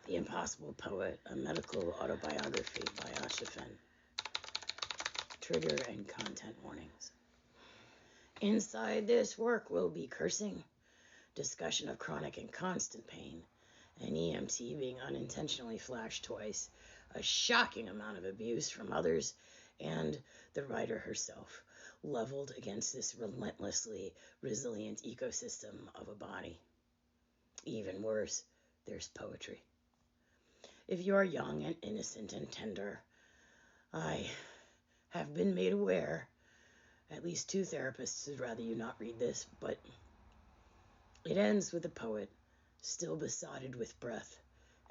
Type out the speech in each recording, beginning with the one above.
The Impossible Poet, a medical autobiography by Asha Fenn. Trigger and content warnings. Inside this work will be cursing, discussion of chronic and constant pain, an EMT being unintentionally flashed twice, a shocking amount of abuse from others, and the writer herself, leveled against this relentlessly resilient ecosystem of a body. Even worse, there's poetry. If you are young and innocent and tender, I have been made aware, at least 2 therapists would rather you not read this, but it ends with the poet still besotted with breath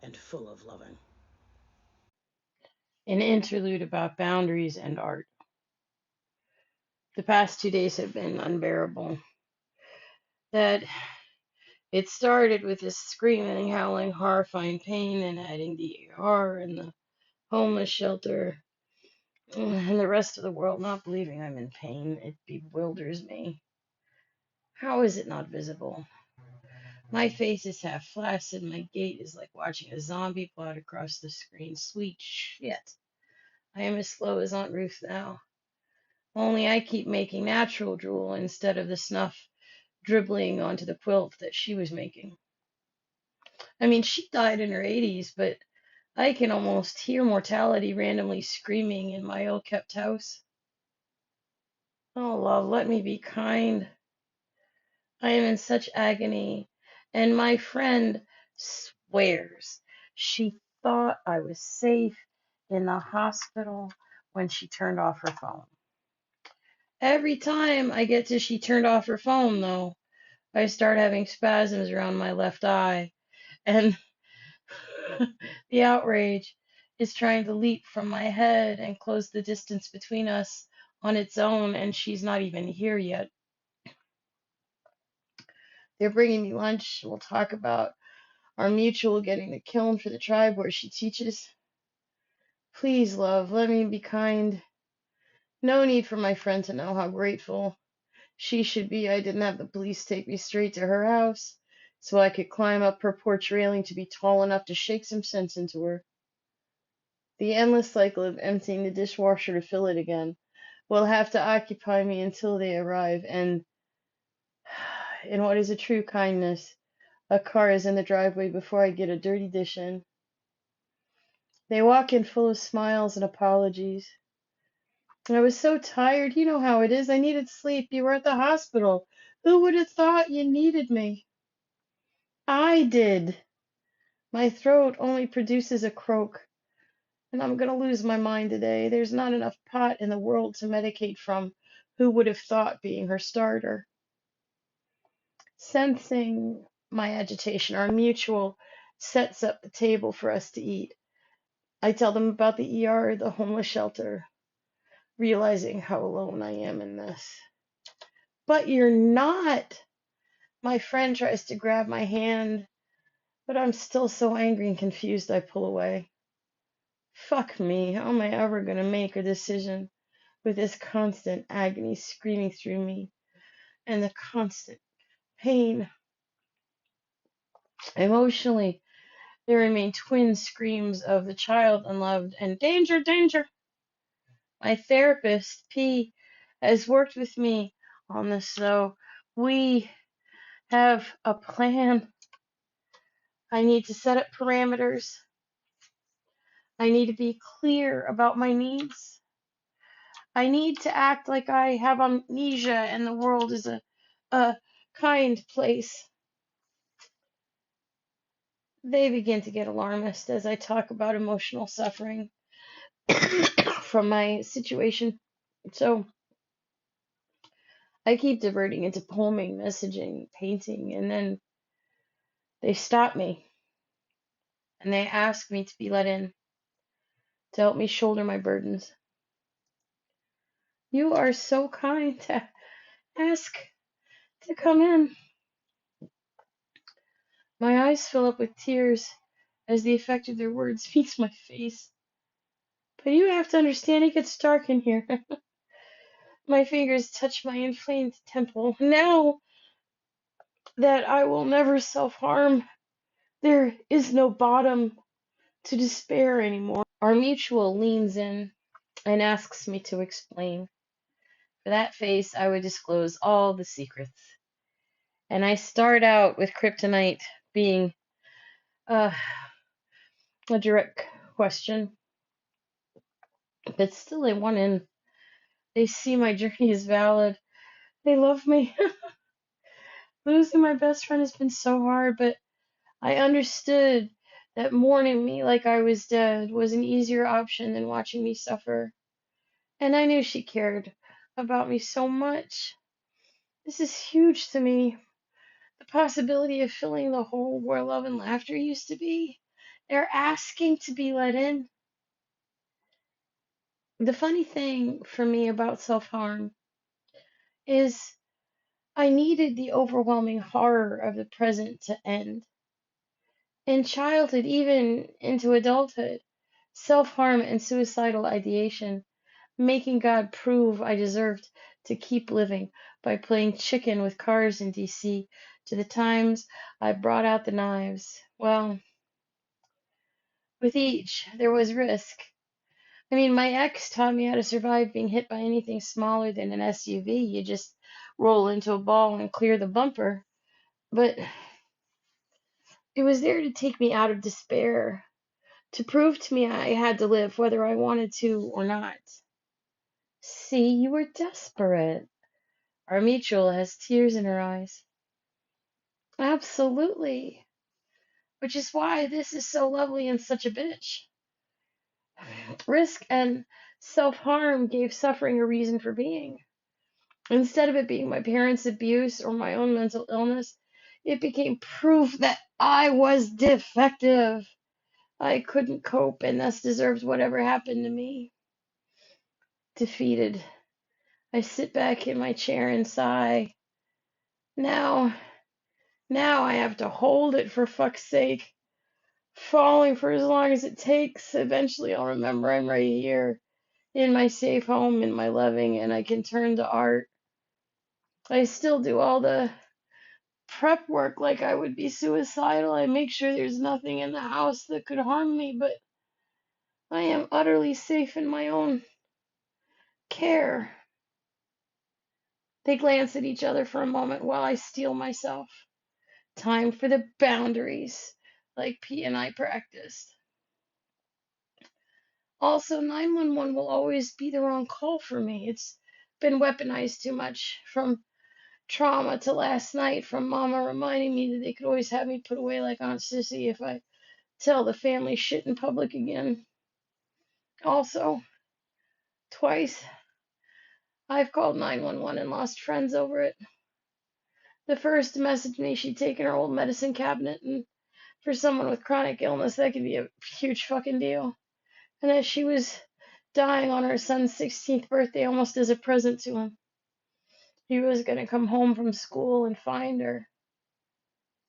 and full of loving. An interlude about boundaries and art. The past 2 days have been unbearable. That it started with this screaming, howling, horrifying pain, and adding the ER and the homeless shelter, and the rest of the world not believing I'm in pain. It bewilders me. How is it not visible? My face is half flaccid. My gait is like watching a zombie plot across the screen. Sweet shit. I am as slow as Aunt Ruth now. Only I keep making natural drool instead of the snuff dribbling onto the quilt that she was making. I mean, she died in her 80s, but I can almost hear mortality randomly screaming in my ill-kept house. Oh, love, let me be kind. I am in such agony, and my friend swears she thought I was safe in the hospital when she turned off her phone. Every time I get to she turned off her phone, though, I start having spasms around my left eye, and the outrage is trying to leap from my head and close the distance between us on its own, and she's not even here yet. They're bringing me lunch. We'll talk about our mutual getting the kiln for the tribe where she teaches. Please, love, let me be kind. No need for my friend to know how grateful she should be I didn't have the police take me straight to her house so I could climb up her porch railing to be tall enough to shake some sense into her. The endless cycle of emptying the dishwasher to fill it again will have to occupy me until they arrive, and in what is a true kindness, a car is in the driveway before I get a dirty dish in. They walk in full of smiles and apologies. I was so tired. You know how it is. I needed sleep. You were at the hospital. Who would have thought you needed me? I did. My throat only produces a croak, and I'm going to lose my mind today. There's not enough pot in the world to medicate from. Who would have thought being her starter? Sensing my agitation, our mutual sets up the table for us to eat. I tell them about the ER, the homeless shelter, realizing how alone I am in this. But you're not. My friend tries to grab my hand, but I'm still so angry and confused I pull away. Fuck me, how am I ever going to make a decision with this constant agony screaming through me and the constant pain? Emotionally, there remain twin screams of the child unloved and danger, danger. My therapist, P, has worked with me on this, though. We have a plan. I need to set up parameters. I need to be clear about my needs. I need to act like I have amnesia and the world is a kind place. They begin to get alarmist as I talk about emotional suffering from my situation. So I keep diverting into poeming, messaging, painting, and then they stop me and they ask me to be let in to help me shoulder my burdens. You are so kind to ask to come in. My eyes fill up with tears as the effect of their words meets my face. But you have to understand it gets dark in here. My fingers touch my inflamed temple. Now that I will never self-harm, there is no bottom to despair anymore. Our mutual leans in and asks me to explain. For that face, I would disclose all the secrets. And I start out with kryptonite being uh, a direct question, but still they want in. They see my journey is valid. They love me. Losing my best friend has been so hard, but I understood that mourning me like I was dead was an easier option than watching me suffer. And I knew she cared about me so much. This is huge to me. The possibility of filling the hole where love and laughter used to be. They're asking to be let in. The funny thing for me about self harm is I needed the overwhelming horror of the present to end. In childhood, even into adulthood, self harm and suicidal ideation, making God prove I deserved to keep living by playing chicken with cars in DC, to the times I brought out the knives. Well, with each, there was risk. I mean, my ex taught me how to survive being hit by anything smaller than an SUV. You just roll into a ball and clear the bumper. But it was there to take me out of despair, to prove to me I had to live whether I wanted to or not. See, you were desperate. Our mutual has tears in her eyes. Absolutely. Which is why this is so lovely and such a bitch. Risk and self harm gave suffering a reason for being. Instead of it being my parents' abuse or my own mental illness, it became proof that I was defective. I couldn't cope and thus deserved whatever happened to me. Defeated, I sit back in my chair and sigh. Now, now I have to hold it for fuck's sake. Falling for as long as it takes. Eventually I'll remember I'm right here, in my safe home, in my loving, and I can turn to art. I still do all the prep work like I would be suicidal. I make sure there's nothing in the house that could harm me, but I am utterly safe in my own care. They glance at each other for a moment while I steel myself. Time for the boundaries, like P and I practiced. Also, 911 will always be the wrong call for me. It's been weaponized too much, from trauma to last night, from Mama reminding me that they could always have me put away like Aunt Sissy if I tell the family shit in public again. Also, twice I've called 911 and lost friends over it. The first messaged me she'd taken her old medicine cabinet, and for someone with chronic illness, that could be a huge fucking deal. And that she was dying on her son's 16th birthday almost as a present to him. He was going to come home from school and find her.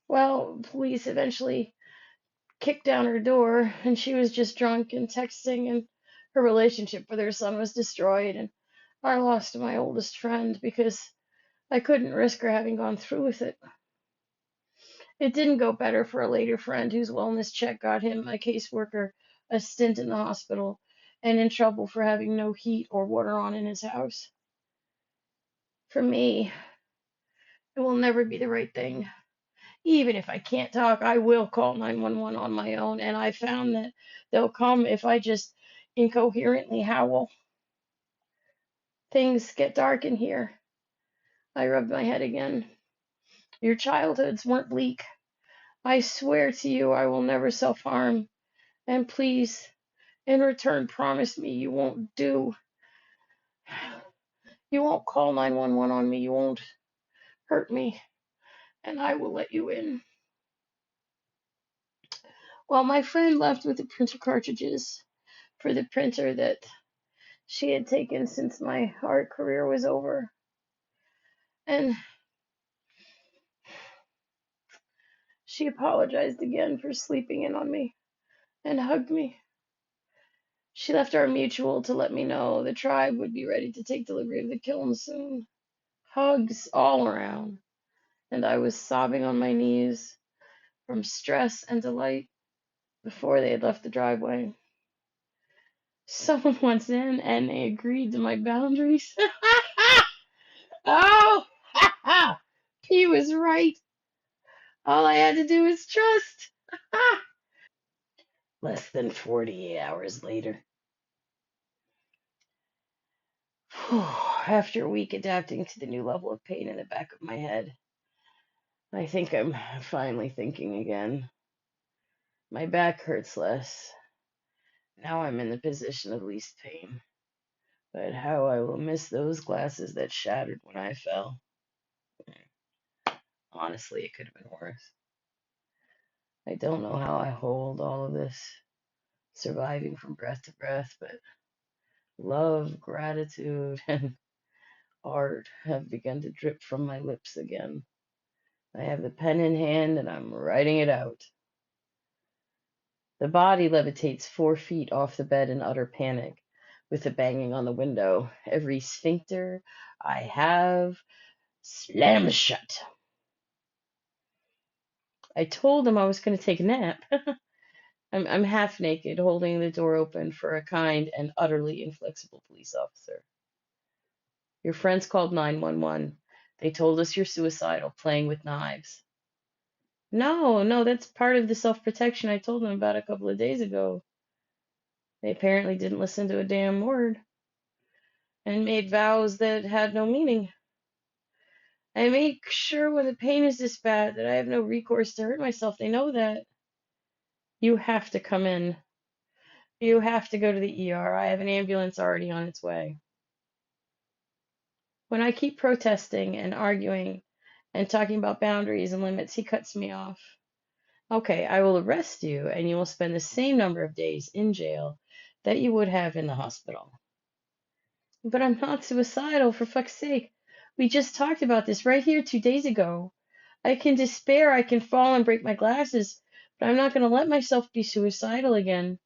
Well, police eventually kicked down her door, and she was just drunk and texting, and her relationship with her son was destroyed, and I lost my oldest friend because I couldn't risk her having gone through with it. It didn't go better for a later friend whose wellness check got him, a caseworker, a stint in the hospital, and in trouble for having no heat or water on in his house. For me, it will never be the right thing. Even if I can't talk, I will call 911 on my own, and I found that they'll come if I just incoherently howl. Things get dark in here. I rubbed my head again. Your childhoods weren't bleak. I swear to you I will never self-harm. And please, in return, promise me you won't you won't call 911 on me, you won't hurt me, and I will let you in. Well, my friend left with the printer cartridges for the printer that she had taken since my art career was over. And she apologized again for sleeping in on me and hugged me. She left our mutual to let me know the tribe would be ready to take delivery of the kiln soon. Hugs all around, and I was sobbing on my knees from stress and delight. before they had left the driveway. Someone wants in and they agreed to my boundaries. Oh, he was right. All I had to do was trust. Less than 48 hours later. After a week adapting to the new level of pain in the back of my head, I think I'm finally thinking again. My back hurts less. Now I'm in the position of least pain. But how I will miss those glasses that shattered when I fell. Honestly, it could have been worse. I don't know how I hold all of this, surviving from breath to breath, but love, gratitude, and art have begun to drip from my lips again. I have the pen in hand and I'm writing it out. The body levitates 4 feet off the bed in utter panic, with the banging on the window. Every sphincter I have slams shut. I told him I was going to take a nap. I'm half naked, holding the door open for a kind and utterly inflexible police officer. Your friends called 911. They told us you're suicidal, playing with knives. No, no, that's part of the self-protection I told them about a couple of days ago. They apparently didn't listen to a damn word and made vows that had no meaning. I make sure when the pain is this bad that I have no recourse to hurt myself. They know that. You have to come in. You have to go to the ER. I have an ambulance already on its way. When I keep protesting and arguing and talking about boundaries and limits, he cuts me off. Okay, I will arrest you and you will spend the same number of days in jail that you would have in the hospital. But I'm not suicidal, for fuck's sake. We just talked about this right here 2 days ago. I can despair, I can fall and break my glasses, but I'm not going to let myself be suicidal again.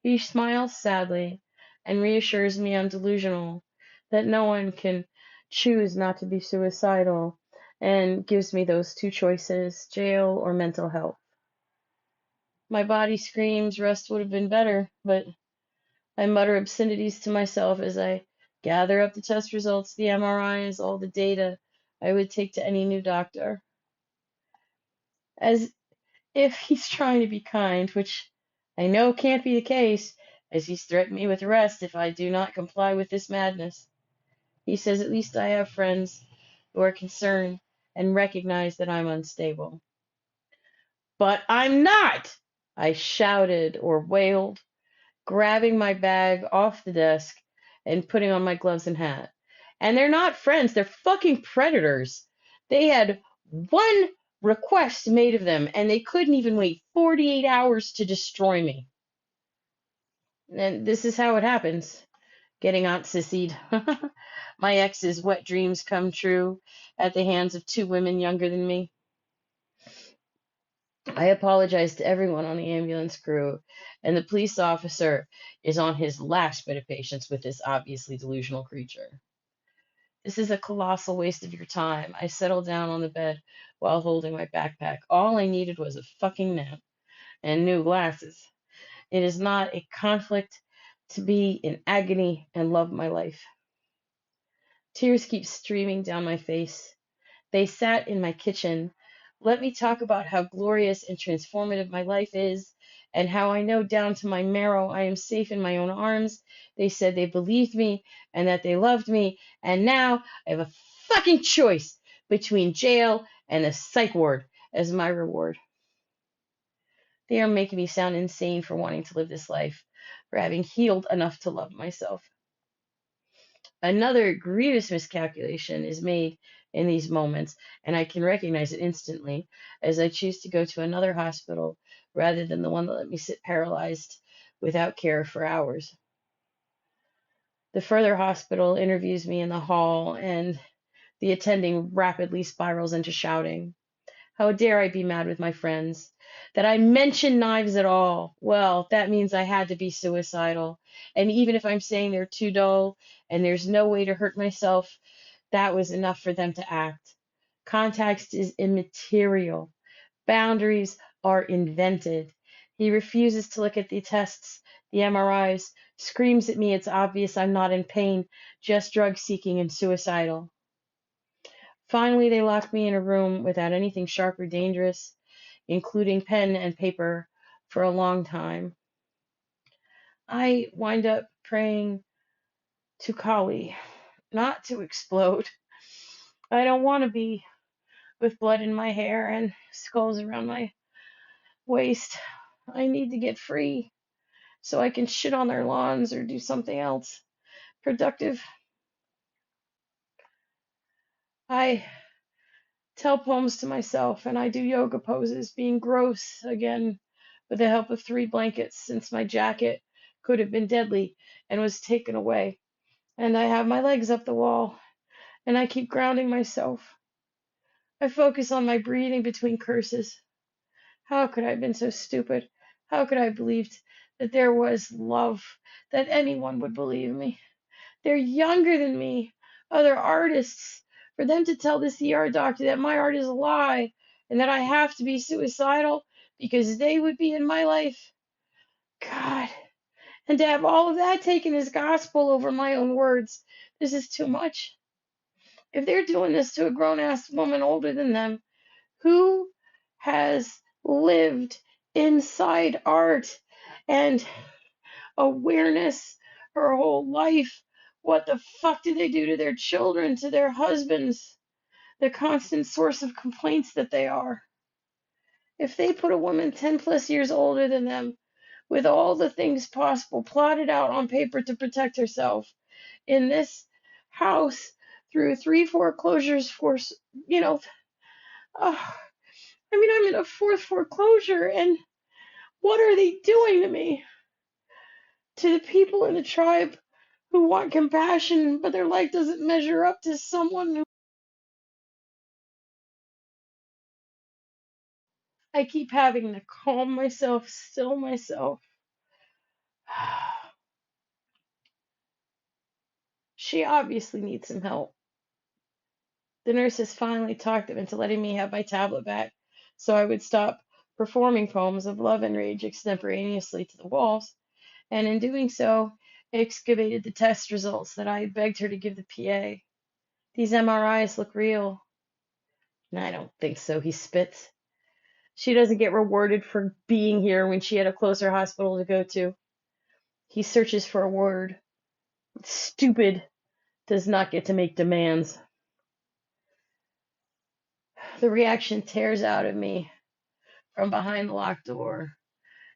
He smiles sadly and reassures me I'm delusional, that no one can choose not to be suicidal, and gives me those two choices, jail or mental health. My body screams rest would have been better, but I mutter obscenities to myself as I gather up the test results, the MRIs, all the data I would take to any new doctor. As if he's trying to be kind, which I know can't be the case, as he's threatened me with arrest if I do not comply with this madness. He says at least I have friends who are concerned and recognize that I'm unstable. But I'm not! I shouted or wailed, grabbing my bag off the desk and putting on my gloves and hat. And they're not friends, they're fucking predators. They had one request made of them, and they couldn't even wait 48 hours to destroy me. And this is how it happens. Getting Aunt Sissied. My ex's wet dreams come true at the hands of two women younger than me. I apologize to everyone on the ambulance crew, and the police officer is on his last bit of patience with this obviously delusional creature. This is a colossal waste of your time. I settled down on the bed while holding my backpack. All I needed was a fucking nap and new glasses. It is not a conflict to be in agony and love my life. Tears keep streaming down my face. They sat in my kitchen. Let me talk about how glorious and transformative my life is, and how I know down to my marrow I am safe in my own arms. They said they believed me and that they loved me, and now I have a fucking choice between jail and a psych ward as my reward. They are making me sound insane for wanting to live this life, for having healed enough to love myself. Another grievous miscalculation is made in these moments, and I can recognize it instantly as I choose to go to another hospital rather than the one that let me sit paralyzed without care for hours. The further hospital interviews me in the hall, and the attending rapidly spirals into shouting. How dare I be mad with my friends? That I mention knives at all. Well, that means I had to be suicidal. And even if I'm saying they're too dull and there's no way to hurt myself, that was enough for them to act. Context is immaterial. Boundaries are invented. He refuses to look at the tests, the MRIs, screams at me it's obvious I'm not in pain, just drug seeking and suicidal. Finally, they lock me in a room without anything sharp or dangerous, including pen and paper, for a long time. I wind up praying to Kali, not to explode. I don't want to be with blood in my hair and skulls around my waist. I need to get free so I can shit on their lawns or do something else productive. I tell poems to myself and I do yoga poses, being gross again with the help of 3 blankets since my jacket could have been deadly and was taken away. And I have my legs up the wall and I keep grounding myself. I focus on my breathing between curses. How could I have been so stupid? How could I have believed that there was love, that anyone would believe me? They're younger than me, other artists. For them to tell this ER doctor that my art is a lie and that I have to be suicidal because they would be in my life. God. And to have all of that taken as gospel over my own words. This is too much. If they're doing this to a grown ass woman older than them, who has lived inside art and awareness her whole life? What the fuck do they do to their children, to their husbands? The constant source of complaints that they are. If they put a woman 10 plus years older than them, with all the things possible plotted out on paper to protect herself, in this house through 3 foreclosures for, you know, uh, I'm in a 4th foreclosure, and what are they doing to me? To the people in the tribe who want compassion, but their life doesn't measure up to someone who. I keep having to calm myself, still myself. She obviously needs some help. The nurses finally talked them into letting me have my tablet back so I would stop performing poems of love and rage extemporaneously to the walls, and in doing so, excavated the test results that I had begged her to give the PA. These MRIs look real. I don't think so, he spits. She doesn't get rewarded for being here when she had a closer hospital to go to. He searches for a word. Stupid does not get to make demands. The reaction tears out of me from behind the locked door,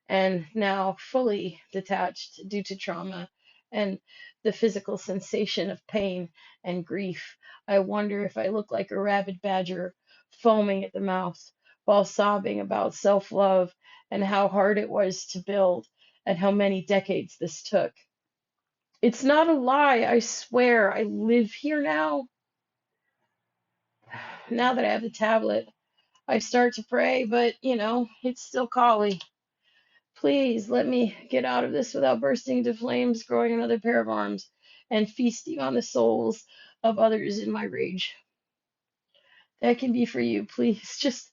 and now fully detached due to trauma and the physical sensation of pain and grief. I wonder if I look like a rabid badger foaming at the mouth while sobbing about self love and how hard it was to build and how many decades this took. It's not a lie, I swear. I live here now. Now that I have the tablet, I start to pray, but it's still Kali. Please let me get out of this without bursting into flames, growing another pair of arms, and feasting on the souls of others in my rage. That can be for you, please. Just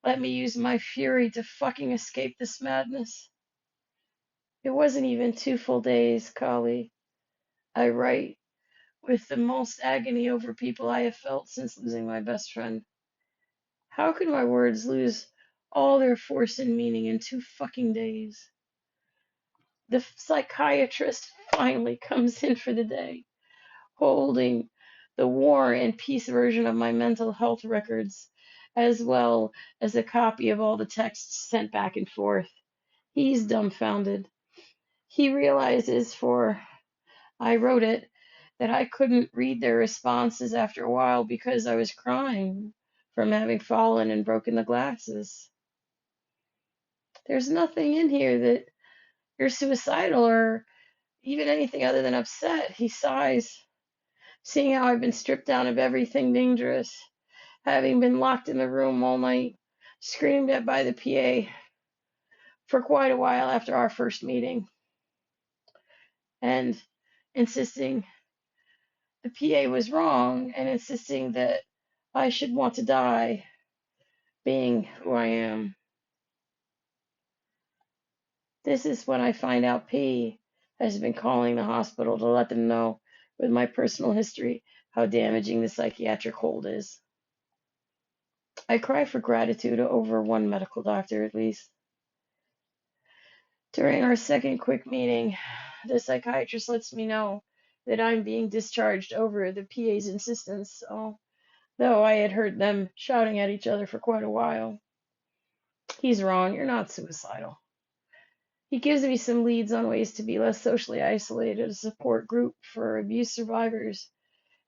let me use my fury to fucking escape this madness. It wasn't even 2 full days, Kali. I write with the most agony over people I have felt since losing my best friend. How could my words lose all their force and meaning in 2 fucking days? The psychiatrist finally comes in for the day, holding the War and Peace version of my mental health records, as well as a copy of all the texts sent back and forth. He's dumbfounded. He realizes, for I wrote it, that I couldn't read their responses after a while because I was crying from having fallen and broken the glasses. There's nothing in here that you're suicidal or even anything other than upset. He sighs, seeing how I've been stripped down of everything dangerous, having been locked in the room all night, screamed at by the PA for quite a while after our first meeting, and insisting the PA was wrong, and insisting that I should want to die being who I am. This is when I find out P has been calling the hospital to let them know, with my personal history, how damaging the psychiatric hold is. I cry for gratitude over one medical doctor, at least. During our second quick meeting, the psychiatrist lets me know that I'm being discharged over the PA's insistence, though I had heard them shouting at each other for quite a while. He's wrong, you're not suicidal. He gives me some leads on ways to be less socially isolated, a support group for abuse survivors,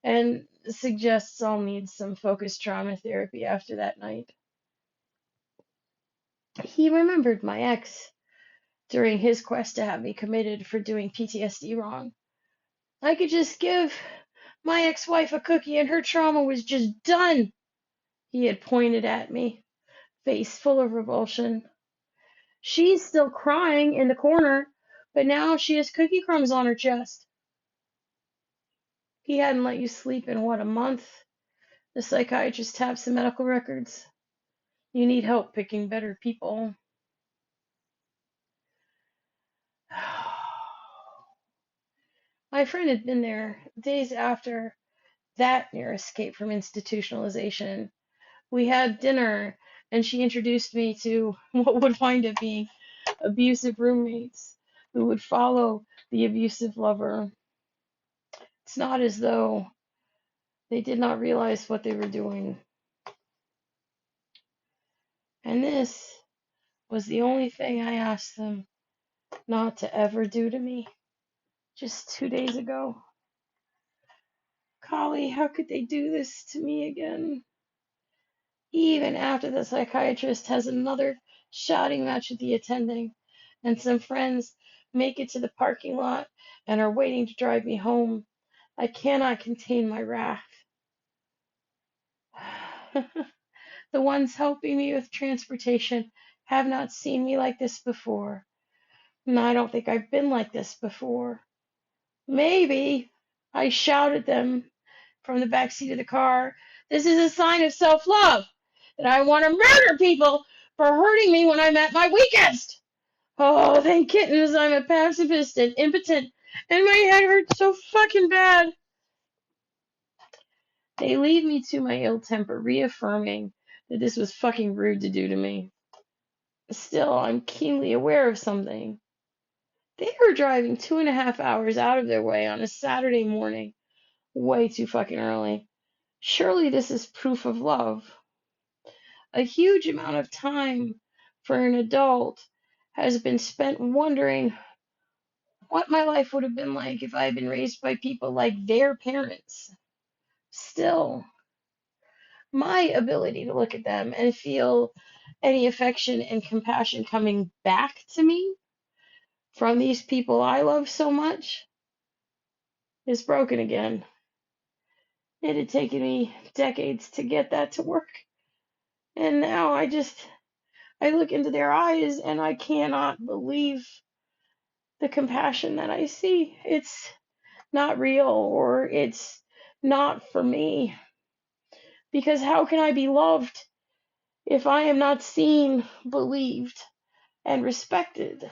and suggests I'll need some focused trauma therapy after that night. He remembered my ex during his quest to have me committed for doing PTSD wrong. I could just give my ex-wife a cookie and her trauma was just done. He had pointed at me, face full of revulsion. She's still crying in the corner, but now she has cookie crumbs on her chest. He hadn't let you sleep in, what, a month? The psychiatrist taps the medical records. You need help picking better people. My friend had been there days after that near escape from institutionalization. We had dinner, and she introduced me to what would wind up being abusive roommates who would follow the abusive lover. It's not as though they did not realize what they were doing. And this was the only thing I asked them not to ever do to me just 2 days ago. Golly, how could they do this to me again? Even after the psychiatrist has another shouting match with the attending, and some friends make it to the parking lot and are waiting to drive me home, I cannot contain my wrath. The ones helping me with transportation have not seen me like this before. And I don't think I've been like this before. Maybe I shouted them from the back seat of the car. This is a sign of self-love, that I want to murder people for hurting me when I'm at my weakest. Oh, thank kittens, I'm a pacifist and impotent, and my head hurts so fucking bad. They lead me to my ill temper, reaffirming that this was fucking rude to do to me. Still, I'm keenly aware of something. They were driving 2.5 hours out of their way on a Saturday morning, way too fucking early. Surely this is proof of love. A huge amount of time for an adult has been spent wondering what my life would have been like if I had been raised by people like their parents. Still, my ability to look at them and feel any affection and compassion coming back to me from these people I love so much is broken again. It had taken me decades to get that to work. And now I look into their eyes and I cannot believe the compassion that I see. It's not real, or it's not for me. Because how can I be loved if I am not seen, believed, and respected?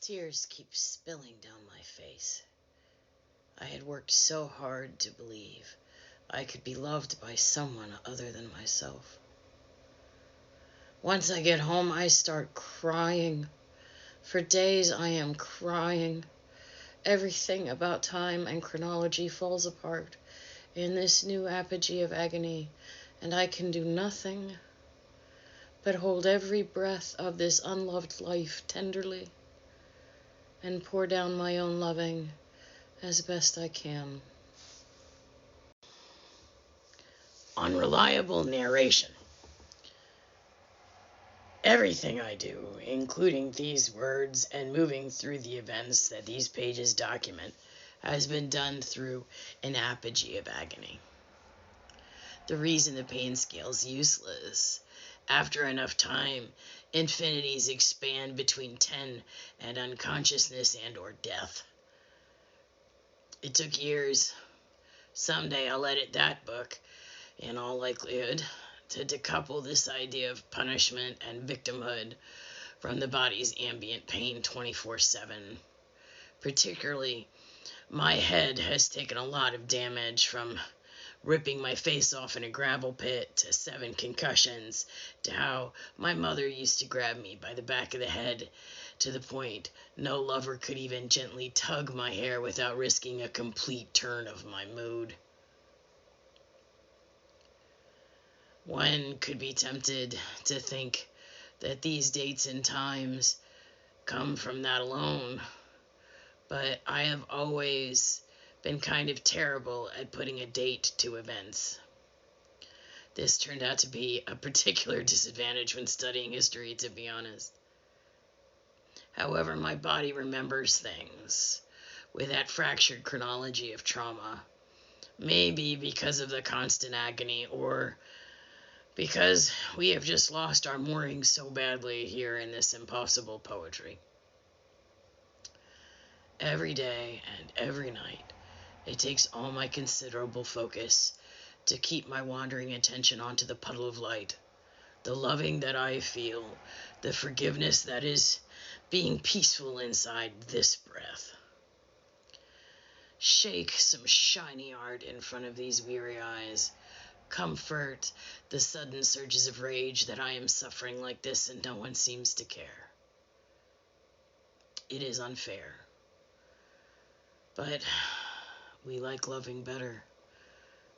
Tears keep spilling down my face. I had worked so hard to believe I could be loved by someone other than myself. Once I get home, I start crying. For days I am crying. Everything about time and chronology falls apart in this new apogee of agony, and I can do nothing but hold every breath of this unloved life tenderly and pour down my own loving as best I can. Unreliable narration. Everything I do, including these words and moving through the events that these pages document, has been done through an apogee of agony. The reason the pain scale is useless. After enough time, infinities expand between 10 and unconsciousness and or death. It took years. Someday I'll edit that book, in all likelihood, to decouple this idea of punishment and victimhood from the body's ambient pain 24/7. Particularly, my head has taken a lot of damage from ripping my face off in a gravel pit to 7 concussions to how my mother used to grab me by the back of the head to the point no lover could even gently tug my hair without risking a complete turn of my mood. One could be tempted to think that these dates and times come from that alone, but I have always been kind of terrible at putting a date to events. This turned out to be a particular disadvantage when studying history, to be honest. However, my body remembers things with that fractured chronology of trauma, maybe because of the constant agony or because we have just lost our moorings so badly here in this impossible poetry. Every day and every night, it takes all my considerable focus to keep my wandering attention onto the puddle of light, the loving that I feel, the forgiveness that is being peaceful inside this breath. Shake some shiny art in front of these weary eyes. Comfort the sudden surges of rage that I am suffering like this and no one seems to care. It is unfair, but we like loving better,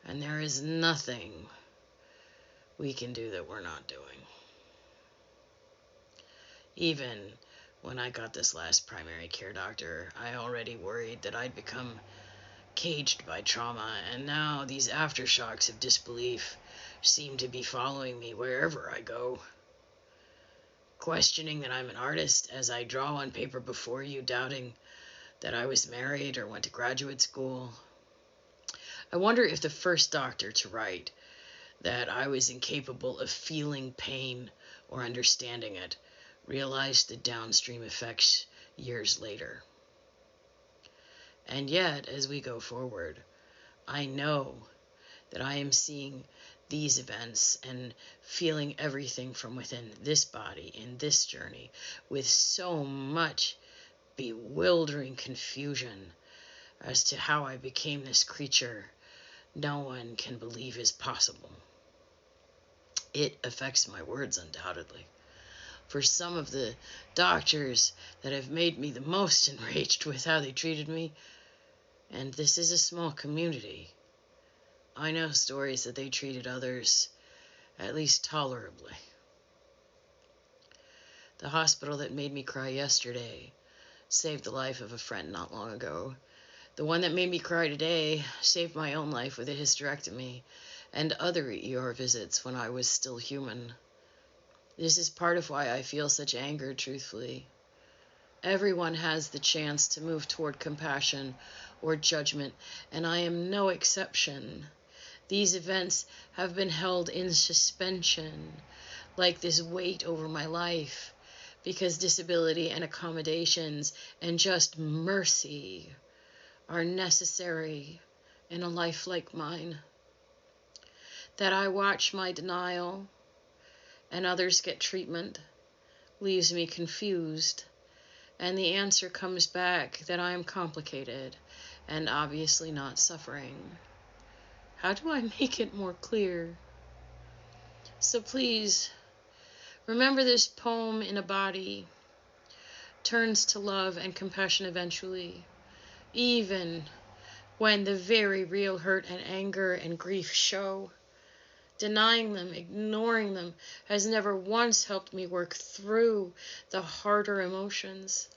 and there is nothing we can do that we're not doing. Even when I got this last primary care doctor, I already worried that I'd become caged by trauma, and now these aftershocks of disbelief seem to be following me wherever I go. Questioning that I'm an artist as I draw on paper before you, doubting that I was married or went to graduate school. I wonder if the first doctor to write that I was incapable of feeling pain or understanding it realized the downstream effects years later. And yet, as we go forward, I know that I am seeing these events and feeling everything from within this body in this journey with so much bewildering confusion as to how I became this creature no one can believe is possible. It affects my words undoubtedly. For some of the doctors that have made me the most enraged with how they treated me, and this is a small community, I know stories that they treated others at least tolerably. The hospital that made me cry yesterday saved the life of a friend not long ago. The one that made me cry today saved my own life with a hysterectomy and other ER visits when I was still human. This is part of why I feel such anger, truthfully. Everyone has the chance to move toward compassion or judgment, and I am no exception. These events have been held in suspension, like this weight over my life, because disability and accommodations and just mercy are necessary in a life like mine. That I watch my denial and others get treatment leaves me confused, and the answer comes back that I am complicated and obviously not suffering. How do I make it more clear? So please, remember this poem in a body turns to love and compassion eventually, even when the very real hurt and anger and grief show. Denying them, ignoring them, has never once helped me work through the harder emotions.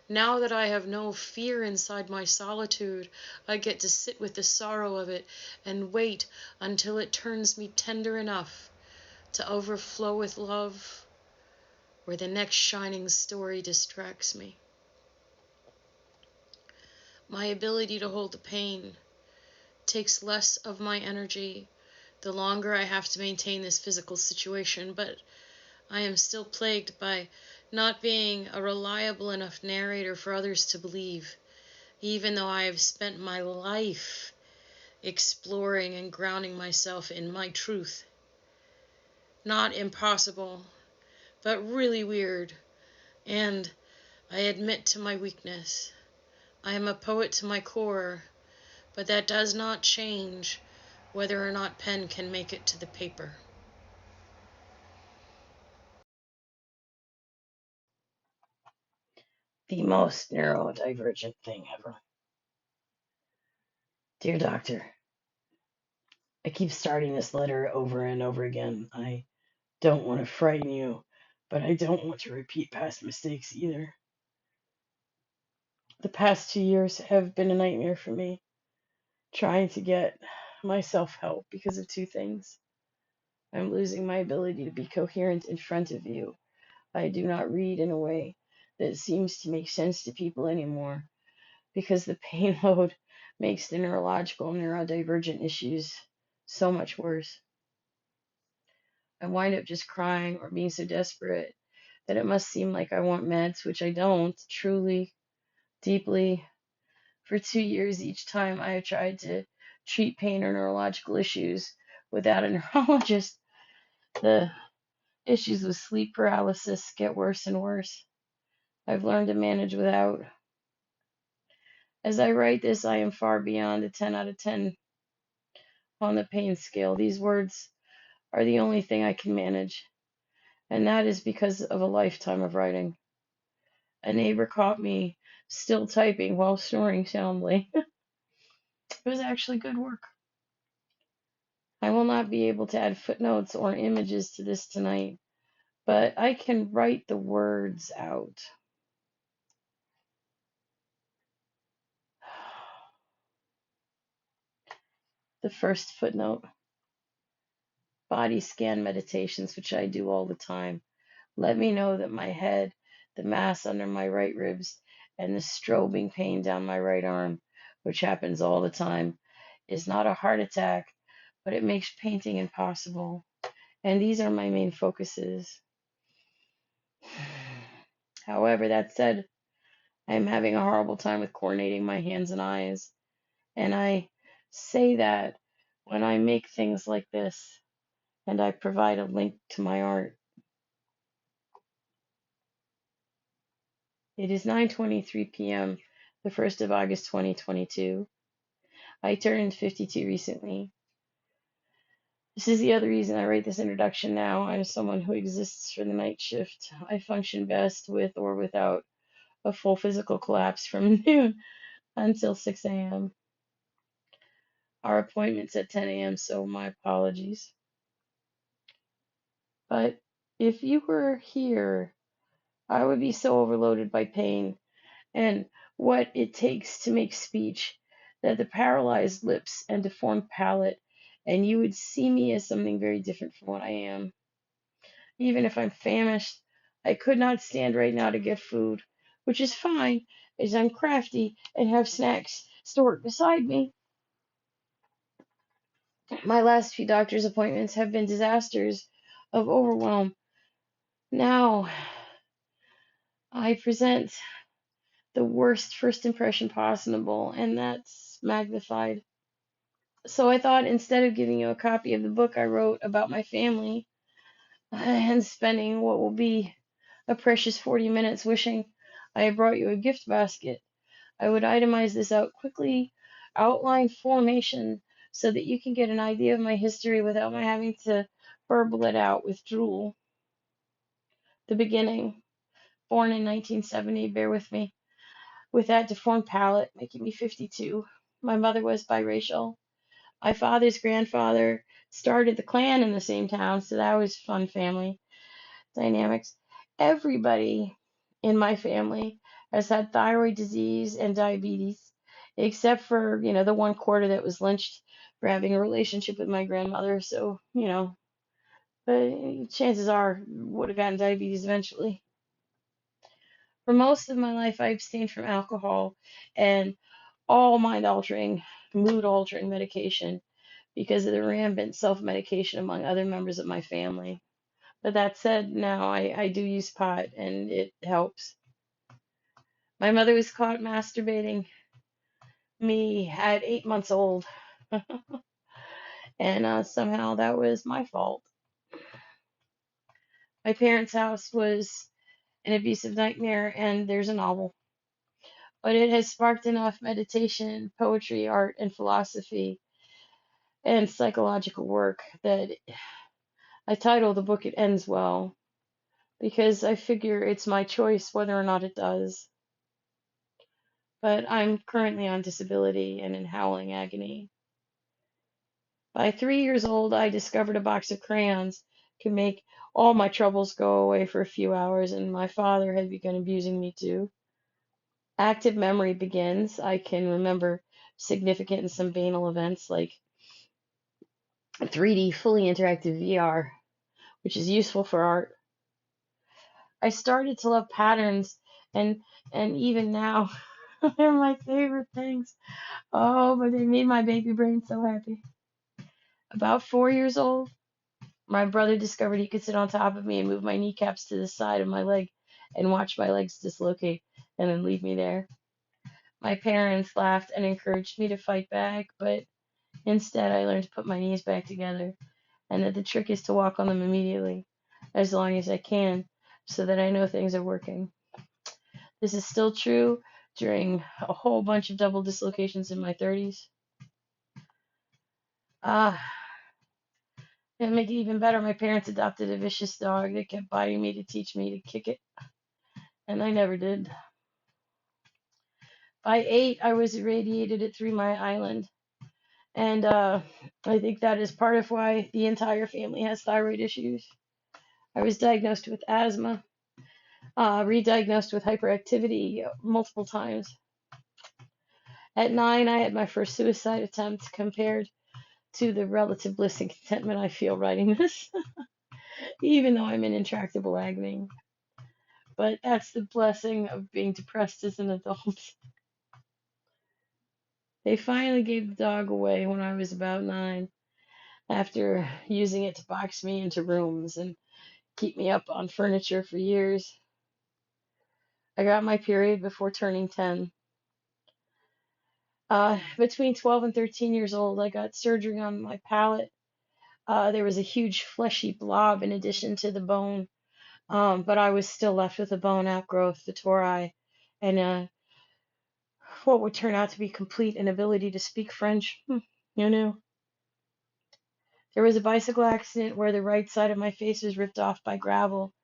Now that I have no fear inside my solitude, I get to sit with the sorrow of it and wait until it turns me tender enough to overflow with love, where the next shining story distracts me. My ability to hold the pain takes less of my energy the longer I have to maintain this physical situation, but I am still plagued by not being a reliable enough narrator for others to believe, even though I have spent my life exploring and grounding myself in my truth. Not impossible, but really weird. And I admit to my weakness. I am a poet to my core, but that does not change whether or not pen can make it to the paper. The most neurodivergent thing ever. Dear Doctor, I keep starting this letter over and over again. I don't want to frighten you, but I don't want to repeat past mistakes either. The past 2 years have been a nightmare for me, trying to get myself help because of two things. I'm losing my ability to be coherent in front of you. I do not read in a way that seems to make sense to people anymore because the pain load makes the neurological neurodivergent issues so much worse. I wind up just crying or being so desperate that it must seem like I want meds, which I don't, truly, deeply. For 2 years, each time I have tried to treat pain or neurological issues without a neurologist, the issues with sleep paralysis get worse and worse. I've learned to manage without. As I write this, I am far beyond a 10 out of 10 on the pain scale. These words are the only thing I can manage, and that is because of a lifetime of writing. A neighbor caught me still typing while snoring soundly. It was actually good work. I will not be able to add footnotes or images to this tonight, but I can write the words out. The first footnote: body scan meditations, which I do all the time, let me know that my head, the mass under my right ribs, and the strobing pain down my right arm, which happens all the time, is not a heart attack, but it makes painting impossible. And these are my main focuses. However, that said, I am having a horrible time with coordinating my hands and eyes. And I say that when I make things like this and I provide a link to my art. It is 9:23 p.m., the 1st of August 2022. I turned 52 recently. This is the other reason I write this introduction now. I'm someone who exists for the night shift. I function best with or without a full physical collapse from noon until 6 a.m. Our appointment's at 10 a.m., so my apologies. But if you were here, I would be so overloaded by pain and what it takes to make speech that the paralyzed lips and deformed palate, and you would see me as something very different from what I am. Even if I'm famished, I could not stand right now to get food, which is fine, as I'm crafty and have snacks stored beside me. My last few doctor's appointments have been disasters of overwhelm. Now I present the worst first impression possible, and that's magnified. So I thought instead of giving you a copy of the book I wrote about my family and spending what will be a precious 40 minutes wishing I had brought you a gift basket, I would itemize this out quickly, outline formation, so that you can get an idea of my history without my having to burble it out with drool. The beginning, born in 1970, bear with me, with that deformed palate, making me 52. My mother was biracial. My father's grandfather started the Klan in the same town, so that was fun family dynamics. Everybody in my family has had thyroid disease and diabetes, except for, the one quarter that was lynched for having a relationship with my grandmother. So, but chances are would have gotten diabetes eventually. For most of my life, I abstained from alcohol and all mind altering, mood altering medication because of the rampant self medication among other members of my family. But that said, now I do use pot and it helps. My mother was caught masturbating me at 8 months old, and somehow that was my fault. My parents' house was an abusive nightmare, and there's a novel. But it has sparked enough meditation, poetry, art, and philosophy and psychological work that I title the book It Ends Well, because I figure it's my choice whether or not it does. But I'm currently on disability and in howling agony. By 3 years old, I discovered a box of crayons could make all my troubles go away for a few hours, and my father had begun abusing me too. Active memory begins. I can remember significant and some banal events like 3D fully interactive VR, which is useful for art. I started to love patterns, and even now they're my favorite things. Oh, but they made my baby brain so happy. About 4 years old, my brother discovered he could sit on top of me and move my kneecaps to the side of my leg and watch my legs dislocate and then leave me there. My parents laughed and encouraged me to fight back, but instead I learned to put my knees back together and that the trick is to walk on them immediately, as long as I can, so that I know things are working. This is still true during a whole bunch of double dislocations in my 30s. Ah, and make it even better, my parents adopted a vicious dog that kept biting me to teach me to kick it, and I never did. By 8, I was irradiated at 3 Mile Island, and I think that is part of why the entire family has thyroid issues. I was diagnosed with asthma, re-diagnosed with hyperactivity multiple times. At 9, I had my first suicide attempt compared to the relative bliss and contentment I feel writing this, even though I'm in intractable agony. But that's the blessing of being depressed as an adult. They finally gave the dog away when I was about 9, after using it to box me into rooms and keep me up on furniture for years. I got my period before turning 10. Between 12 and 13 years old, I got surgery on my palate. There was a huge fleshy blob in addition to the bone, but I was still left with a bone outgrowth, the tori, and what would turn out to be complete inability to speak French. You know, there was a bicycle accident where the right side of my face was ripped off by gravel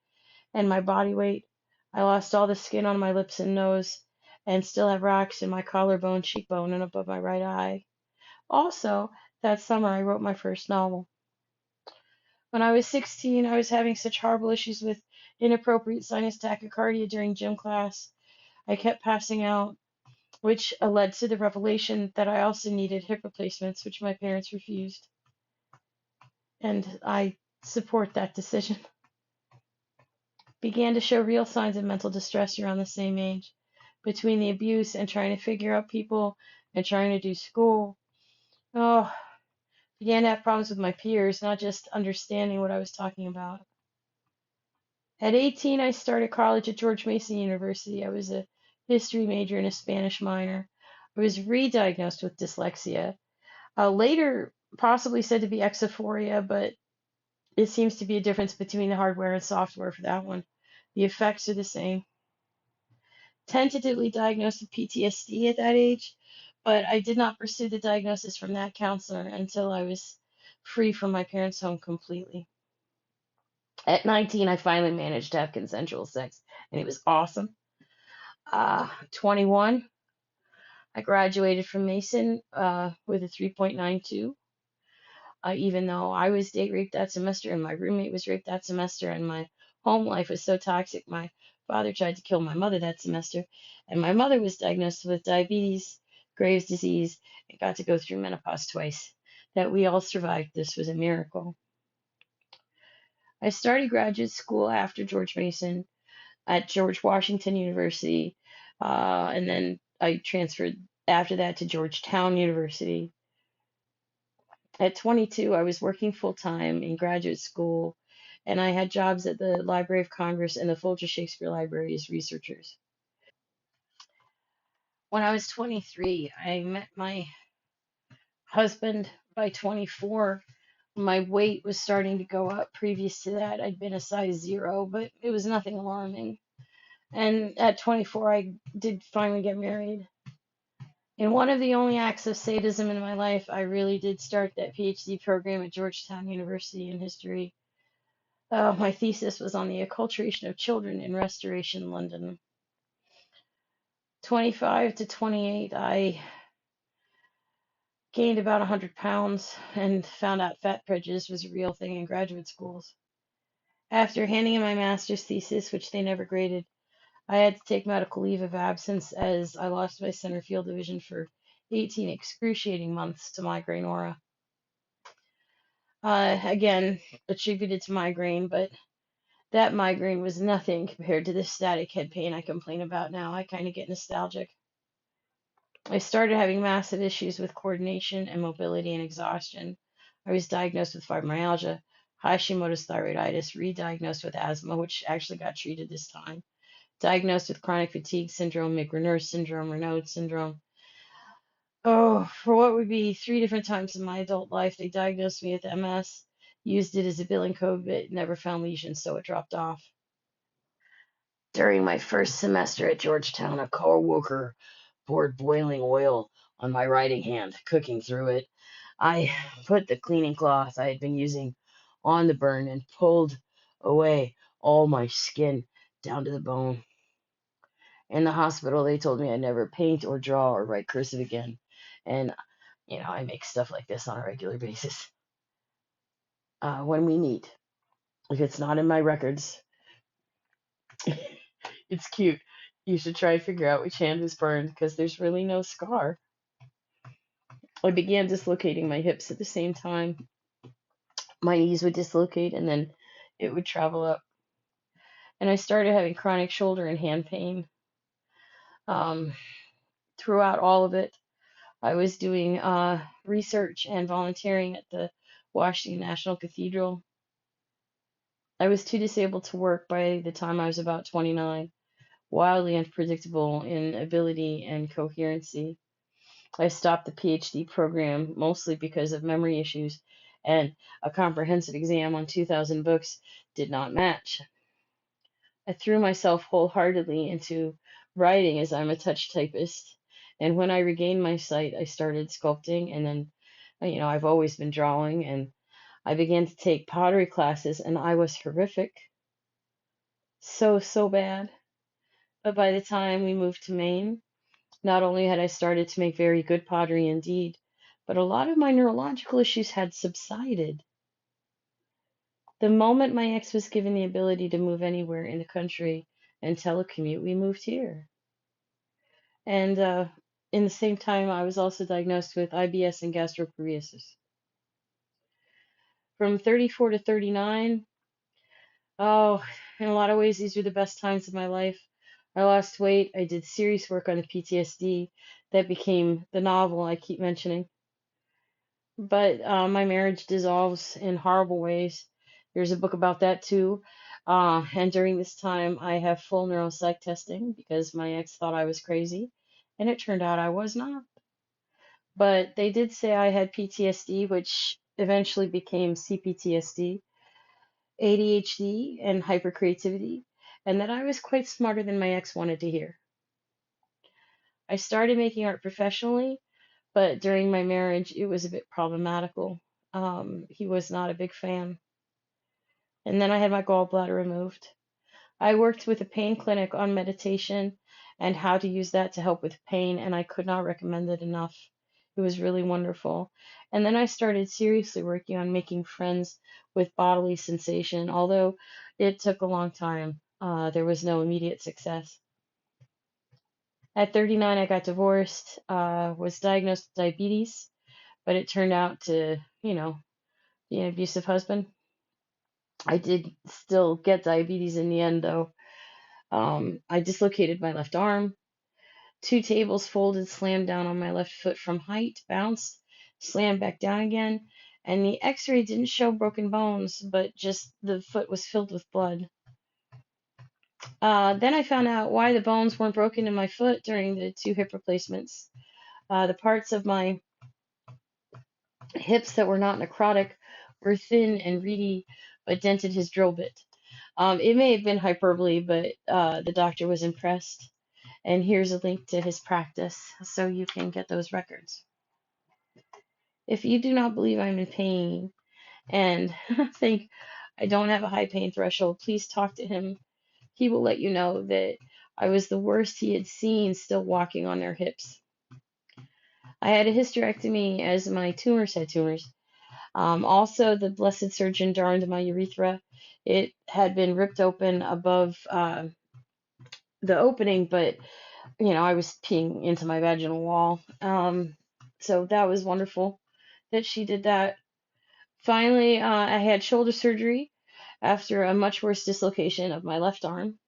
and my body weight. I lost all the skin on my lips and nose, and still have rocks in my collarbone, cheekbone, and above my right eye. Also, that summer I wrote my first novel. When I was 16, I was having such horrible issues with inappropriate sinus tachycardia during gym class. I kept passing out, which led to the revelation that I also needed hip replacements, which my parents refused. And I support that decision. Began to show real signs of mental distress around the same age. Between the abuse and trying to figure out people and trying to do school. Oh, began to have problems with my peers, not just understanding what I was talking about. At 18, I started college at George Mason University. I was a history major and a Spanish minor. I was re-diagnosed with dyslexia. Later, possibly said to be exophoria, but it seems to be a difference between the hardware and software for that one. The effects are the same. Tentatively diagnosed with PTSD at that age, but I did not pursue the diagnosis from that counselor until I was free from my parents' home completely. At 19, I finally managed to have consensual sex, and it was awesome. 21, I graduated from Mason with a 3.92. Even though I was date raped that semester and my roommate was raped that semester and my home life was so toxic, my father tried to kill my mother that semester, and my mother was diagnosed with diabetes, Graves' disease, and got to go through menopause twice. That we all survived this was a miracle. I started graduate school after George Mason at George Washington University, and then I transferred after that to Georgetown University. At 22, I was working full time in graduate school, and I had jobs at the Library of Congress and the Folger Shakespeare Library as researchers. When I was 23, I met my husband by 24. My weight was starting to go up. Previous to that, I'd been a size 0, but it was nothing alarming. And at 24, I did finally get married. In one of the only acts of sadism in my life, I really did start that PhD program at Georgetown University in history. My thesis was on the acculturation of children in Restoration London. 25 to 28, I gained about 100 pounds and found out fat prejudice was a real thing in graduate schools. After handing in my master's thesis, which they never graded, I had to take medical leave of absence as I lost my center field division for 18 excruciating months to migraine aura. Again, attributed to migraine, but that migraine was nothing compared to the static head pain I complain about now. I kind of get nostalgic. I started having massive issues with coordination and mobility and exhaustion. I was diagnosed with fibromyalgia, Hashimoto's thyroiditis, re-diagnosed with asthma, which actually got treated this time, diagnosed with chronic fatigue syndrome, Maigret syndrome, Raynaud syndrome. Oh, for what would be 3 different times in my adult life, they diagnosed me with MS, used it as a billing code, but never found lesions, so it dropped off. During my first semester at Georgetown, a coworker poured boiling oil on my writing hand, cooking through it. I put the cleaning cloth I had been using on the burn and pulled away all my skin down to the bone. In the hospital, they told me I'd never paint or draw or write cursive again. And, I make stuff like this on a regular basis. When we meet, if it's not in my records, it's cute. You should try to figure out which hand was burned because there's really no scar. I began dislocating my hips at the same time. My knees would dislocate and then it would travel up. And I started having chronic shoulder and hand pain. Um, Throughout all of it, I was doing research and volunteering at the Washington National Cathedral. I was too disabled to work by the time I was about 29, wildly unpredictable in ability and coherency. I stopped the PhD program mostly because of memory issues, and a comprehensive exam on 2,000 books did not match. I threw myself wholeheartedly into writing as I'm a touch typist, and when I regained my sight, I started sculpting, and then, I've always been drawing, and I began to take pottery classes, and I was horrific. So bad. But by the time we moved to Maine, not only had I started to make very good pottery indeed, but a lot of my neurological issues had subsided. The moment my ex was given the ability to move anywhere in the country and telecommute, we moved here. And in the same time, I was also diagnosed with IBS and gastroparesis. From 34 to 39, oh, in a lot of ways, these were the best times of my life. I lost weight. I did serious work on the PTSD that became the novel I keep mentioning. But my marriage dissolves in horrible ways. There's a book about that too. And during this time, I have full neuropsych testing because my ex thought I was crazy, and it turned out I was not. But they did say I had PTSD, which eventually became CPTSD, ADHD, and hypercreativity, and that I was quite smarter than my ex wanted to hear. I started making art professionally, but during my marriage, it was a bit problematical. He was not a big fan. And then I had my gallbladder removed. I worked with a pain clinic on meditation and how to use that to help with pain, and I could not recommend it enough. It was really wonderful. And then I started seriously working on making friends with bodily sensation, although it took a long time. There was no immediate success. At 39, I got divorced, was diagnosed with diabetes, but it turned out to, be an abusive husband. I did still get diabetes in the end, though. I dislocated my left arm. 2 tables folded, slammed down on my left foot from height, bounced, slammed back down again, and the x-ray didn't show broken bones, but just the foot was filled with blood. Then I found out why the bones weren't broken in my foot during the 2 hip replacements. The parts of my hips that were not necrotic were thin and reedy, but dented his drill bit. It may have been hyperbole, but the doctor was impressed. And here's a link to his practice so you can get those records. If you do not believe I'm in pain and think I don't have a high pain threshold, please talk to him. He will let you know that I was the worst he had seen still walking on their hips. I had a hysterectomy as my tumors had tumors. Also, the blessed surgeon darned my urethra. It had been ripped open above the opening, but I was peeing into my vaginal wall. So that was wonderful that she did that. Finally, I had shoulder surgery after a much worse dislocation of my left arm.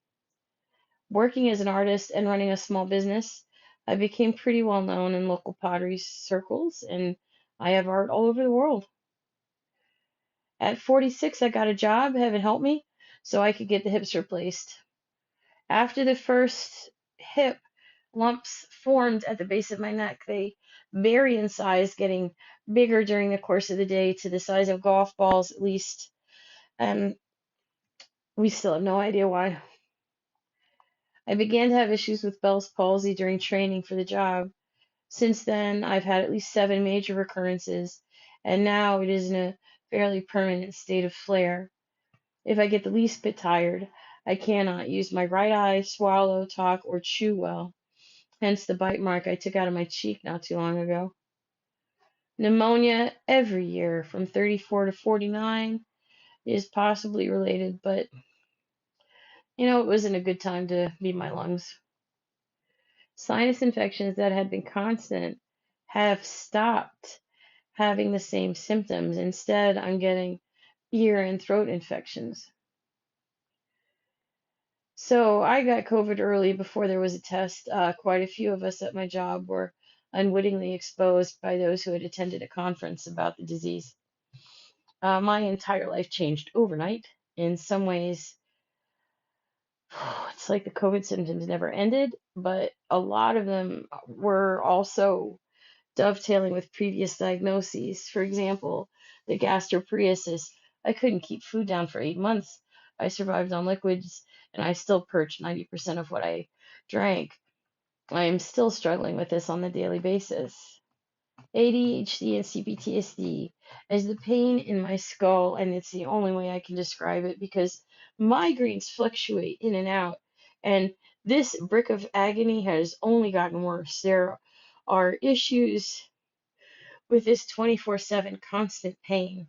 Working as an artist and running a small business, I became pretty well known in local pottery circles, and I have art all over the world. At 46, I got a job, heaven help me, so I could get the hips replaced. After the first hip lumps formed at the base of my neck, they vary in size, getting bigger during the course of the day to the size of golf balls at least, and we still have no idea why. I began to have issues with Bell's palsy during training for the job. Since then, I've had at least 7 major recurrences, and now it is in a fairly permanent state of flare. If I get the least bit tired, I cannot use my right eye, swallow, talk, or chew well, hence the bite mark I took out of my cheek not too long ago. Pneumonia every year from 34 to 49 is possibly related, but it wasn't a good time to be my lungs. Sinus infections that had been constant have stopped having the same symptoms. Instead, I'm getting ear and throat infections. So I got COVID early before there was a test. Quite a few of us at my job were unwittingly exposed by those who had attended a conference about the disease. My entire life changed overnight. In some ways, it's like the COVID symptoms never ended, but a lot of them were also dovetailing with previous diagnoses. For example, the gastroparesis. I couldn't keep food down for 8 months. I survived on liquids, and I still purged 90% of what I drank. I am still struggling with this on a daily basis. ADHD and CPTSD is the pain in my skull, and it's the only way I can describe it because migraines fluctuate in and out, and this brick of agony has only gotten worse. There are issues with this 24/7 constant pain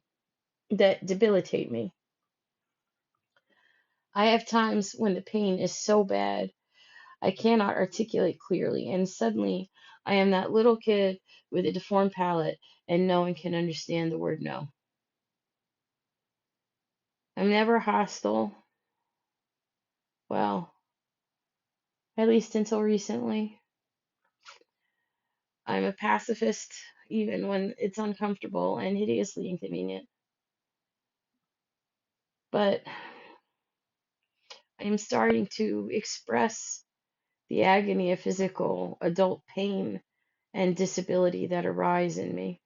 that debilitate me. I have times when the pain is so bad I cannot articulate clearly, and suddenly I am that little kid with a deformed palate and no one can understand the word no. I'm never hostile, well, at least until recently. I'm a pacifist even when it's uncomfortable and hideously inconvenient. But I am starting to express the agony of physical adult pain and disability that arise in me.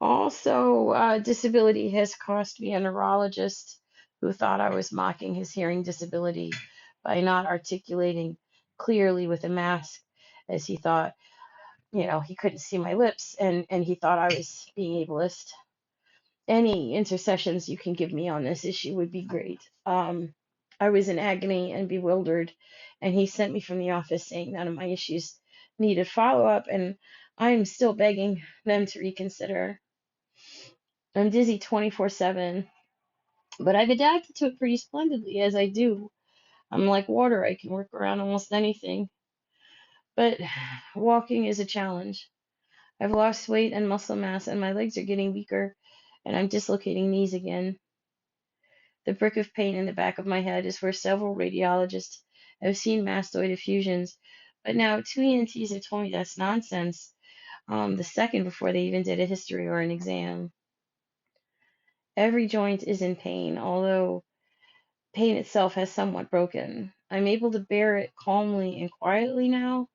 Also, disability has cost me a neurologist who thought I was mocking his hearing disability by not articulating clearly with a mask, as he thought, he couldn't see my lips, and he thought I was being ableist. Any intercessions you can give me on this issue would be great. I was in agony and bewildered, and he sent me from the office saying none of my issues needed follow up, and I'm still begging them to reconsider. I'm dizzy 24/7, but I've adapted to it pretty splendidly as I do. I'm like water, I can work around almost anything. But walking is a challenge. I've lost weight and muscle mass, and my legs are getting weaker, and I'm dislocating knees again. The brick of pain in the back of my head is where several radiologists have seen mastoid effusions, but now 2 ENTs have told me that's nonsense, the second before they even did a history or an exam. Every joint is in pain, although pain itself has somewhat broken. I'm able to bear it calmly and quietly now.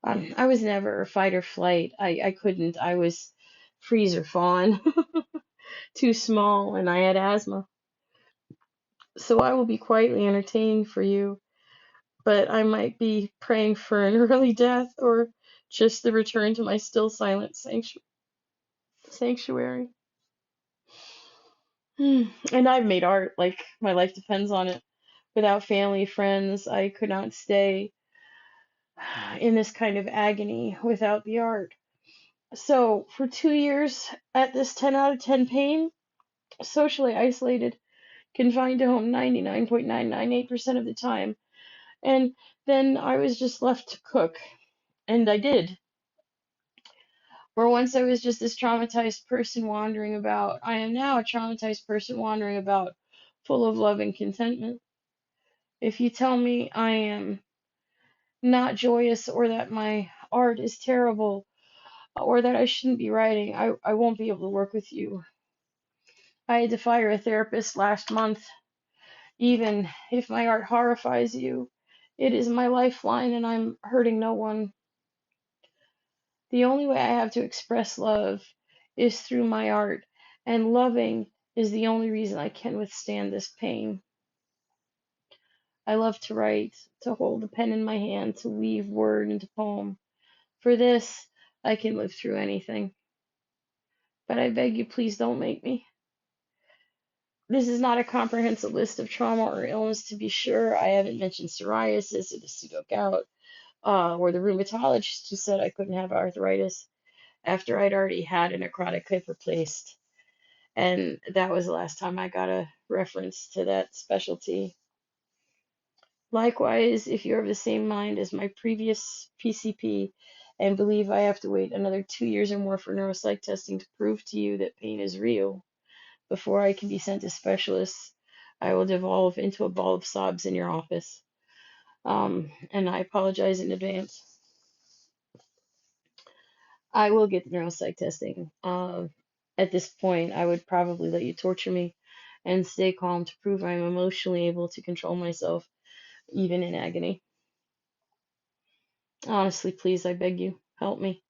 I was never fight or flight. I couldn't. I was freezer fawn, too small, and I had asthma. So I will be quietly entertaining for you, but I might be praying for an early death or just the return to my still silent sanctuary. And I've made art, like my life depends on it. Without family, friends, I could not stay in this kind of agony without the art. So, for 2 years at this 10 out of 10 pain, socially isolated, confined to home 99.998% of the time, and then I was just left to cook. And I did. Where once I was just this traumatized person wandering about, I am now a traumatized person wandering about, full of love and contentment. If you tell me I am not joyous or that my art is terrible or that I shouldn't be writing, I won't be able to work with you. I had to fire a therapist last month. Even if my art horrifies you, it is my lifeline and I'm hurting no one. The only way I have to express love is through my art, and loving is the only reason I can withstand this pain. I love to write, to hold the pen in my hand, to weave word into poem. For this, I can live through anything. But I beg you, please don't make me. This is not a comprehensive list of trauma or illness, to be sure. I haven't mentioned psoriasis or the pseudo gout, or the rheumatologist who said I couldn't have arthritis after I'd already had a necrotic hip replaced. And that was the last time I got a reference to that specialty. Likewise, if you're of the same mind as my previous PCP and believe I have to wait another 2 years or more for neuropsych testing to prove to you that pain is real before I can be sent to specialists, I will devolve into a ball of sobs in your office. And I apologize in advance. I will get the neuropsych testing. At this point, I would probably let you torture me and stay calm to prove I'm emotionally able to control myself, even in agony. Honestly, please, I beg you, help me.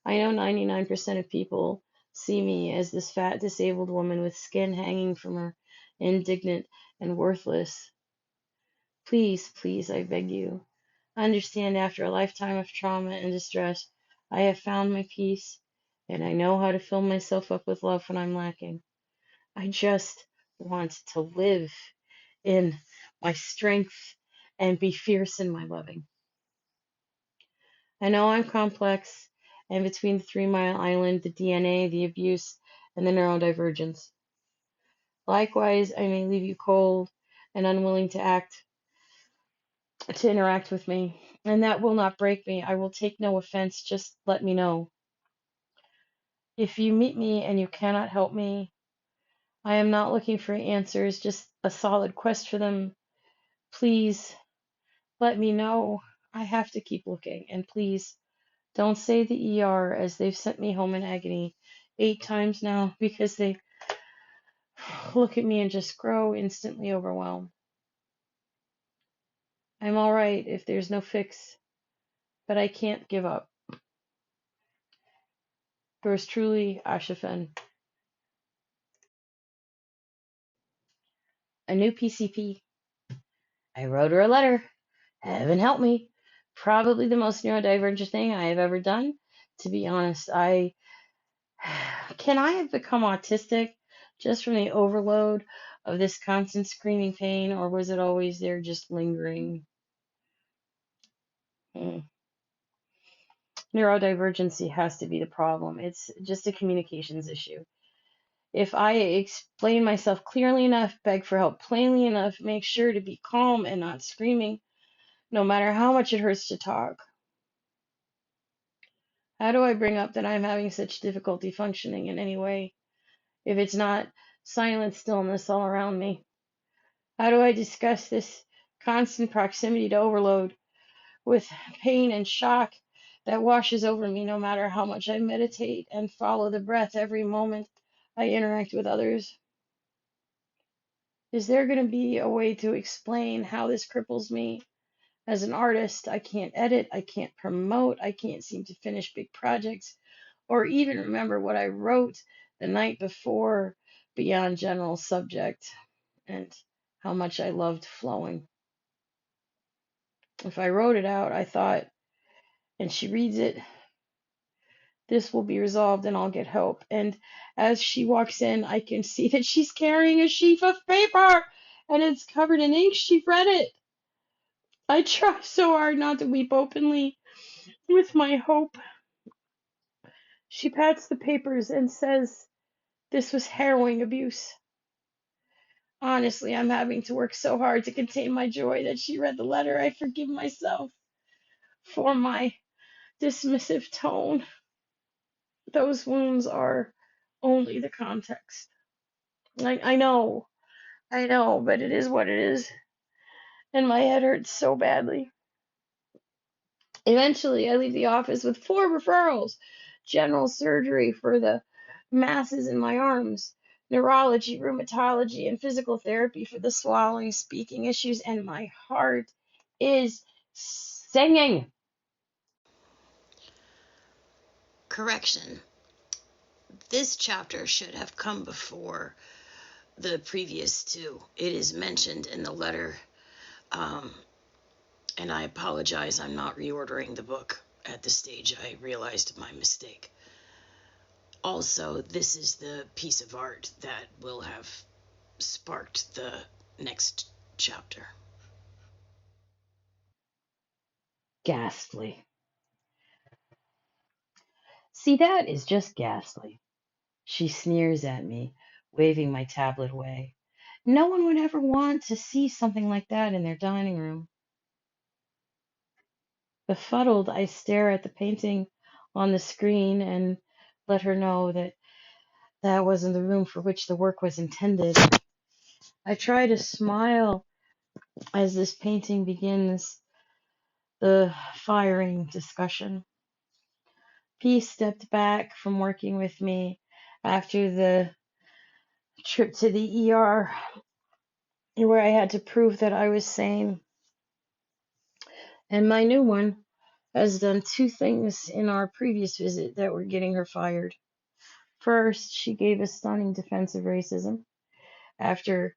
I know 99% of people see me as this fat, disabled woman with skin hanging from her, indignant and worthless. Please, please, I beg you. Understand after a lifetime of trauma and distress, I have found my peace, and I know how to fill myself up with love when I'm lacking. I just want to live in my strength and be fierce in my loving. I know I'm complex, and between the 3 Mile Island, the DNA, the abuse, and the neurodivergence. Likewise, I may leave you cold and unwilling to interact with me, and that will not break me. I will take no offense, just let me know. If you meet me and you cannot help me, I am not looking for answers, just a solid quest for them. Please let me know. I have to keep looking, and please don't say the ER, as they've sent me home in agony 8 times now because they look at me and just grow instantly overwhelmed. I'm all right if there's no fix, but I can't give up. Yours truly, Ashafen. A new PCP. I wrote her a letter. Heaven help me. Probably the most neurodivergent thing I have ever done. To be honest, can I have become autistic just from the overload of this constant screaming pain, or was it always there just lingering? Hmm. Neurodivergency has to be the problem. It's just a communications issue. If I explain myself clearly enough, beg for help plainly enough, make sure to be calm and not screaming, no matter how much it hurts to talk. How do I bring up that I'm having such difficulty functioning in any way if it's not silent stillness all around me? How do I discuss this constant proximity to overload with pain and shock that washes over me no matter how much I meditate and follow the breath every moment I interact with others? Is there going to be a way to explain how this cripples me? As an artist, I can't edit, I can't promote, I can't seem to finish big projects or even remember what I wrote the night before beyond general subject and how much I loved flowing. If I wrote it out, I thought, and she reads it, this will be resolved and I'll get help. And as she walks in, I can see that she's carrying a sheaf of paper and it's covered in ink. She read it. I try so hard not to weep openly with my hope. She pats the papers and says this was harrowing abuse. Honestly, I'm having to work so hard to contain my joy that she read the letter. I forgive myself for my dismissive tone. Those wounds are only the context. I know, but it is what it is. And my head hurts so badly. Eventually, I leave the office with 4 referrals: general surgery for the masses in my arms, neurology, rheumatology, and physical therapy for the swallowing, speaking issues, and my heart is singing. Correction. This chapter should have come before the previous two. It is mentioned in the letter, and I apologize. I'm not reordering the book at this stage. I realized my mistake. Also, this is the piece of art that will have sparked the next chapter. Ghastly. See, that is just ghastly. She sneers at me, waving my tablet away. No one would ever want to see something like that in their dining room. Befuddled, I stare at the painting on the screen and let her know that that wasn't the room for which the work was intended. I try to smile as this painting begins the firing discussion. P stepped back from working with me after the trip to the ER, where I had to prove that I was sane. And my new one has done 2 things in our previous visit that were getting her fired. First, she gave a stunning defense of racism after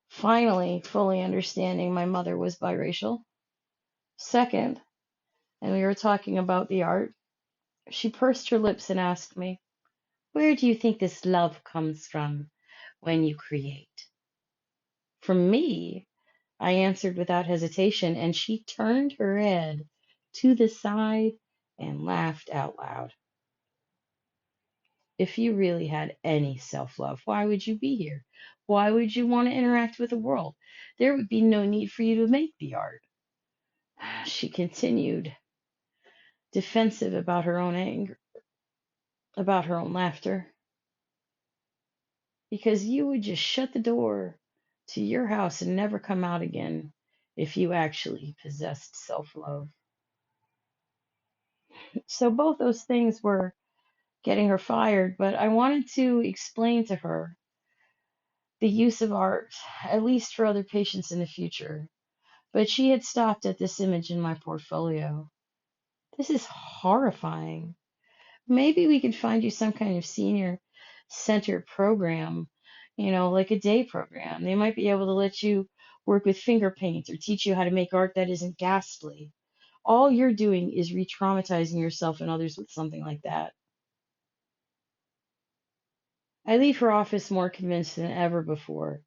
finally fully understanding my mother was biracial. Second, and we were talking about the art, she pursed her lips and asked me, where do you think this love comes from when you create? From me, I answered without hesitation, and she turned her head to the side and laughed out loud. If you really had any self love, why would you be here? Why would you want to interact with the world? There would be no need for you to make the art. She continued, defensive about her own anger, about her own laughter, because you would just shut the door to your house and never come out again if you actually possessed self love. So both those things were getting her fired, but I wanted to explain to her the use of art, at least for other patients in the future. But she had stopped at this image in my portfolio. This is horrifying. Maybe we could find you some kind of senior center program, like a day program. They might be able to let you work with finger paint or teach you how to make art that isn't ghastly. All you're doing is re traumatizing yourself and others with something like that. I leave her office more convinced than ever before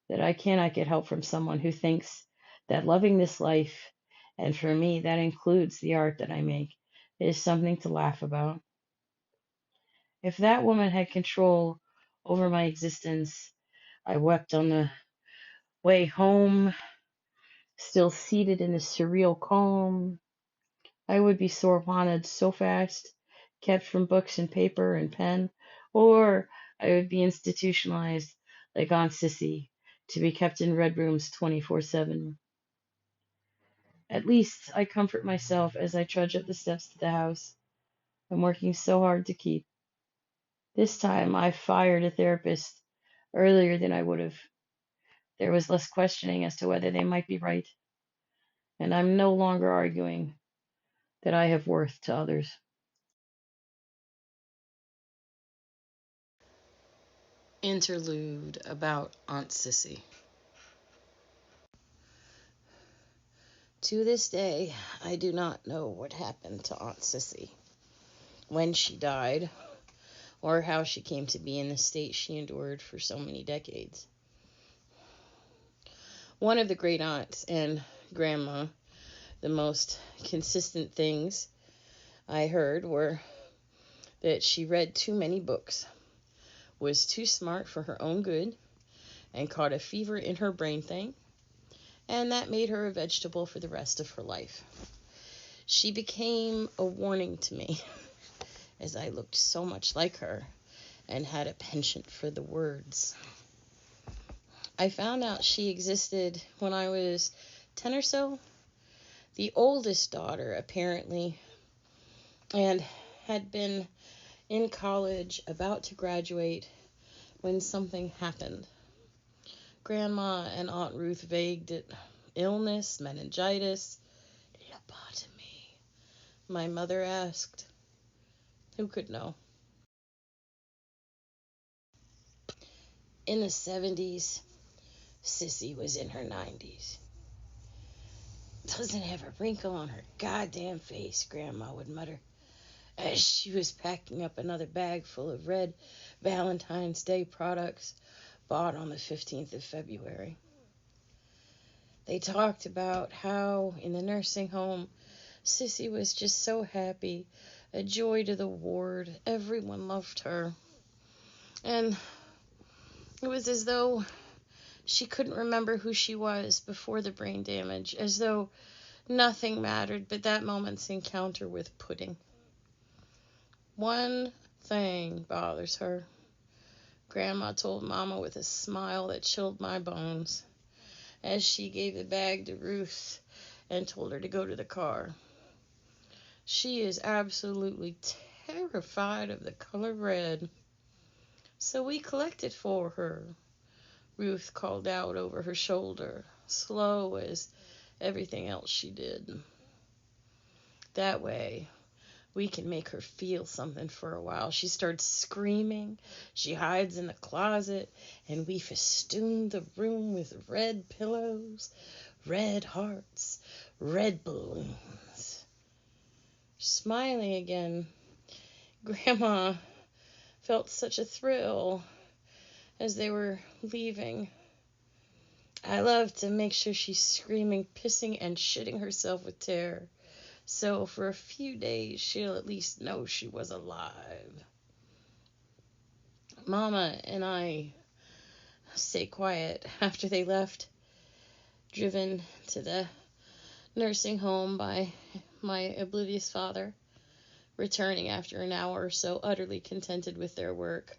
that I cannot get help from someone who thinks that loving this life, and for me, that includes the art that I make, is something to laugh about. If that woman had control over my existence, I wept on the way home, still seated in a surreal calm. I would be surrounded so fast, kept from books and paper and pen, or I would be institutionalized like Aunt Sissy, to be kept in red rooms 24/7. At least I comfort myself as I trudge up the steps to the house I'm working so hard to keep. This time I fired a therapist earlier than I would have. There was less questioning as to whether they might be right, and I'm no longer arguing that I have worth to others. Interlude about Aunt Sissy. To this day, I do not know what happened to Aunt Sissy, when she died, or how she came to be in the state she endured for so many decades. One of the great aunts and grandma, the most consistent things I heard were that she read too many books, was too smart for her own good, and caught a fever in her brain thing, and that made her a vegetable for the rest of her life. She became a warning to me, as I looked so much like her and had a penchant for the words. I found out she existed when I was 10 or so, the oldest daughter apparently, and had been in college about to graduate when something happened. Grandma and Aunt Ruth vagued at illness, meningitis, lobotomy. My mother asked. Who could know? In the 70s, Sissy was in her 90s. Doesn't have a wrinkle on her goddamn face, Grandma would mutter, as she was packing up another bag full of red Valentine's Day products bought on the 15th of February. They talked about how in the nursing home, Sissy was just so happy, a joy to the ward. Everyone loved her. And it was as though she couldn't remember who she was before the brain damage, as though nothing mattered but that moment's encounter with pudding. One thing bothers her, Grandma told Mama with a smile that chilled my bones, as she gave the bag to Ruth and told her to go to the car. She is absolutely terrified of the color red. So we collect it for her, Ruth called out over her shoulder, slow as everything else she did. That way, we can make her feel something for a while. She starts screaming, she hides in the closet, and we festoon the room with red pillows, red hearts, red balloons. Smiling again, Grandma felt such a thrill as they were leaving. I love to make sure she's screaming, pissing, and shitting herself with terror. So for a few days, she'll at least know she was alive. Mama and I stayed quiet after they left, driven to the nursing home by my oblivious father, returning after an hour or so, utterly contented with their work.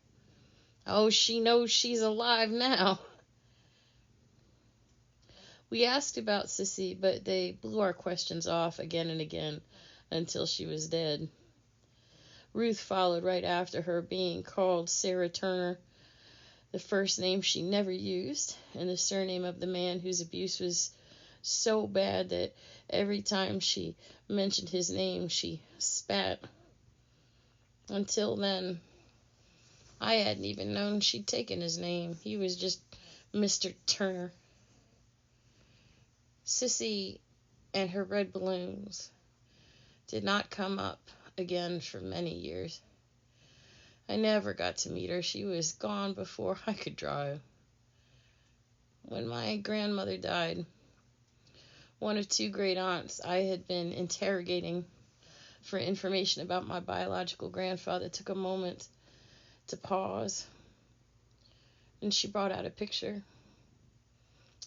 Oh, she knows she's alive now. We asked about Sissy, but they blew our questions off again and again until she was dead. Ruth followed right after her, being called Sarah Turner, the first name she never used, and the surname of the man whose abuse was so bad that every time she mentioned his name, she spat. Until then, I hadn't even known she'd taken his name. He was just Mr. Turner. Sissy and her red balloons did not come up again for many years. I never got to meet her. She was gone before I could drive. When my grandmother died, one of two great aunts I had been interrogating for information about my biological grandfather took a moment to pause, and she brought out a picture.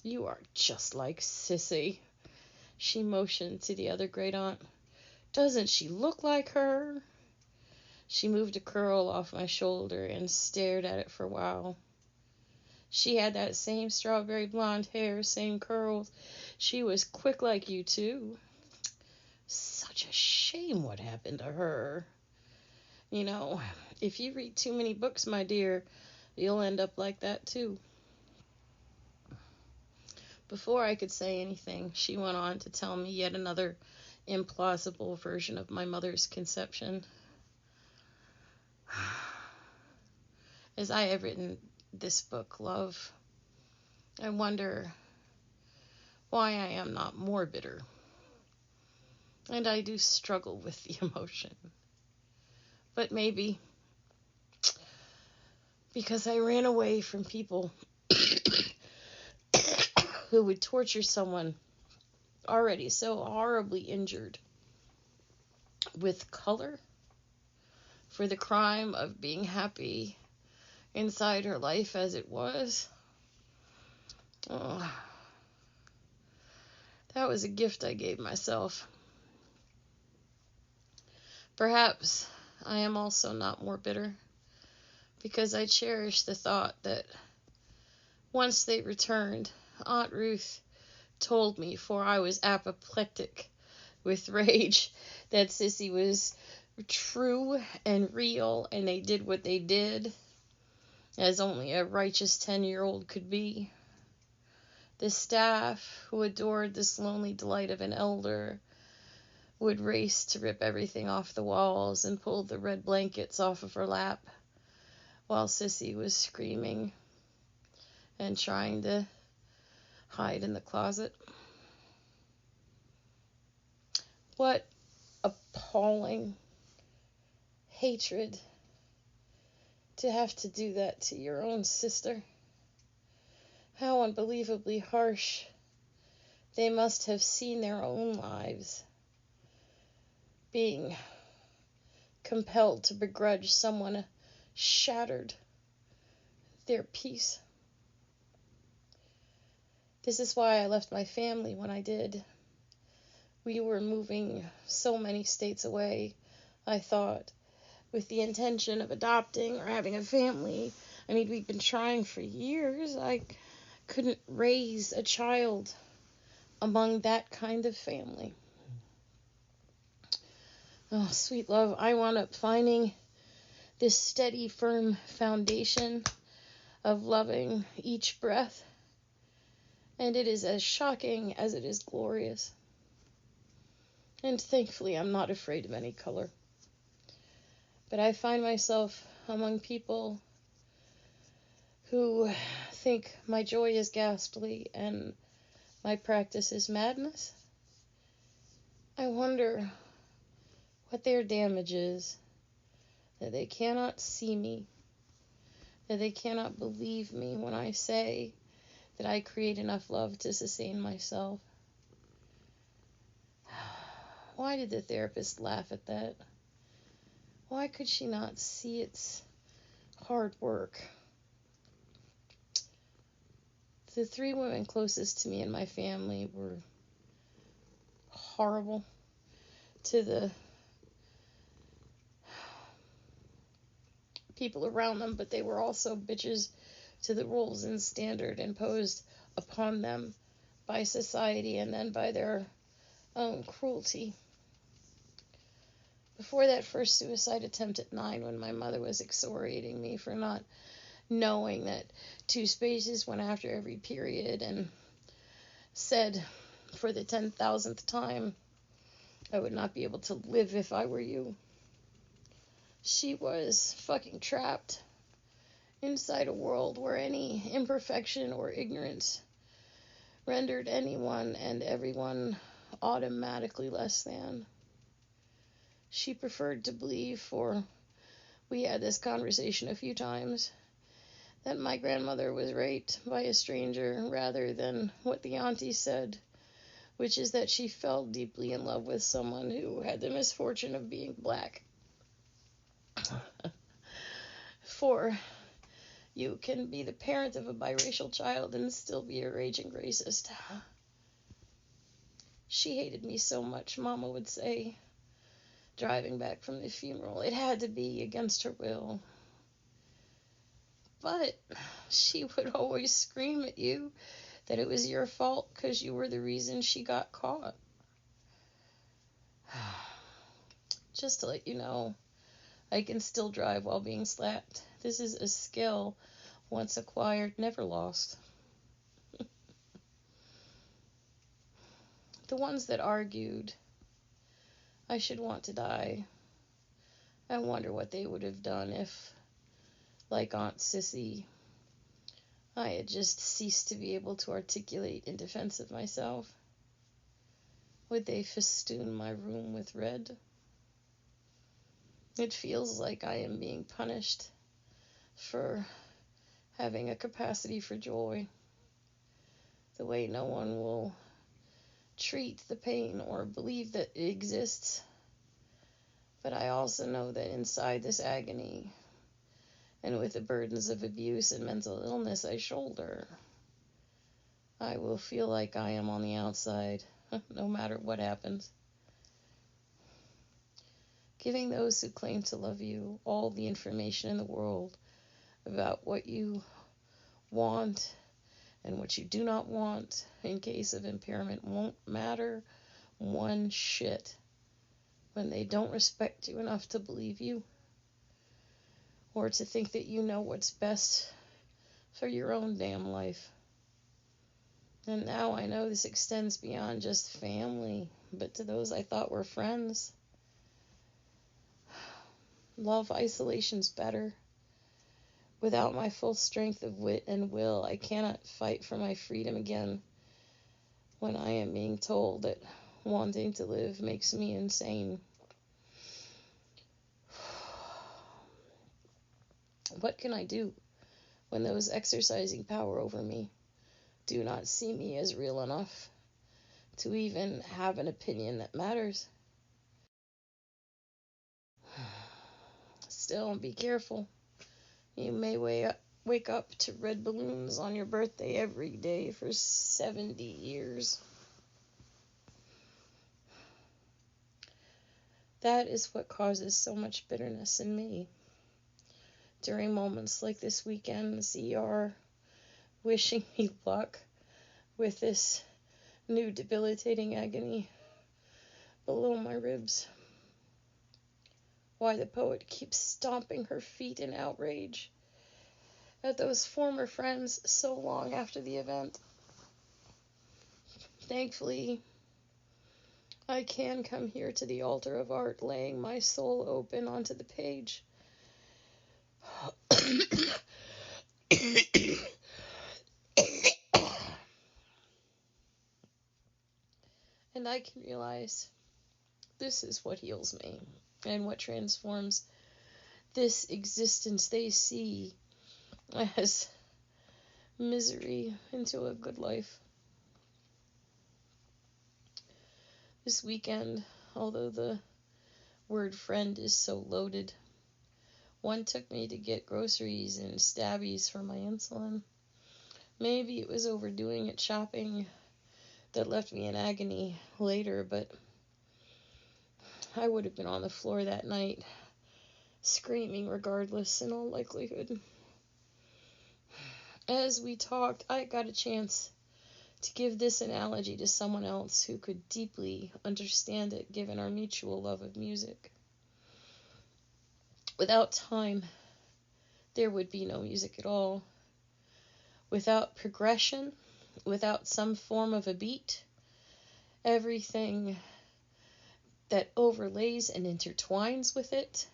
You are just like Sissy, she motioned to the other great aunt. Doesn't she look like her? She moved a curl off my shoulder and stared at it for a while. She had that same strawberry blonde hair, same curls. She was quick like you, too. Such a shame what happened to her. You know, if you read too many books, my dear, you'll end up like that, too. Before I could say anything, she went on to tell me yet another implausible version of my mother's conception. As I have written this book, love, I wonder why I am not more bitter. And I do struggle with the emotion. But maybe because I ran away from people who would torture someone already so horribly injured with color for the crime of being happy inside her life as it was. Oh, that was a gift I gave myself. Perhaps I am also not more bitter because I cherish the thought that once they returned, Aunt Ruth told me, for I was apoplectic with rage, that Sissy was true and real, and they did what they did, as only a righteous 10-year-old could be. The staff, who adored this lonely delight of an elder, would race to rip everything off the walls and pull the red blankets off of her lap, while Sissy was screaming and trying to hide in the closet. What appalling hatred to have to do that to your own sister. How unbelievably harsh they must have seen their own lives being compelled to begrudge someone shattered their peace. This is why I left my family when I did. We were moving so many states away, I thought, with the intention of adopting or having a family. I mean, we've been trying for years. I couldn't raise a child among that kind of family. Oh, sweet love, I wound up finding this steady, firm foundation of loving each breath, and it is as shocking as it is glorious. And thankfully, I'm not afraid of any color. But I find myself among people who think my joy is ghastly and my practice is madness. I wonder what their damage is, that they cannot see me, that they cannot believe me when I say that I create enough love to sustain myself. Why did the therapist laugh at that? Why could she not see it's hard work? The 3 women closest to me in my family were horrible to the people around them, but they were also bitches to the rules and standard imposed upon them by society and then by their own cruelty. Before that first suicide attempt at 9, when my mother was excoriating me for not knowing that 2 spaces went after every period, and said for the 10,000th time, I would not be able to live if I were you. She was fucking trapped inside a world where any imperfection or ignorance rendered anyone and everyone automatically less than. She preferred to believe, for we had this conversation a few times, that my grandmother was raped by a stranger rather than what the auntie said, which is that she fell deeply in love with someone who had the misfortune of being black. For you can be the parent of a biracial child and still be a raging racist. She hated me so much, Mama would say, driving back from the funeral. It had to be against her will. But she would always scream at you that it was your fault because you were the reason she got caught. Just to let you know, I can still drive while being slapped. This is a skill once acquired, never lost. The ones that argued I should want to die, I wonder what they would have done if, like Aunt Sissy, I had just ceased to be able to articulate in defense of myself. Would they festoon my room with red? It feels like I am being punished for having a capacity for joy, the way no one will treat the pain or believe that it exists. But I also know that inside this agony, and with the burdens of abuse and mental illness I shoulder, I will feel like I am on the outside, no matter what happens. Giving those who claim to love you all the information in the world about what you want and what you do not want in case of impairment won't matter one shit when they don't respect you enough to believe you or to think that you know what's best for your own damn life. And now I know this extends beyond just family, but to those I thought were friends. Love isolation's better. Without my full strength of wit and will, I cannot fight for my freedom again when I am being told that wanting to live makes me insane. What can I do when those exercising power over me do not see me as real enough to even have an opinion that matters? Still, be careful. You may wake up to red balloons on your birthday every day for 70 years. That is what causes so much bitterness in me. During moments like this weekend's ER, wishing me luck with this new debilitating agony below my ribs. Why the poet keeps stomping her feet in outrage at those former friends so long after the event. Thankfully, I can come here to the altar of art, laying my soul open onto the page. And I can realize this is what heals me and what transforms this existence they see as misery into a good life. This weekend, although the word friend is so loaded, one took me to get groceries and stabbies for my insulin. Maybe it was overdoing it shopping that left me in agony later, but I would have been on the floor that night, screaming regardless in all likelihood. As we talked, I got a chance to give this analogy to someone else who could deeply understand it, given our mutual love of music. Without time, there would be no music at all. Without progression, without some form of a beat, everything that overlays and intertwines with it,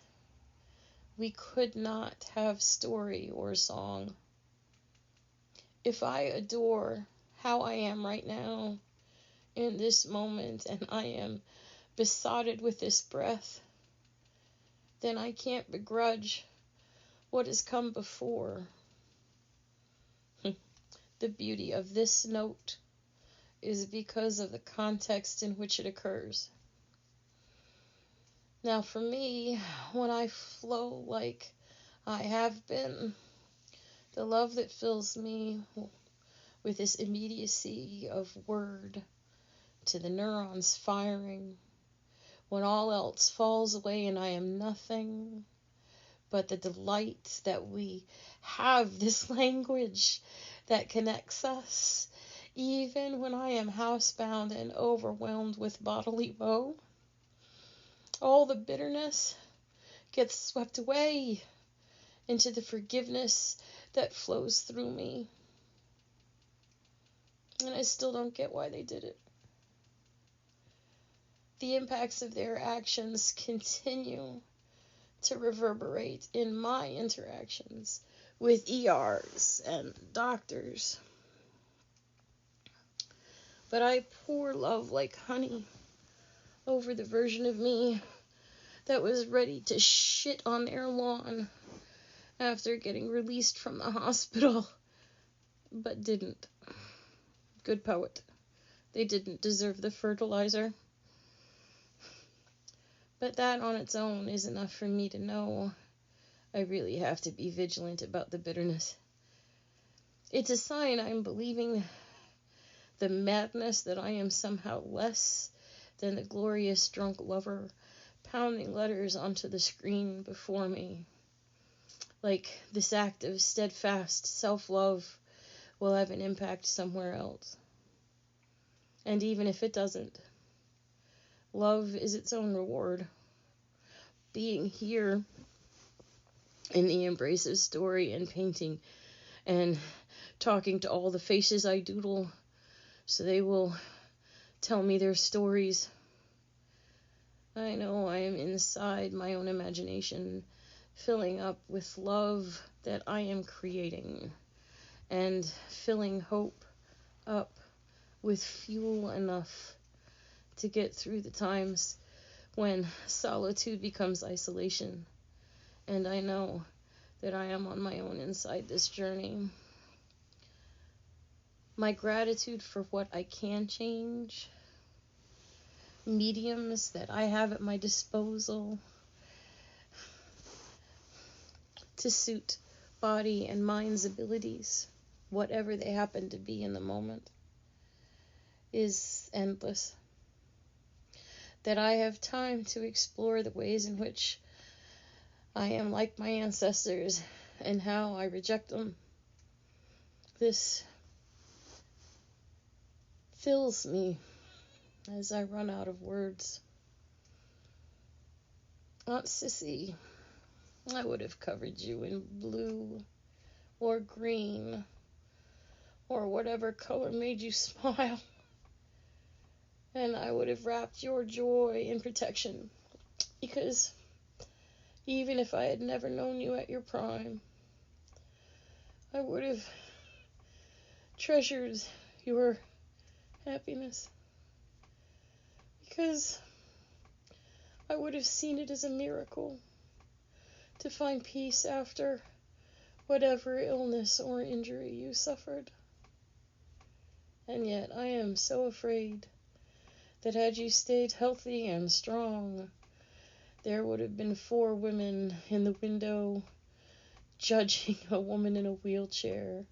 we could not have story or song. If I adore how I am right now, in this moment, and I am besotted with this breath, then I can't begrudge what has come before. The beauty of this note is because of the context in which it occurs. Now for me, when I flow like I have been, the love that fills me with this immediacy of word to the neurons firing, when all else falls away and I am nothing but the delight that we have this language that connects us, even when I am housebound and overwhelmed with bodily woe. All the bitterness gets swept away into the forgiveness that flows through me. And I still don't get why they did it. The impacts of their actions continue to reverberate in my interactions with ERs and doctors. But I pour love like honey over the version of me that was ready to shit on their lawn after getting released from the hospital, but didn't. Good poet. They didn't deserve the fertilizer. But that on its own is enough for me to know I really have to be vigilant about the bitterness. It's a sign I'm believing the madness that I am somehow less than the glorious drunk lover pounding letters onto the screen before me. Like this act of steadfast self-love will have an impact somewhere else. And even if it doesn't, love is its own reward. Being here in the embrace of story and painting and talking to all the faces I doodle so they will tell me their stories. I know I am inside my own imagination, filling up with love that I am creating, and filling hope up with fuel enough to get through the times when solitude becomes isolation. And I know that I am on my own inside this journey. My gratitude for what I can change, mediums that I have at my disposal to suit body and mind's abilities, whatever they happen to be in the moment, is endless. That I have time to explore the ways in which I am like my ancestors and how I reject them. This fills me as I run out of words. Aunt Sissy, I would have covered you in blue or green or whatever color made you smile. And I would have wrapped your joy in protection, because even if I had never known you at your prime, I would have treasured your happiness, because I would have seen it as a miracle to find peace after whatever illness or injury you suffered. And yet I am so afraid that had you stayed healthy and strong, there would have been 4 women in the window judging a woman in a wheelchair,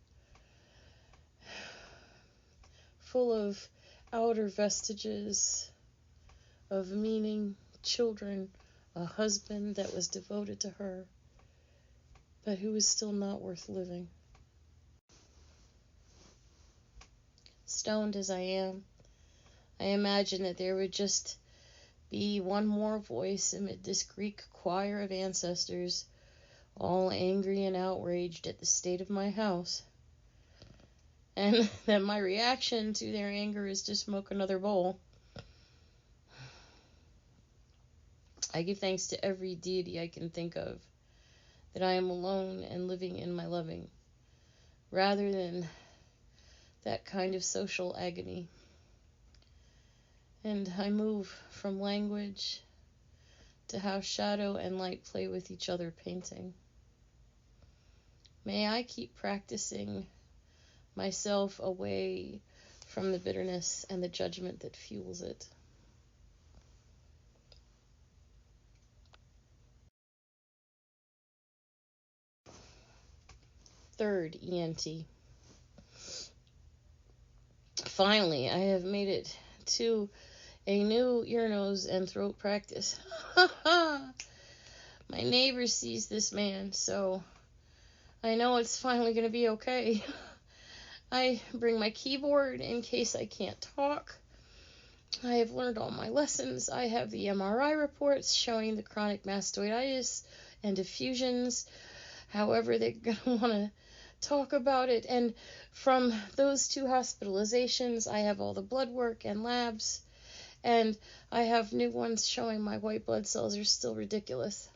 full of outer vestiges of meaning, children, a husband that was devoted to her, but who was still not worth living. Stoned as I am, I imagine that there would just be one more voice amid this Greek choir of ancestors, all angry and outraged at the state of my house, and that my reaction to their anger is to smoke another bowl. I give thanks to every deity I can think of, that I am alone and living in my loving, rather than that kind of social agony. And I move from language to how shadow and light play with each other painting. May I keep practicing myself away from the bitterness and the judgment that fuels it. Third ENT. Finally, I have made it to a new ear, nose, and throat practice. My neighbor sees this man, so I know it's finally going to be okay. I bring my keyboard in case I can't talk. I have learned all my lessons. I have the MRI reports showing the chronic mastoiditis and diffusions, however they're going to want to talk about it. And from those 2 hospitalizations, I have all the blood work and labs, and I have new ones showing my white blood cells are still ridiculous.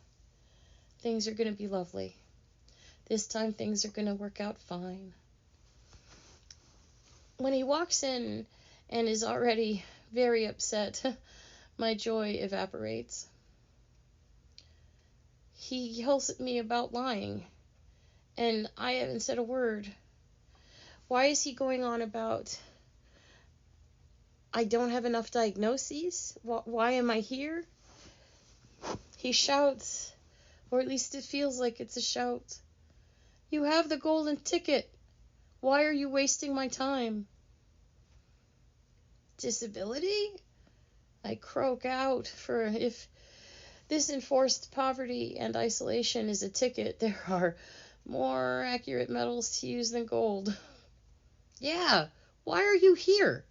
Things are going to be lovely. This time things are going to work out fine. When he walks in and is already very upset, my joy evaporates. He yells at me about lying, and I haven't said a word. Why is he going on about I don't have enough diagnoses? Why am I here? He shouts, or at least it feels like it's a shout. You have the golden ticket. Why are you wasting my time? Disability? I croak out, for if this enforced poverty and isolation is a ticket, there are more accurate metals to use than gold. Yeah, why are you here?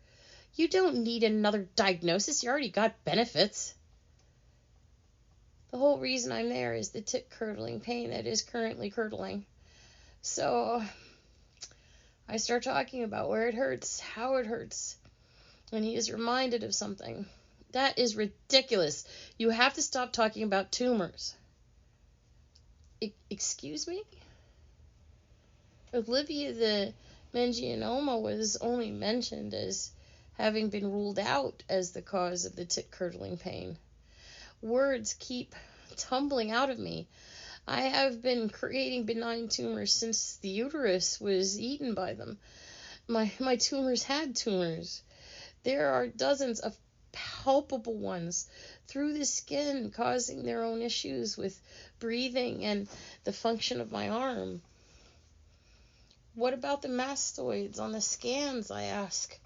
You don't need another diagnosis. You already got benefits. The whole reason I'm there is the tit-curdling pain that is currently curdling. So I start talking about where it hurts, how it hurts, and he is reminded of something. That is ridiculous. You have to stop talking about tumors. Excuse me? Olivia, the meningioma was only mentioned as having been ruled out as the cause of the tit-curdling pain. Words keep tumbling out of me. I have been creating benign tumors since the uterus was eaten by them. My tumors had tumors. There are dozens of palpable ones through the skin causing their own issues with breathing and the function of my arm. What about the mastoids on the scans, I ask.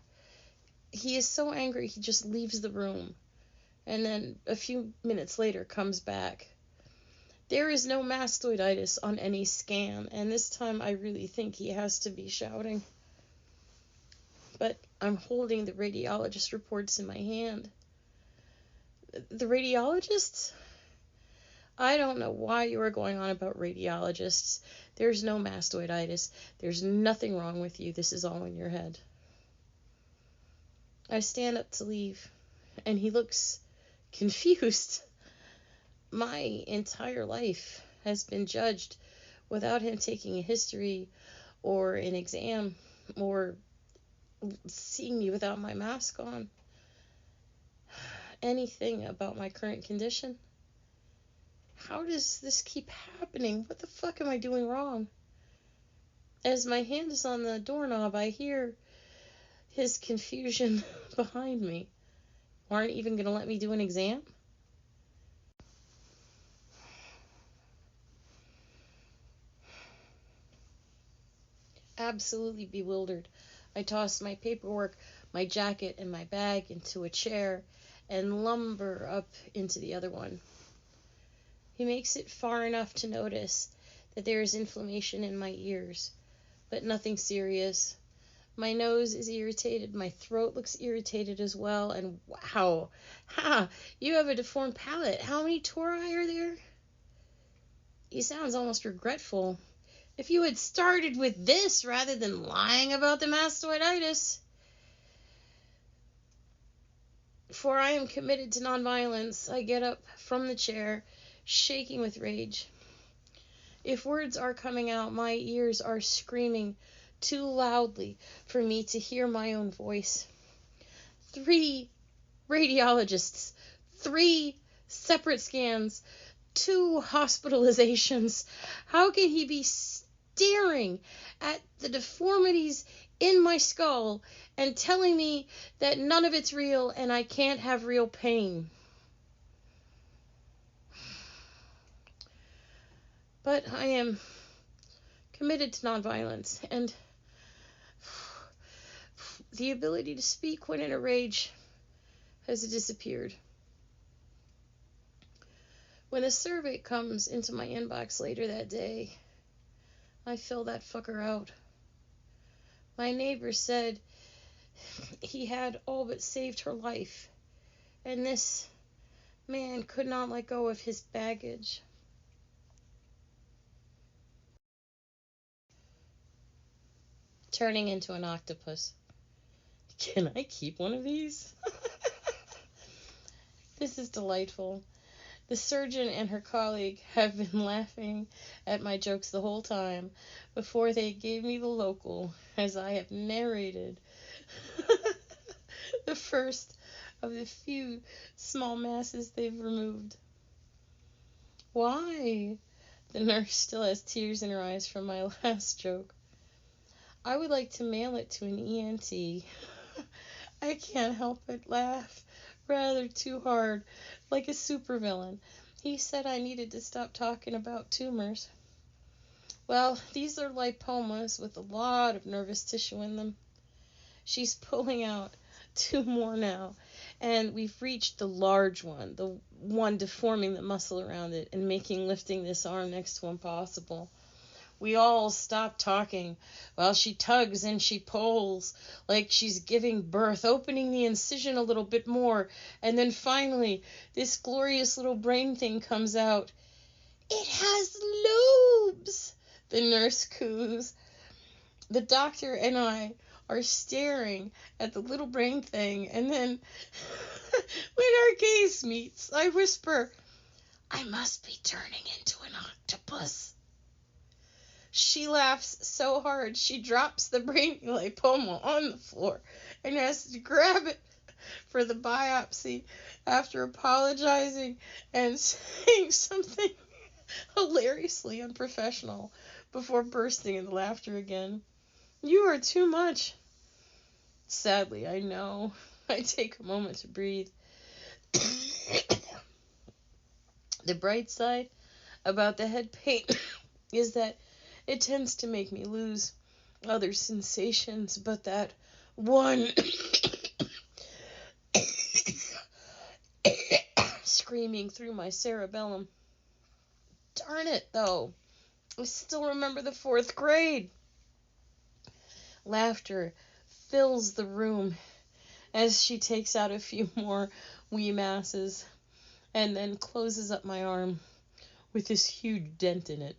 He is so angry he just leaves the room, and then a few minutes later comes back. There is no mastoiditis on any scan, and this time I really think he has to be shouting. But I'm holding the radiologist reports in my hand. The radiologists? I don't know why you are going on about radiologists. There's no mastoiditis. There's nothing wrong with you. This is all in your head. I stand up to leave, and he looks confused. My entire life has been judged without him taking a history or an exam or seeing me without my mask on. Anything about my current condition? How does this keep happening? What the fuck am I doing wrong? As my hand is on the doorknob, I hear his confusion behind me. Aren't even going to let me do an exam? Absolutely bewildered, I toss my paperwork, my jacket, and my bag into a chair and lumber up into the other one. He makes it far enough to notice that there is inflammation in my ears, but nothing serious. My nose is irritated, my throat looks irritated as well, and wow, you have a deformed palate. How many tori are there? He sounds almost regretful. If you had started with this rather than lying about the mastoiditis. For I am committed to nonviolence. I get up from the chair, shaking with rage. If words are coming out, my ears are screaming too loudly for me to hear my own voice. 3 radiologists, 3 separate scans, 2 hospitalizations. How can he be staring at the deformities in my skull and telling me that none of it's real and I can't have real pain? But I am committed to nonviolence, and the ability to speak when in a rage has disappeared. When the survey comes into my inbox later that day, I fill that fucker out. My neighbor said he had all but saved her life, and this man could not let go of his baggage. Turning into an octopus. Can I keep one of these? This is delightful. The surgeon and her colleague have been laughing at my jokes the whole time before they gave me the local, as I have narrated the first of the few small masses they've removed. Why? The nurse still has tears in her eyes from my last joke. I would like to mail it to an ENT. I can't help but laugh rather too hard, like a supervillain. He said I needed to stop talking about tumors. Well, these are lipomas with a lot of nervous tissue in them. She's pulling out 2 more now, and we've reached the large one, the one deforming the muscle around it and making lifting this arm next to impossible. We all stop talking while she tugs and she pulls like she's giving birth, opening the incision a little bit more, and then finally this glorious little brain thing comes out. It has lobes, the nurse coos. The doctor and I are staring at the little brain thing, and then when our gaze meets, I whisper, I must be turning into an octopus. She laughs so hard she drops the brainy lipoma on the floor and has to grab it for the biopsy after apologizing and saying something hilariously unprofessional before bursting into laughter again. You are too much. Sadly, I know. I take a moment to breathe. The bright side about the head pain is that it tends to make me lose other sensations, but that one screaming through my cerebellum. Darn it, though. I still remember the 4th grade. Laughter fills the room as she takes out a few more wee masses and then closes up my arm with this huge dent in it.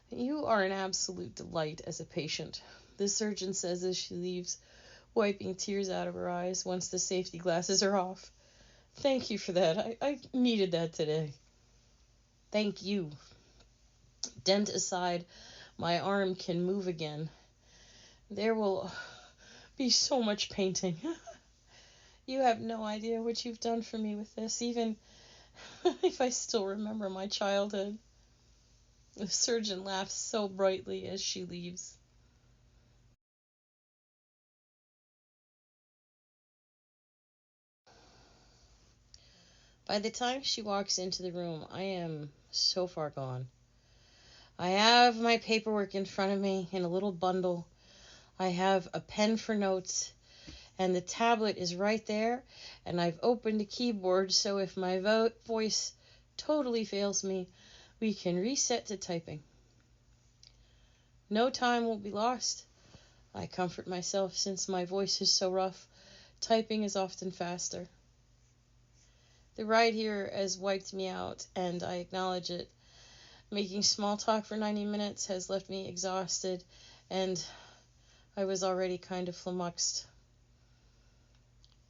You are an absolute delight as a patient, the surgeon says as she leaves, wiping tears out of her eyes once the safety glasses are off. Thank you for that. I needed that today. Thank you. Dent aside, my arm can move again. There will be so much painting. You have no idea what you've done for me with this, even if I still remember my childhood. The surgeon laughs so brightly as she leaves. By the time she walks into the room, I am so far gone. I have my paperwork in front of me in a little bundle. I have a pen for notes, and the tablet is right there, and I've opened a keyboard so if my voice totally fails me, we can reset to typing. No time will be lost. I comfort myself since my voice is so rough. Typing is often faster. The ride here has wiped me out, and I acknowledge it. Making small talk for 90 minutes has left me exhausted, and I was already kind of flummoxed.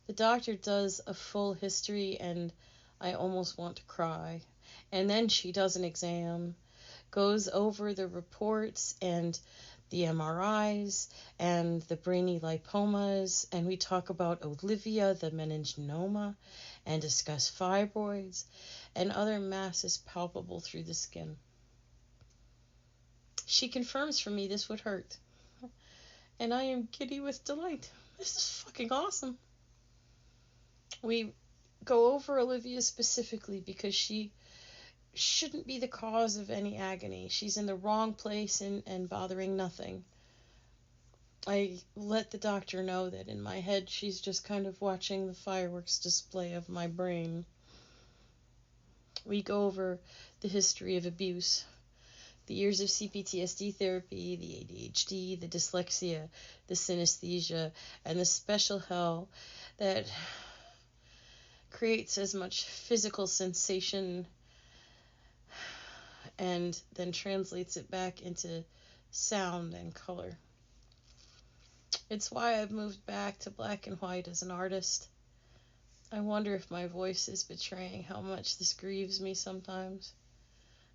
The doctor does a full history, and I almost want to cry. And then she does an exam, goes over the reports and the MRIs and the brainy lipomas, and we talk about Olivia, the meningioma, and discuss fibroids and other masses palpable through the skin. She confirms for me this would hurt, and I am giddy with delight. This is fucking awesome. We go over Olivia specifically because she shouldn't be the cause of any agony. She's in the wrong place and bothering nothing. I let the doctor know that in my head she's just kind of watching the fireworks display of my brain. We go over the history of abuse, the years of CPTSD therapy, the ADHD, the dyslexia, the synesthesia, and the special hell that creates as much physical sensation and then translates it back into sound and color. It's why I've moved back to black and white as an artist. I wonder if my voice is betraying how much this grieves me sometimes.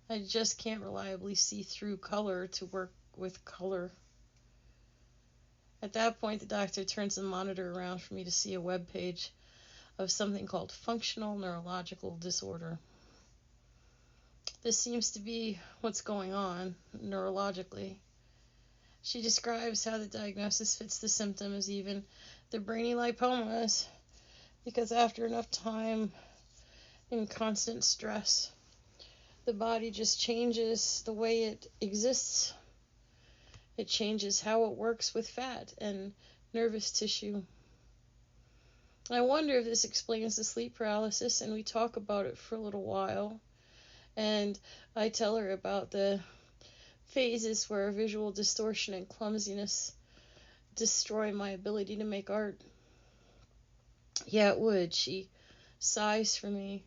I just can't reliably see through color to work with color. At that point, the doctor turns the monitor around for me to see a web page of something called functional neurological disorder. This seems to be what's going on neurologically. She describes how the diagnosis fits the symptoms, even the brainy lipomas, because after enough time in constant stress, the body just changes the way it exists. It changes how it works with fat and nervous tissue. I wonder if this explains the sleep paralysis, and we talk about it for a little while. And I tell her about the phases where visual distortion and clumsiness destroy my ability to make art. Yeah, it would. She sighs for me.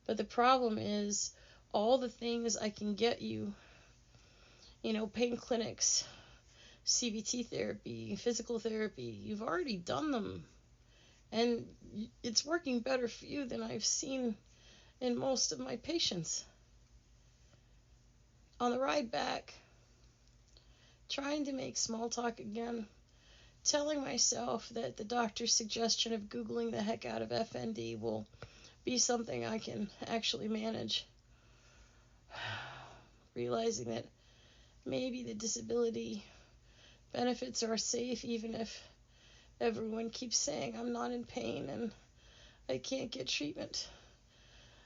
But the problem is all the things I can get you, pain clinics, CBT therapy, physical therapy, you've already done them. And it's working better for you than I've seen in most of my patients. On the ride back, trying to make small talk again, telling myself that the doctor's suggestion of Googling the heck out of FND will be something I can actually manage. Realizing that maybe the disability benefits are safe even if everyone keeps saying I'm not in pain and I can't get treatment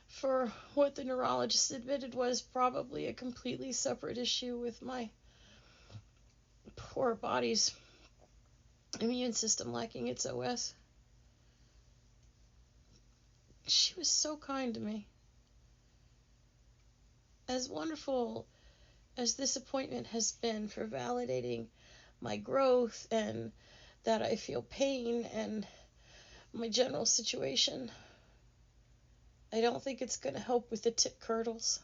for what the neurologist admitted was probably a completely separate issue with my poor body's immune system lacking its OS. She was so kind to me. As wonderful as this appointment has been for validating my growth and that I feel pain and my general situation, I don't think it's going to help with the tip curdles.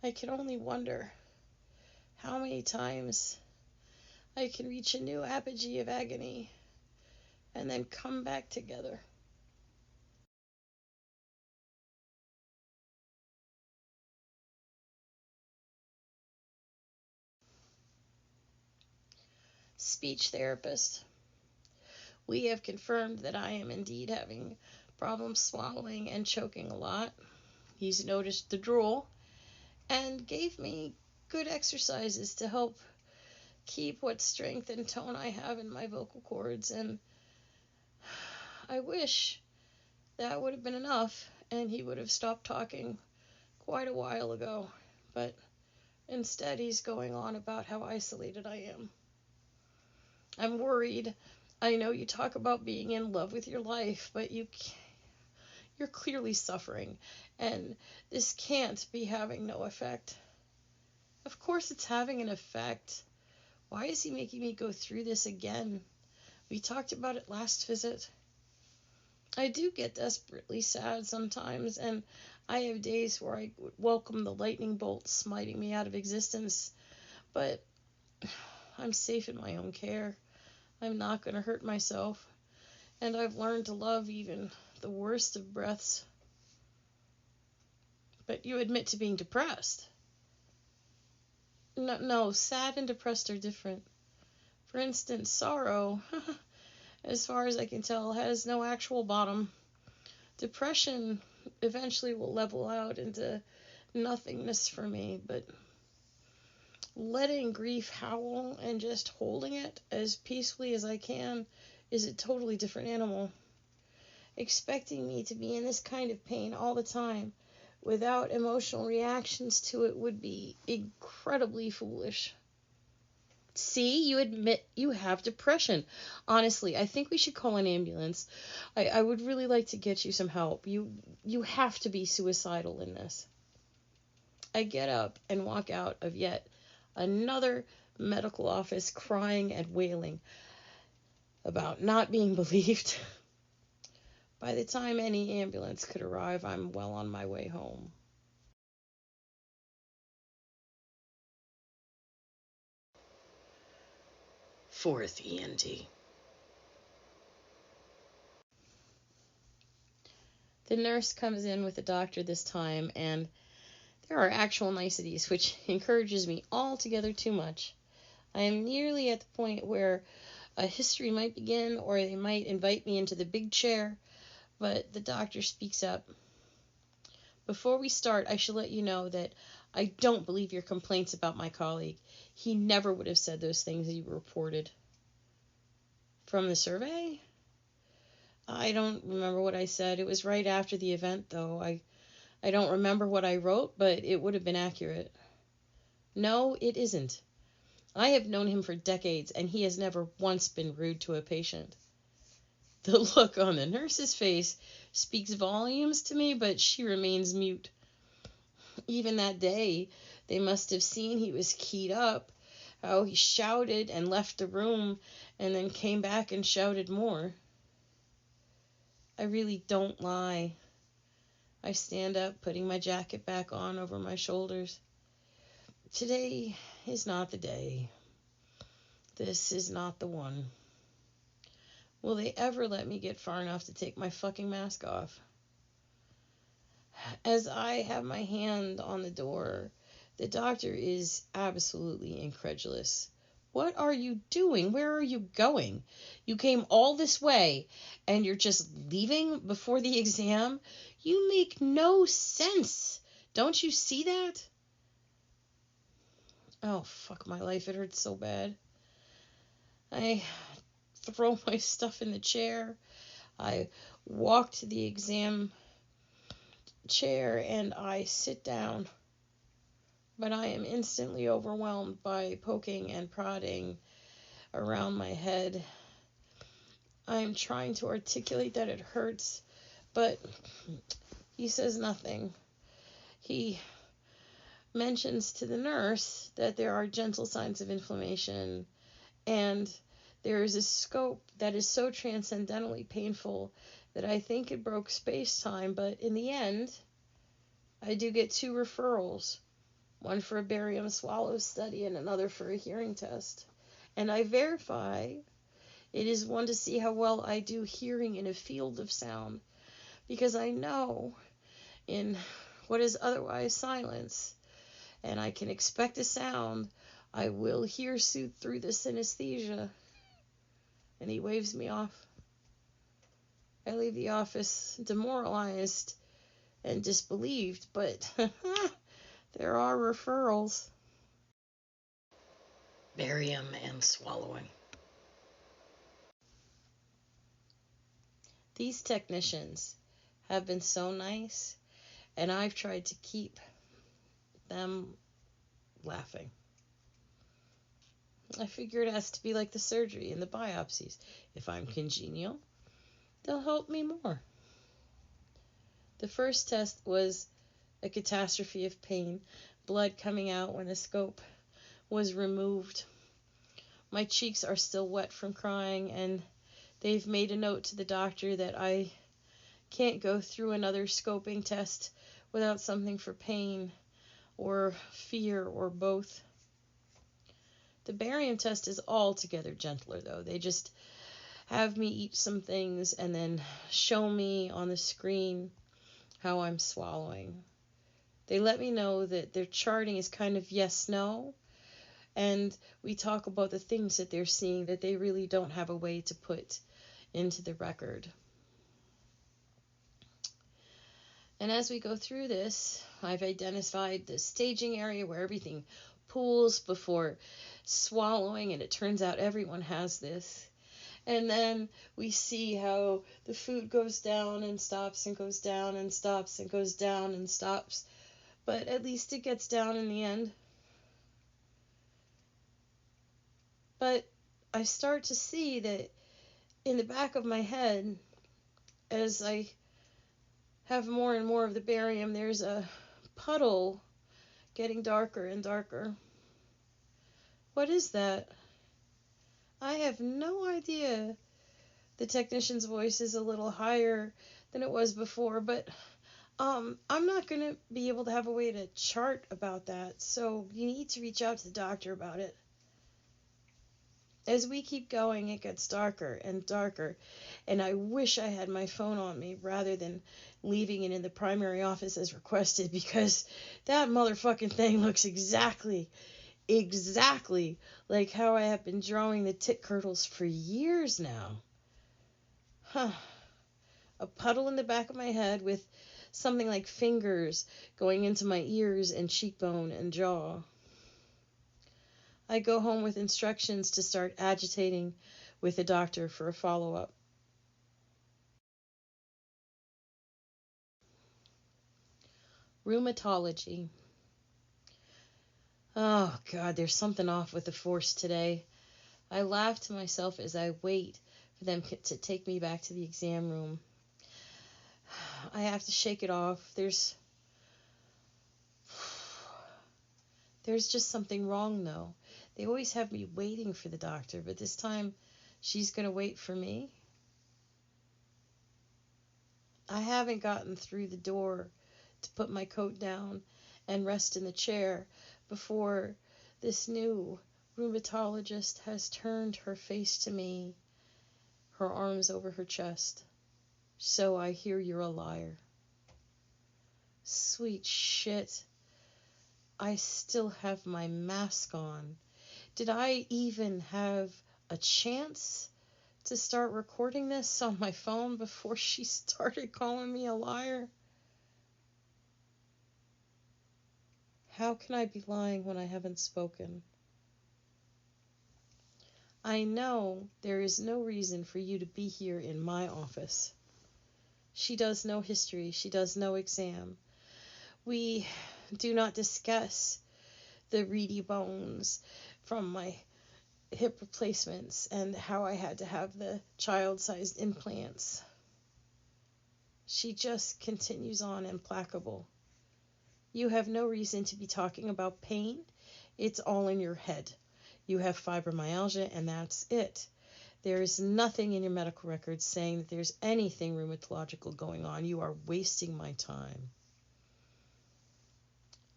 I can only wonder how many times I can reach a new apogee of agony and then come back together. Speech therapist. We have confirmed that I am indeed having problems swallowing and choking a lot. He's noticed the drool and gave me good exercises to help keep what strength and tone I have in my vocal cords, and I wish that would have been enough and he would have stopped talking quite a while ago, but instead he's going on about how isolated I am. I'm worried. I know you talk about being in love with your life, but you're clearly suffering, and this can't be having no effect. Of course it's having an effect. Why is he making me go through this again? We talked about it last visit. I do get desperately sad sometimes, and I have days where I welcome the lightning bolt smiting me out of existence, but I'm safe in my own care. I'm not going to hurt myself, and I've learned to love even the worst of breaths. But you admit to being depressed. No, sad and depressed are different. For instance, sorrow, as far as I can tell, has no actual bottom. Depression eventually will level out into nothingness for me, but letting grief howl and just holding it as peacefully as I can is a totally different animal. Expecting me to be in this kind of pain all the time without emotional reactions to it would be incredibly foolish. See, you admit you have depression. Honestly, I think we should call an ambulance. I would really like to get you some help. You have to be suicidal in this. I get up and walk out of yet another medical office crying and wailing about not being believed. By the time any ambulance could arrive, I'm well on my way home. Fourth END. The nurse comes in with the doctor this time, and there are actual niceties, which encourages me altogether too much. I am nearly at the point where a history might begin, or they might invite me into the big chair, but the doctor speaks up. Before we start, I should let you know that I don't believe your complaints about my colleague. He never would have said those things you reported. From the survey? I don't remember what I said. It was right after the event, though. I don't remember what I wrote, but it would have been accurate. No, it isn't. I have known him for decades, and he has never once been rude to a patient. The look on the nurse's face speaks volumes to me, but she remains mute. Even that day, they must have seen he was keyed up, how he shouted and left the room, and then came back and shouted more. I really don't lie. I stand up, putting my jacket back on over my shoulders. Today is not the day. This is not the one. Will they ever let me get far enough to take my fucking mask off? As I have my hand on the door, the doctor is absolutely incredulous. What are you doing? Where are you going? You came all this way, and you're just leaving before the exam? You make no sense. Don't you see that? Oh, fuck my life. It hurts so bad. I throw my stuff in the chair. I walk to the exam chair and I sit down. But I am instantly overwhelmed by poking and prodding around my head. I am trying to articulate that it hurts, but he says nothing. He mentions to the nurse that there are gentle signs of inflammation, and there is a scope that is so transcendently painful that I think it broke space-time, but in the end, I do get 2 referrals, one for a barium swallow study and another for a hearing test. And I verify it is one to see how well I do hearing in a field of sound, because I know in what is otherwise silence, and I can expect a sound, I will hear through the synesthesia. And he waves me off. I leave the office demoralized and disbelieved, but there are referrals. Barium and swallowing. These technicians have been so nice, and I've tried to keep them laughing. I figure it has to be like the surgery and the biopsies. If I'm congenial, they'll help me more. The first test was a catastrophe of pain, blood coming out when the scope was removed. My cheeks are still wet from crying, and they've made a note to the doctor that I can't go through another scoping test without something for pain or fear or both. The barium test is altogether gentler, though. They just have me eat some things and then show me on the screen how I'm swallowing. They let me know that their charting is kind of yes-no, and we talk about the things that they're seeing that they really don't have a way to put into the record. And as we go through this, I've identified the staging area where everything pools before swallowing, and it turns out everyone has this. And then we see how the food goes down and stops and goes down and stops and goes down and stops. But at least it gets down in the end. But I start to see that in the back of my head, as I have more and more of the barium, there's a puddle getting darker and darker. What is that? I have no idea. The technician's voice is a little higher than it was before, but I'm not going to be able to have a way to chart about that, so you need to reach out to the doctor about it. As we keep going, it gets darker and darker, and I wish I had my phone on me rather than leaving it in the primary office as requested, because that motherfucking thing looks exactly like how I have been drawing the tit curdles for years now. Huh. A puddle in the back of my head with something like fingers going into my ears and cheekbone and jaw. I go home with instructions to start agitating with the doctor for a follow-up. Rheumatology. Oh, God, there's something off with the force today. I laugh to myself as I wait for them to take me back to the exam room. I have to shake it off. There's just something wrong, though. They always have me waiting for the doctor, but this time she's going to wait for me. I haven't gotten through the door to put my coat down and rest in the chair before this new rheumatologist has turned her face to me, her arms over her chest. So I hear you're a liar. Sweet shit. I still have my mask on. Did I even have a chance to start recording this on my phone before she started calling me a liar? How can I be lying when I haven't spoken? I know there is no reason for you to be here in my office. She does no history. She does no exam. We do not discuss the reedy bones from my hip replacements and how I had to have the child-sized implants. She just continues on implacable. You have no reason to be talking about pain. It's all in your head. You have fibromyalgia and that's it. There is nothing in your medical records saying that there's anything rheumatological going on. You are wasting my time.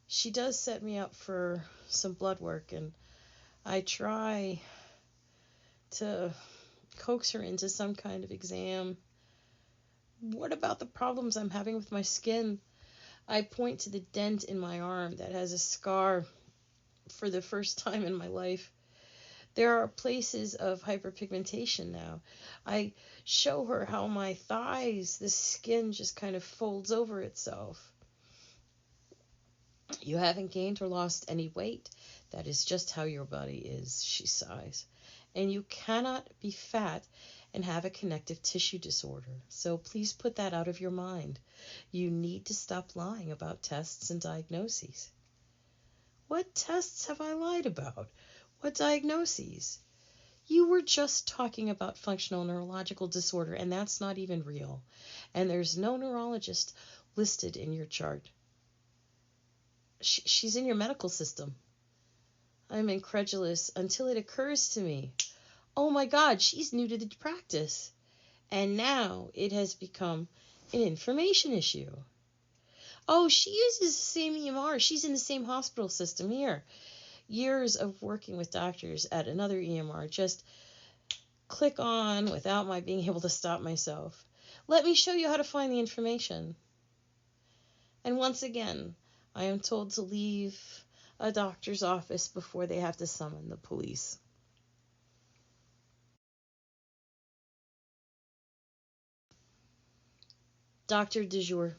She does set me up for some blood work, and I try to coax her into some kind of exam. What about the problems I'm having with my skin? I point to the dent in my arm that has a scar for the first time in my life. There are places of hyperpigmentation now. I show her how my thighs, the skin just kind of folds over itself. You haven't gained or lost any weight. That is just how your body is, she sighs. And you cannot be fat and have a connective tissue disorder. So please put that out of your mind. You need to stop lying about tests and diagnoses. What tests have I lied about? What diagnoses? You were just talking about functional neurological disorder, and that's not even real. And there's no neurologist listed in your chart. She's in your medical system. I'm incredulous until it occurs to me, oh my God, she's new to the practice. And now it has become an information issue. Oh, she uses the same EMR. She's in the same hospital system here. Years of working with doctors at another EMR. Just click on without my being able to stop myself. Let me show you how to find the information. And once again, I am told to leave a doctor's office before they have to summon the police. Doctor du jour.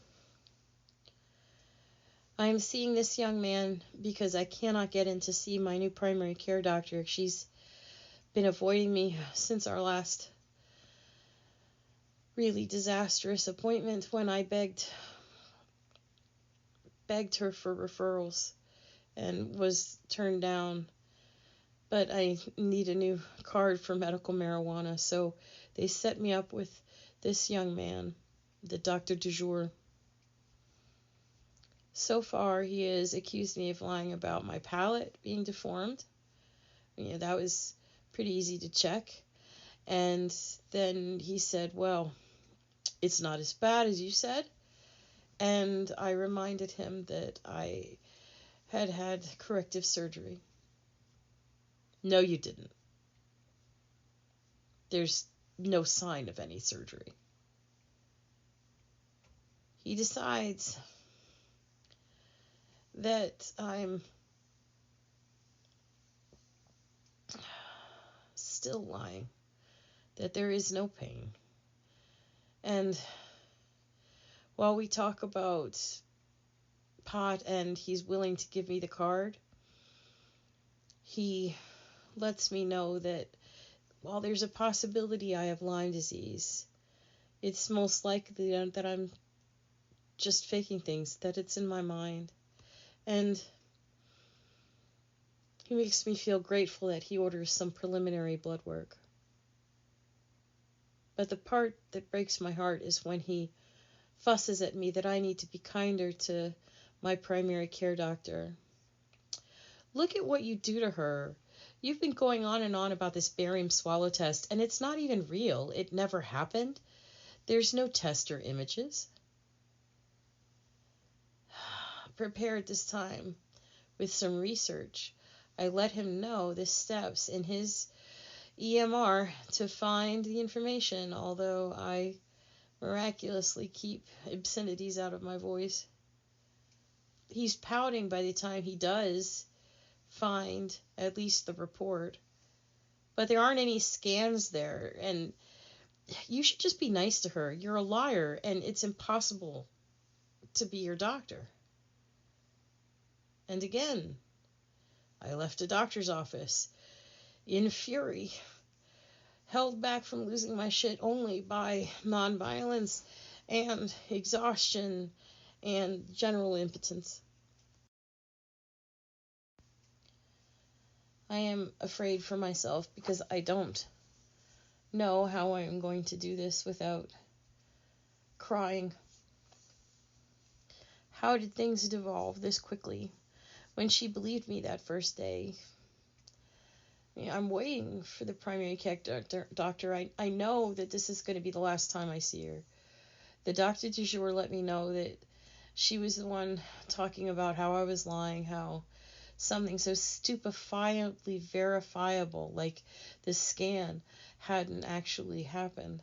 I am seeing this young man because I cannot get in to see my new primary care doctor. She's been avoiding me since our last really disastrous appointment when I begged her for referrals and was turned down. But I need a new card for medical marijuana, so they set me up with this young man, the doctor du jour. So far, he has accused me of lying about my palate being deformed. That was pretty easy to check. And then he said, well, it's not as bad as you said. And I reminded him that I had corrective surgery. No, you didn't. there's no sign of any surgery. He decides that I'm still lying, that there is no pain. And while we talk about pot and he's willing to give me the card, he lets me know that while there's a possibility I have Lyme disease, it's most likely that I'm just faking things, that it's in my mind. And he makes me feel grateful that he orders some preliminary blood work. But the part that breaks my heart is when he fusses at me that I need to be kinder to my primary care doctor. Look at what you do to her. You've been going on and on about this barium swallow test, and it's not even real. It never happened. There's no test or images. Prepared this time with some research, I let him know the steps in his EMR to find the information, although I miraculously keep obscenities out of my voice. He's pouting by the time he does find at least the report. But there aren't any scans there, and you should just be nice to her. You're a liar, and it's impossible to be your doctor. And again, I left a doctor's office in fury, held back from losing my shit only by nonviolence and exhaustion and general impotence. I am afraid for myself because I don't know how I am going to do this without crying. How did things devolve this quickly when she believed me that first day? I'm waiting for the primary care doctor. I know that this is going to be the last time I see her. The doctor du jour let me know that she was the one talking about how I was lying, how something so stupefiantly verifiable like the scan hadn't actually happened.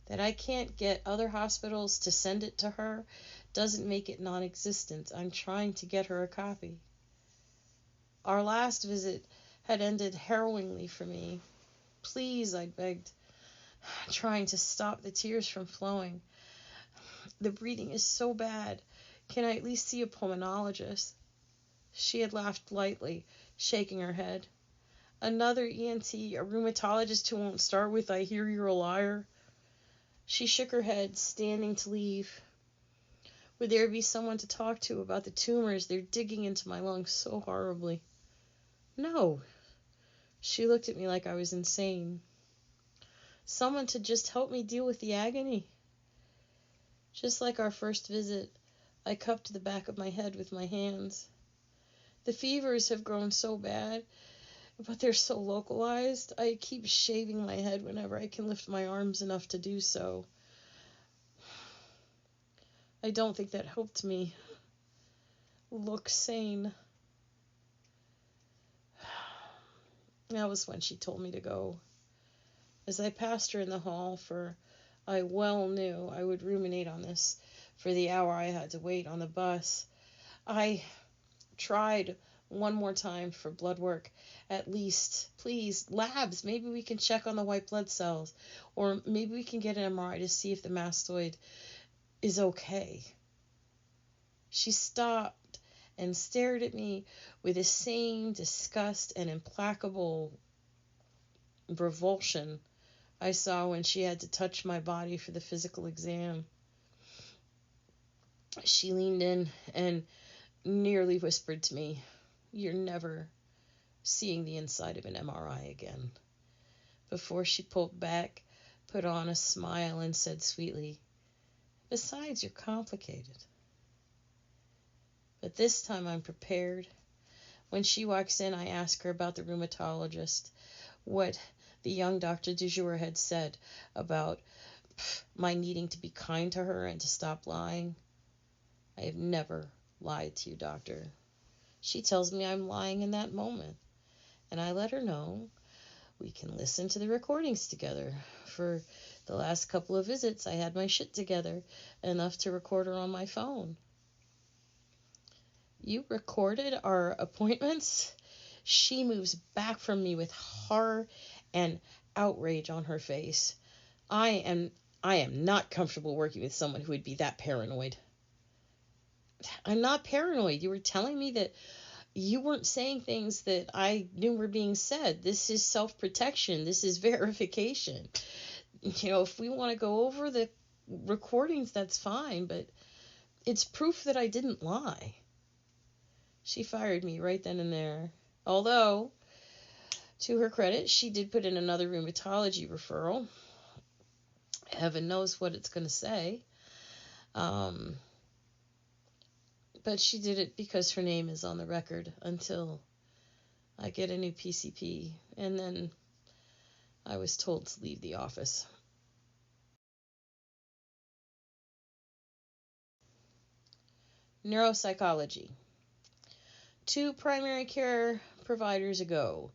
That I can't get other hospitals to send it to her doesn't make it non-existent. I'm trying to get her a copy. Our last visit had ended harrowingly for me. Please, I begged, trying to stop the tears from flowing. The breathing is so bad. Can I at least see a pulmonologist? She had laughed lightly, shaking her head. Another ENT, a rheumatologist who won't start with, "I hear you're a liar." She shook her head, standing to leave. Would there be someone to talk to about the tumors? They're digging into my lungs so horribly. No. She looked at me like I was insane. Someone to just help me deal with the agony. Just like our first visit, I cupped the back of my head with my hands. The fevers have grown so bad, but they're so localized. I keep shaving my head whenever I can lift my arms enough to do so. I don't think that helped me look sane. That was when she told me to go. As I passed her in the hall, for I well knew I would ruminate on this for the hour I had to wait on the bus, I tried one more time for blood work. At least, please, labs, maybe we can check on the white blood cells, or maybe we can get an MRI to see if the mastoid is okay. She stopped and stared at me with the same disgust and implacable revulsion I saw when she had to touch my body for the physical exam. She leaned in and nearly whispered to me, "You're never seeing the inside of an MRI again," before she pulled back, put on a smile, and said sweetly, "Besides, you're complicated." But this time I'm prepared. When she walks in, I ask her about the rheumatologist, what the young Dr. du jour had said about my needing to be kind to her and to stop lying. "I have never lied to you, doctor." She tells me I'm lying in that moment, and I let her know We can listen to the recordings together. For the last couple of visits, I had my shit together enough to record her on my phone. You recorded our appointments? She moves back from me with horror and outrage on her face. I am not comfortable working with someone who would be that paranoid. I'm not paranoid. You were telling me that you weren't saying things that I knew were being said. This is self-protection. This is verification. If we want to go over the recordings, that's fine, but it's proof that I didn't lie. She fired me right then and there. Although, to her credit, she did put in another rheumatology referral. Heaven knows what it's going to say. But she did it because her name is on the record until I get a new PCP. And then I was told to leave the office. Neuropsychology. 2 primary care providers ago,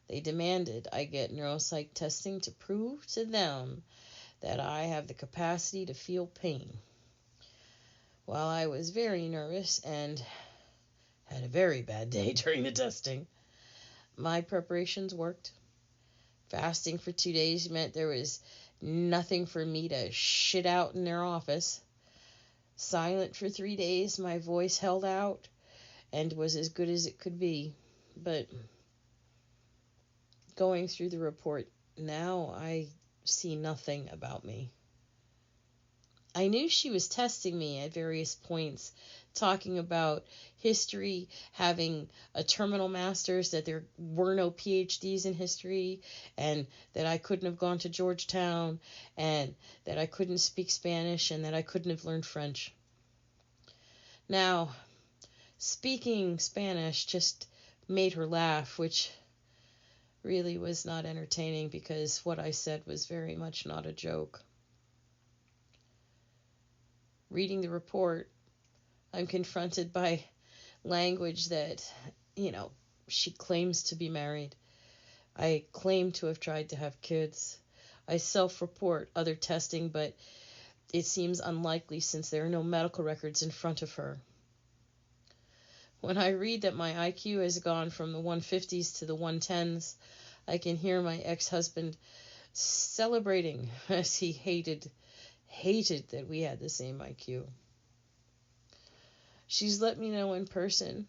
they demanded I get neuropsych testing to prove to them that I have the capacity to feel pain. While I was very nervous and had a very bad day during the testing, my preparations worked. Fasting for 2 days meant there was nothing for me to shit out in their office. Silent for 3 days, my voice held out and was as good as it could be. But going through the report now, I see nothing about me. I knew she was testing me at various points, talking about history, having a terminal master's, that there were no PhDs in history, and that I couldn't have gone to Georgetown, and that I couldn't speak Spanish, and that I couldn't have learned French. Now, speaking Spanish just made her laugh, which really was not entertaining because what I said was very much not a joke. Reading the report, I'm confronted by language that, she claims to be married. I claim to have tried to have kids. I self-report other testing, but it seems unlikely since there are no medical records in front of her. When I read that my IQ has gone from the 150s to the 110s, I can hear my ex-husband celebrating as he hated that we had the same IQ. She's let me know in person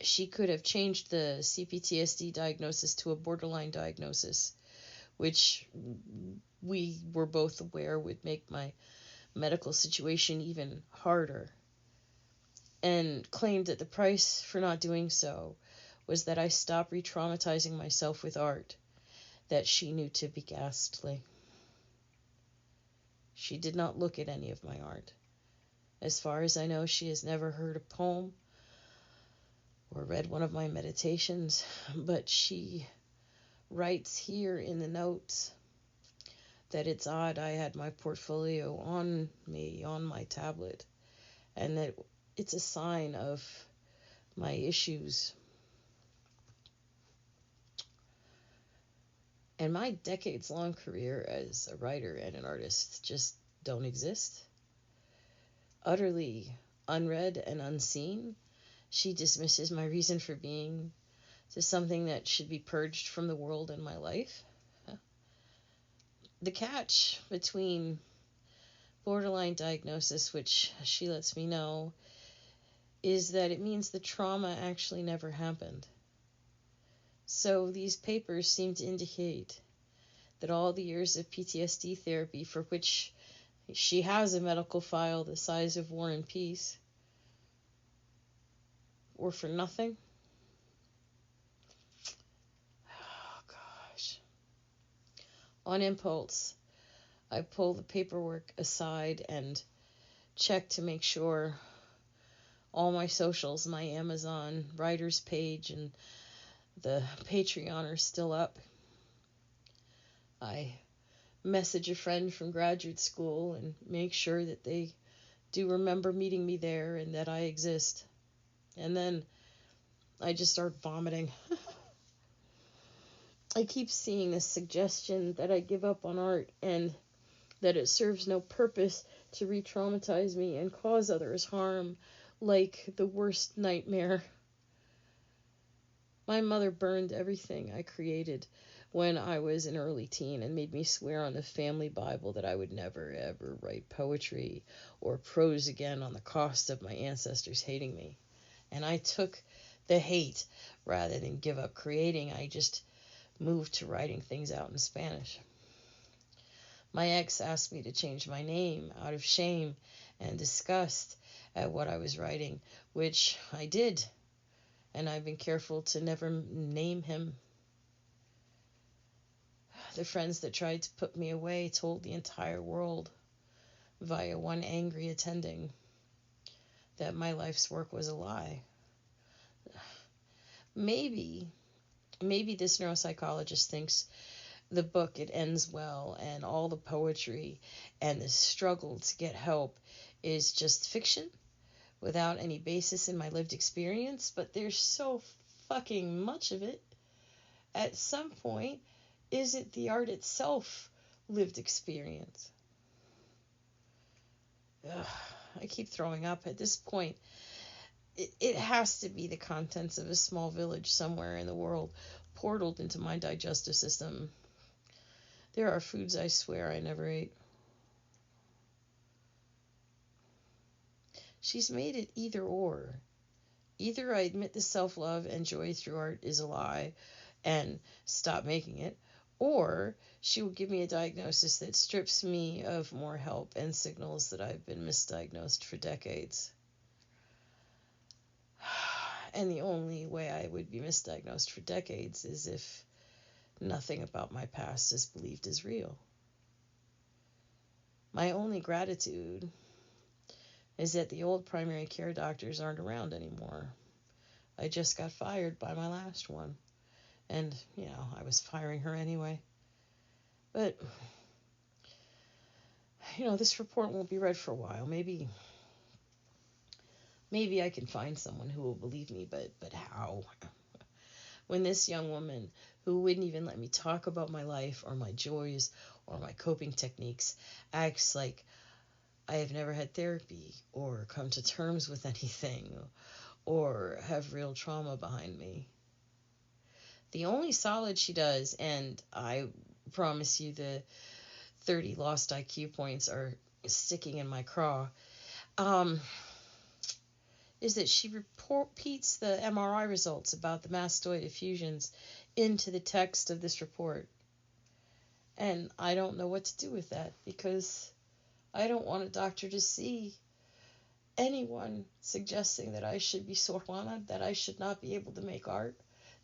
she could have changed the CPTSD diagnosis to a borderline diagnosis, which we were both aware would make my medical situation even harder, and claimed that the price for not doing so was that I stop re-traumatizing myself with art that she knew to be ghastly. She did not look at any of my art. As far as I know, she has never heard a poem or read one of my meditations, but she writes here in the notes that it's odd I had my portfolio on me, on my tablet, and that it's a sign of my issues. And my decades-long career as a writer and an artist just don't exist. Utterly unread and unseen, she dismisses my reason for being to something that should be purged from the world and my life. The catch between borderline diagnosis, which she lets me know, is that it means the trauma actually never happened. So these papers seem to indicate that all the years of PTSD therapy, for which she has a medical file the size of War and Peace, were for nothing. Oh, gosh. On impulse, I pull the paperwork aside and check to make sure all my socials, my Amazon writers page, and the Patreon are still up. I message a friend from graduate school and make sure that they do remember meeting me there and that I exist. And then I just start vomiting. I keep seeing this suggestion that I give up on art and that it serves no purpose to re traumatize me and cause others harm, like the worst nightmare. My mother burned everything I created when I was an early teen and made me swear on the family Bible that I would never ever write poetry or prose again on the cost of my ancestors hating me. And I took the hate rather than give up creating. I just moved to writing things out in Spanish. My ex asked me to change my name out of shame and disgust at what I was writing, which I did, and I've been careful to never name him. The friends that tried to put me away told the entire world via one angry attending that my life's work was a lie. Maybe this neuropsychologist thinks the book, it ends well, and all the poetry and the struggle to get help is just fiction without any basis in my lived experience, but there's so fucking much of it. At some point, is it the art itself lived experience? Ugh, I keep throwing up. At this point, it has to be the contents of a small village somewhere in the world portaled into my digestive system. There are foods I swear I never ate. She's made it either or. Either I admit the self-love and joy through art is a lie and stop making it, or she will give me a diagnosis that strips me of more help and signals that I've been misdiagnosed for decades. And the only way I would be misdiagnosed for decades is if nothing about my past is believed as real. My only gratitude is that the old primary care doctors aren't around anymore. I just got fired by my last one. And, I was firing her anyway. But, this report won't be read for a while. Maybe I can find someone who will believe me, but how? When this young woman, who wouldn't even let me talk about my life or my joys or my coping techniques, acts like I have never had therapy or come to terms with anything or have real trauma behind me. The only solid she does, and I promise you the 30 lost IQ points are sticking in my craw, is that she repeats the MRI results about the mastoid effusions into the text of this report. And I don't know what to do with that, because I don't want a doctor to see anyone suggesting that I should be Sorwana, that I should not be able to make art,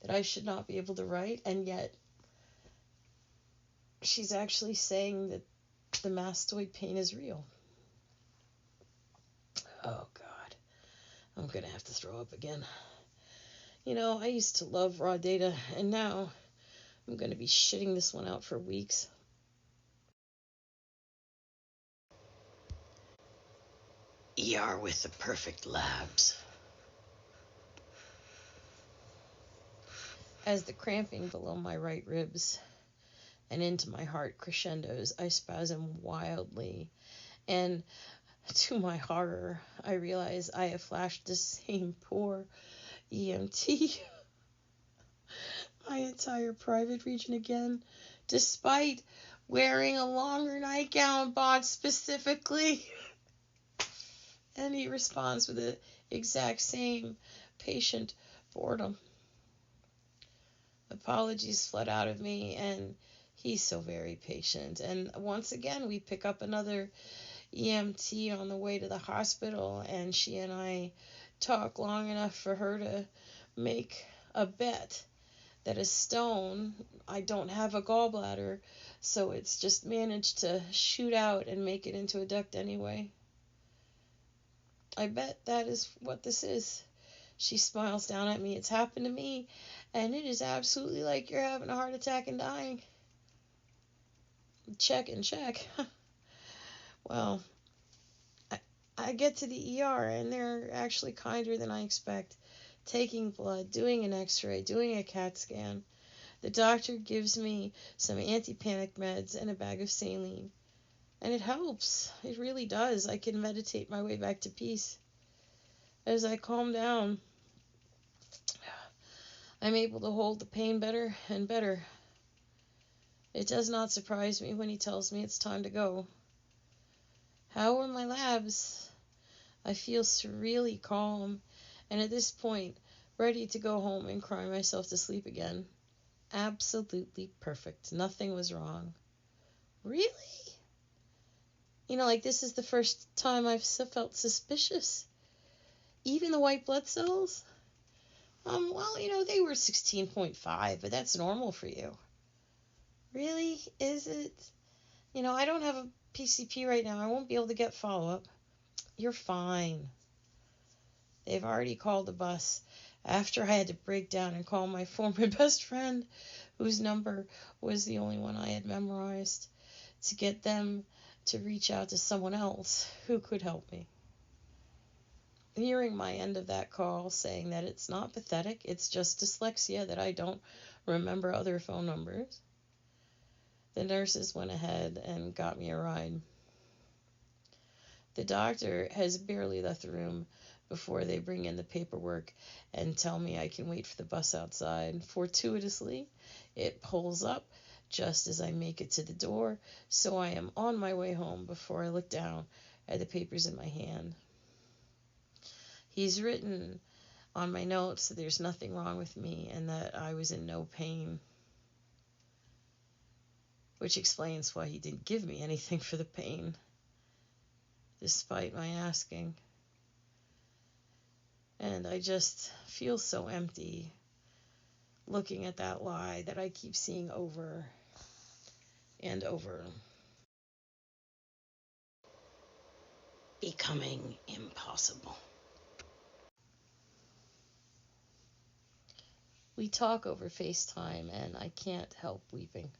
that I should not be able to write, and yet she's actually saying that the mastoid pain is real. Oh, God. I'm going to have to throw up again. I used to love raw data, and now I'm going to be shitting this one out for weeks. ER with the perfect labs. As the cramping below my right ribs and into my heart crescendos, I spasm wildly, and to my horror, I realize I have flashed the same poor EMT my entire private region again, despite wearing a longer nightgown bought specifically. And he responds with the exact same patient boredom. Apologies flood out of me, and he's so very patient. And once again, we pick up another EMT on the way to the hospital, and she and I talk long enough for her to make a bet that a stone, I don't have a gallbladder, so it's just managed to shoot out and make it into a duct anyway. I bet that is what this is. She smiles down at me. It's happened to me, and it is absolutely like you're having a heart attack and dying. Check and check. Well, I get to the ER, and they're actually kinder than I expect. Taking blood, doing an x-ray, doing a CAT scan. The doctor gives me some anti-panic meds and a bag of saline. And it helps. It really does. I can meditate my way back to peace. As I calm down, I'm able to hold the pain better and better. It does not surprise me when he tells me it's time to go. How are my labs? I feel surreally calm, and at this point, ready to go home and cry myself to sleep again. Absolutely perfect. Nothing was wrong. Really? Like this is the first time I've felt suspicious. Even the white blood cells? Well, they were 16.5, but that's normal for you. Really? Is it? I don't have a PCP right now. I won't be able to get follow-up. You're fine. They've already called the bus after I had to break down and call my former best friend, whose number was the only one I had memorized, to get them to reach out to someone else who could help me. Hearing my end of that call saying that it's not pathetic, it's just dyslexia that I don't remember other phone numbers, the nurses went ahead and got me a ride. The doctor has barely left the room before they bring in the paperwork and tell me I can wait for the bus outside. Fortuitously, it pulls up just as I make it to the door, so I am on my way home before I look down at the papers in my hand. He's written on my notes that there's nothing wrong with me and that I was in no pain, which explains why he didn't give me anything for the pain, despite my asking. And I just feel so empty looking at that lie that I keep seeing over and over. Becoming impossible. We talk over FaceTime and I can't help weeping.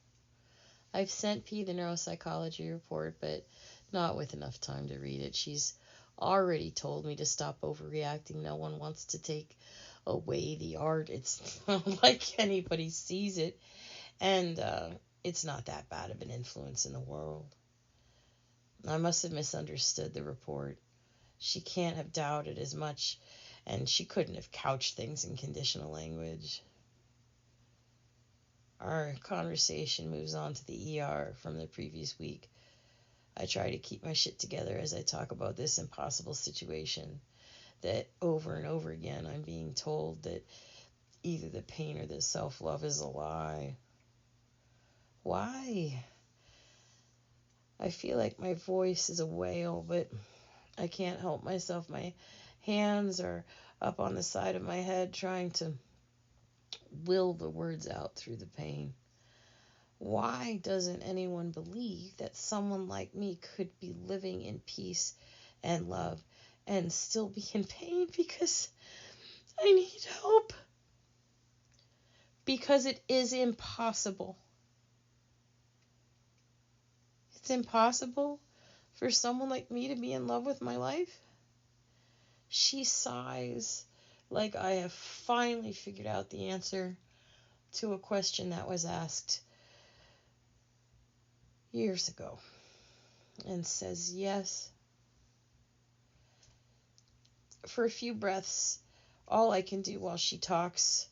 I've sent P the neuropsychology report, but not with enough time to read it. She's already told me to stop overreacting. No one wants to take away the art. It's not like anybody sees it. And it's not that bad of an influence in the world. I must have misunderstood the report. She can't have doubted as much, and she couldn't have couched things in conditional language. Our conversation moves on to the ER from the previous week. I try to keep my shit together as I talk about this impossible situation that over and over again I'm being told that either the pain or the self-love is a lie. Why? I feel like my voice is a wail, but I can't help myself. My hands are up on the side of my head trying to will the words out through the pain. Why doesn't anyone believe that someone like me could be living in peace and love and still be in pain? Because I need help. Because it is impossible. It's impossible for someone like me to be in love with my life. She sighs like I have finally figured out the answer to a question that was asked years ago, and says yes. For a few breaths, all I can do while she talks,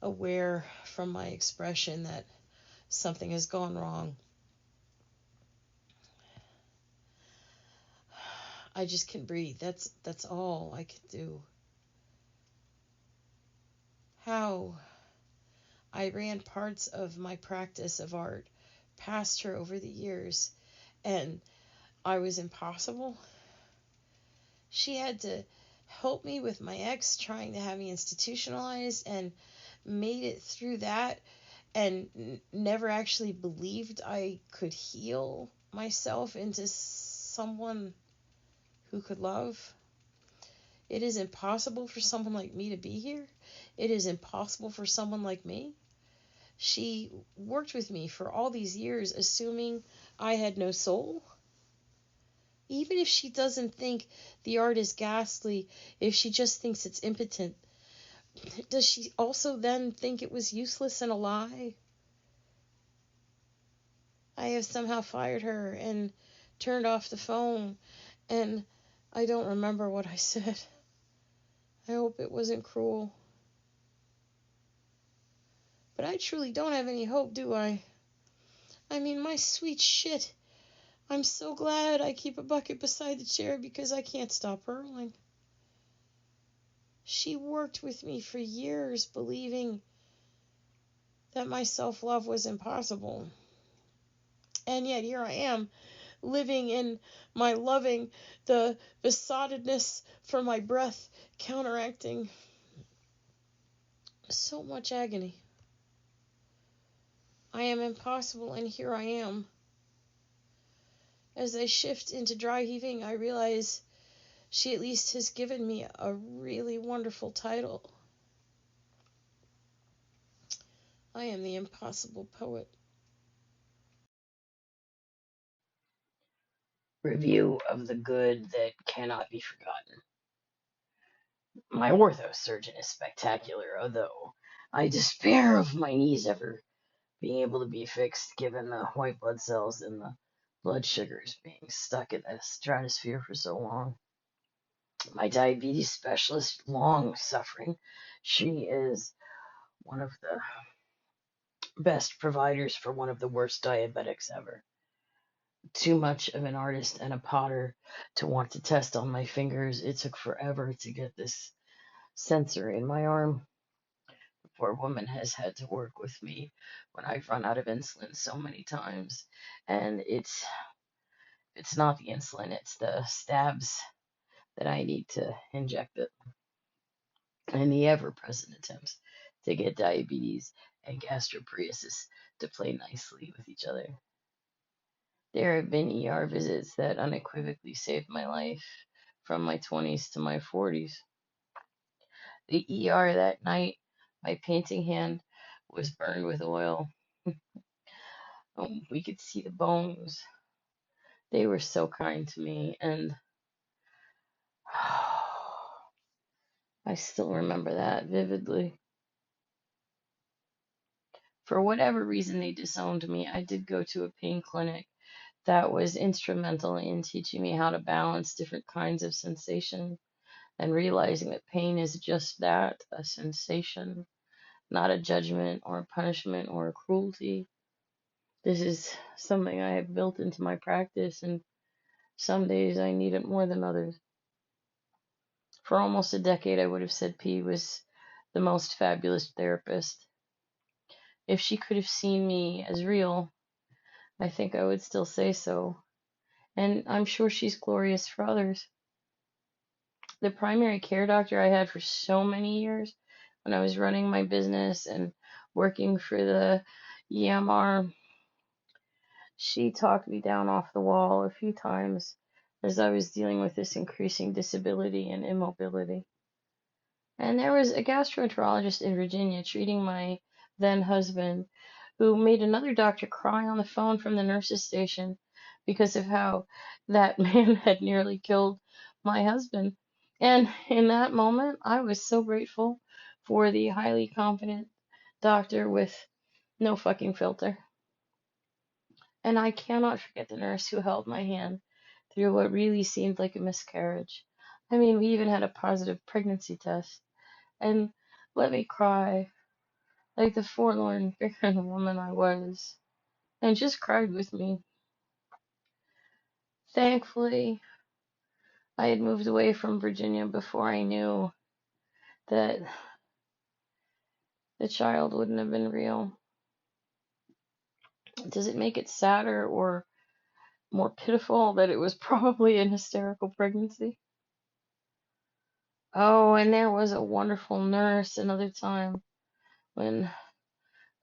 aware from my expression that something has gone wrong, I just can breathe. That's all I can do. How I ran parts of my practice of art past her over the years, and I was impossible. She had to help me with my ex trying to have me institutionalized, and made it through that, and never actually believed I could heal myself into someone who could love. It is impossible for someone like me to be here. It is impossible for someone like me. She worked with me for all these years, assuming I had no soul. Even if she doesn't think the art is ghastly, if she just thinks it's impotent, does she also then think it was useless and a lie? I have somehow fired her and turned off the phone, and I don't remember what I said. I hope it wasn't cruel. But I truly don't have any hope, do I? I mean, my sweet shit. I'm so glad I keep a bucket beside the chair because I can't stop hurling. She worked with me for years, believing that my self-love was impossible. And yet here I am, living in my loving, the besottedness for my breath, counteracting so much agony. I am impossible, and here I am. As I shift into dry heaving, I realize she at least has given me a really wonderful title. I am the impossible poet. Review of the good that cannot be forgotten. My ortho surgeon is spectacular, although I despair of my knees ever being able to be fixed given the white blood cells and the blood sugars being stuck in the stratosphere for so long. My diabetes specialist, long suffering, she is one of the best providers for one of the worst diabetics ever. Too much of an artist and a potter to want to test on my fingers. It took forever to get this sensor in my arm. The poor woman has had to work with me when I've run out of insulin so many times. And it's not the insulin, it's the stabs that I need to inject it. And the ever present attempts to get diabetes and gastroparesis to play nicely with each other. There have been ER visits that unequivocally saved my life from my 20s to my 40s. The ER that night, my painting hand was burned with oil. We could see the bones. They were so kind to me, and I still remember that vividly. For whatever reason they disowned me, I did go to a pain clinic that was instrumental in teaching me how to balance different kinds of sensation and realizing that pain is just that, a sensation, not a judgment or a punishment or a cruelty. This is something I have built into my practice, and some days I need it more than others. For almost a decade, I would have said P was the most fabulous therapist. If she could have seen me as real, I think I would still say so. And I'm sure she's glorious for others. The primary care doctor I had for so many years when I was running my business and working for the EMR, she talked me down off the wall a few times as I was dealing with this increasing disability and immobility. And there was a gastroenterologist in Virginia treating my then husband who made another doctor cry on the phone from the nurse's station because of how that man had nearly killed my husband. And in that moment, I was so grateful for the highly competent doctor with no fucking filter. And I cannot forget the nurse who held my hand through what really seemed like a miscarriage. I mean, we even had a positive pregnancy test. And let me cry like the forlorn, barren woman I was, and just cried with me. Thankfully, I had moved away from Virginia before I knew that the child wouldn't have been real. Does it make it sadder or more pitiful that it was probably an hysterical pregnancy? Oh, and there was a wonderful nurse another time when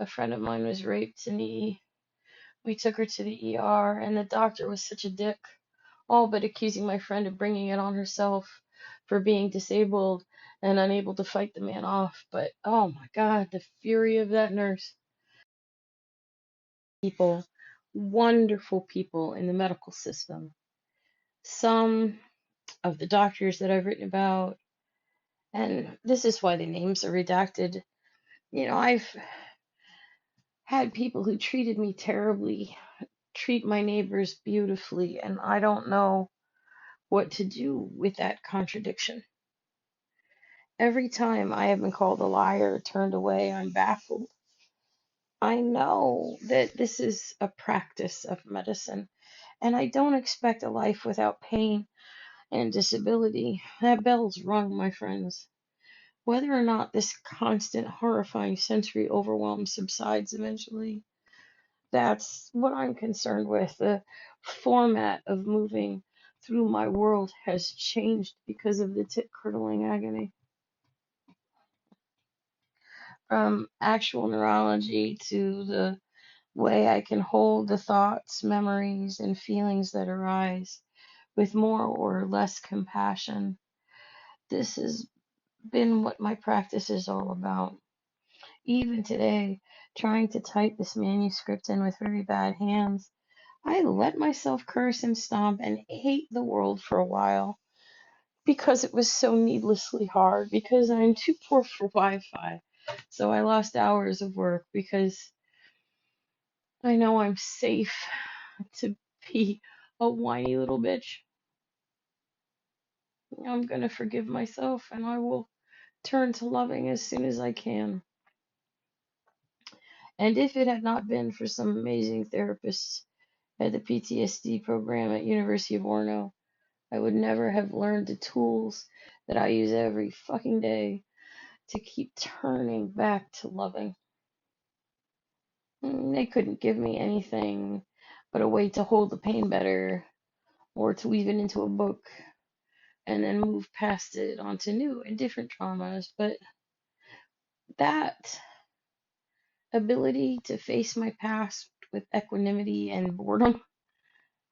a friend of mine was raped and we took her to the ER, and the doctor was such a dick, all but accusing my friend of bringing it on herself for being disabled and unable to fight the man off. But oh my God, the fury of that nurse. People, wonderful people in the medical system. Some of the doctors that I've written about And this is why the names are redacted. I've had people who treated me terribly treat my neighbors beautifully, and I don't know what to do with that contradiction. Every time I have been called a liar, turned away, I'm baffled. I know that this is a practice of medicine, and I don't expect a life without pain and disability. That bell's rung, my friends. Whether or not this constant, horrifying sensory overwhelm subsides eventually, that's what I'm concerned with. The format of moving through my world has changed because of the tit curdling agony. From actual neurology to the way I can hold the thoughts, memories, and feelings that arise with more or less compassion. This has been what my practice is all about. Even today, trying to type this manuscript in with very bad hands, I let myself curse and stomp and hate the world for a while because it was so needlessly hard, because I'm too poor for Wi Fi. So I lost hours of work because I know I'm safe to be a whiny little bitch. I'm gonna forgive myself and I will turn to loving as soon as I can. And if it had not been for some amazing therapists at the PTSD program at University of Orono, I would never have learned the tools that I use every fucking day to keep turning back to loving. They couldn't give me anything but a way to hold the pain better or to weave it into a book and then move past it onto new and different traumas. But that ability to face my past with equanimity and boredom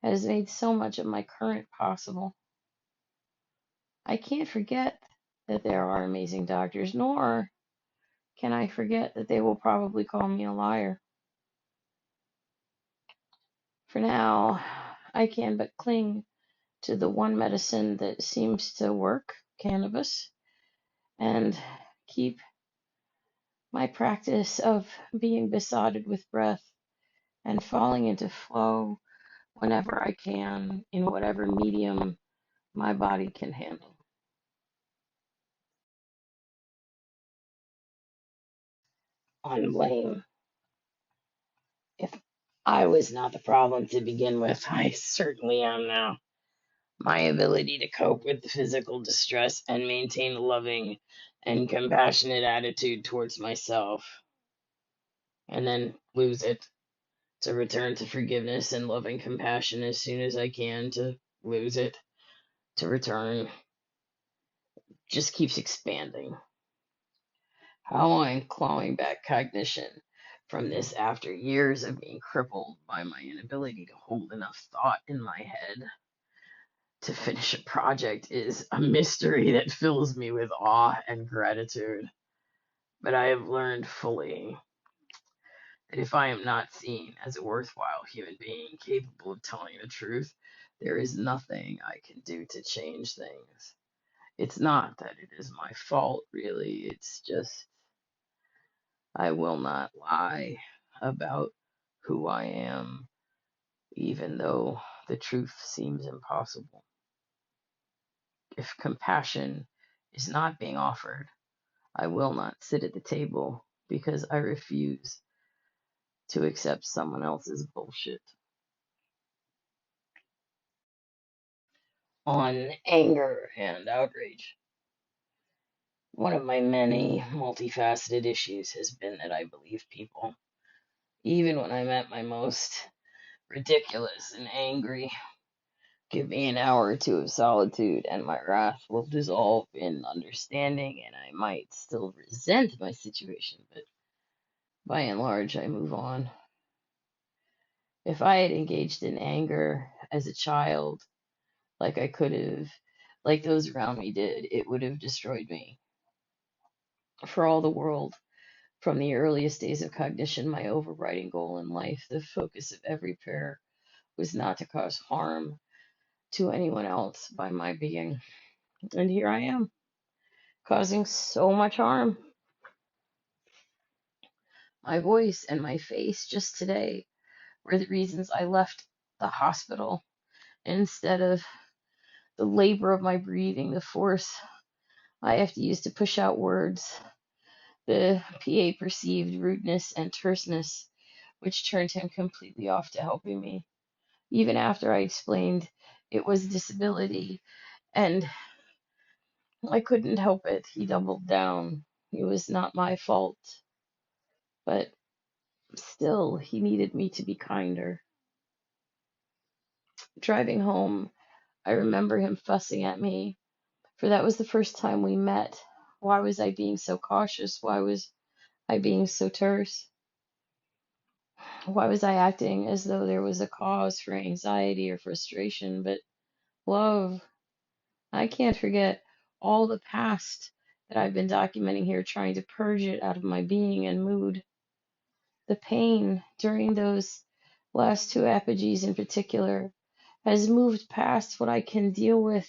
has made so much of my current possible. I can't forget that there are amazing doctors, nor can I forget that they will probably call me a liar. For now, I can but cling to the one medicine that seems to work, cannabis, and keep my practice of being besotted with breath and falling into flow whenever I can in whatever medium my body can handle. On blame. If I was not the problem to begin with, I certainly am now. My ability to cope with the physical distress and maintain a loving and compassionate attitude towards myself, and then lose it, to return to forgiveness and loving compassion as soon as I can, to lose it, to return, just keeps expanding. How I'm clawing back cognition from this after years of being crippled by my inability to hold enough thought in my head to finish a project is a mystery that fills me with awe and gratitude. But I have learned fully that if I am not seen as a worthwhile human being capable of telling the truth, there is nothing I can do to change things. It's not that it is my fault, really. It's just I will not lie about who I am, even though the truth seems impossible. If compassion is not being offered, I will not sit at the table because I refuse to accept someone else's bullshit. On anger and outrage, one of my many multifaceted issues has been that I believe people, even when I'm at my most ridiculous and angry. Give me an hour or two of solitude, and my wrath will dissolve in understanding, and I might still resent my situation, but by and large, I move on. If I had engaged in anger as a child, like I could have, like those around me did, it would have destroyed me. For all the world, from the earliest days of cognition, my overriding goal in life, the focus of every prayer, was not to cause harm to anyone else by my being. And here I am, causing so much harm. My voice and my face just today were the reasons I left the hospital instead of the labor of my breathing, the force I have to use to push out words. The PA perceived rudeness and terseness, which turned him completely off to helping me. Even after I explained it was disability and I couldn't help it, he doubled down. It was not my fault, but still, he needed me to be kinder. Driving home, I remember him fussing at me, for that was the first time we met. Why was I being so cautious? Why was I being so terse? Why was I acting as though there was a cause for anxiety or frustration? But love, I can't forget all the past that I've been documenting here, trying to purge it out of my being and mood. The pain during those last two apogees in particular has moved past what I can deal with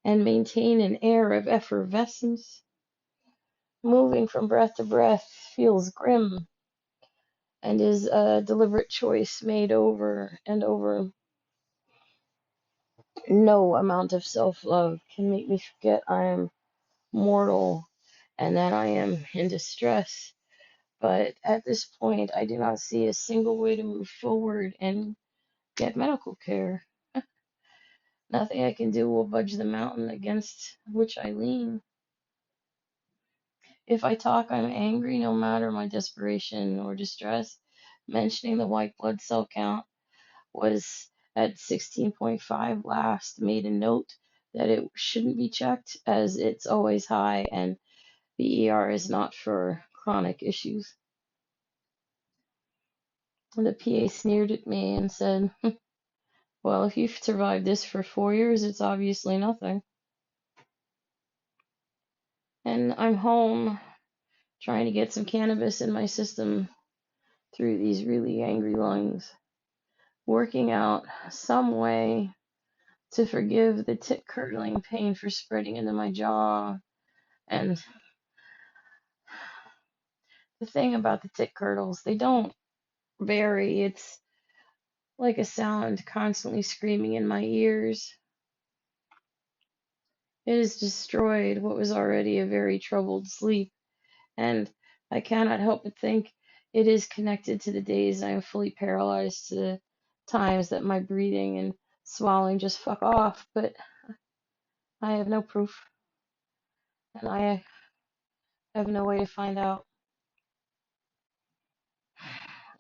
and maintain an air of effervescence. Moving from breath to breath feels grim and is a deliberate choice made over and over. No amount of self love can make me forget I am mortal and that I am in distress. But at this point, I do not see a single way to move forward and get medical care. Nothing I can do will budge the mountain against which I lean. If I talk, I'm angry no matter my desperation or distress. Mentioning the white blood cell count was at 16.5 last, made a note that it shouldn't be checked as it's always high and the ER is not for chronic issues. The PA sneered at me and said, well, if you've survived this for 4 years, it's obviously nothing. And I'm home trying to get some cannabis in my system through these really angry lungs, working out some way to forgive the tit curdling pain for spreading into my jaw. And the thing about the tit curdles, they don't vary. It's like a sound constantly screaming in my ears. It has destroyed what was already a very troubled sleep, and I cannot help but think it is connected to the days I am fully paralyzed, to the times that my breathing and swallowing just fuck off, but I have no proof, and I have no way to find out.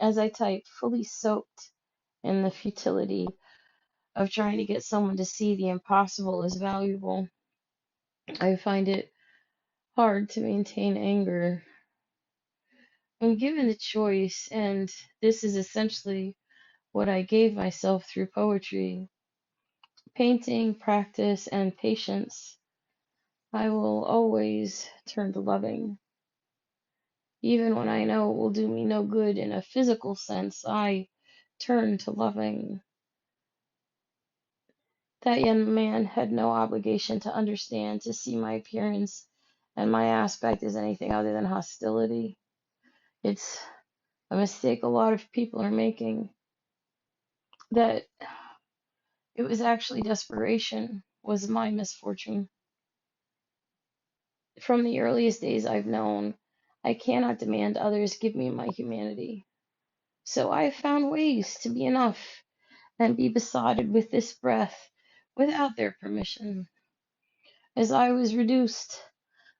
As I type, fully soaked in the futility of trying to get someone to see the impossible as valuable, I find it hard to maintain anger. When given the choice, and this is essentially what I gave myself through poetry, painting, practice, and patience, I will always turn to loving. Even when I know it will do me no good in a physical sense, I turn to loving. That young man had no obligation to understand, to see my appearance and my aspect as anything other than hostility. It's a mistake a lot of people are making, that it was actually desperation was my misfortune. From the earliest days I've known, I cannot demand others give me my humanity. So I have found ways to be enough and be besotted with this breath without their permission. As I was reduced,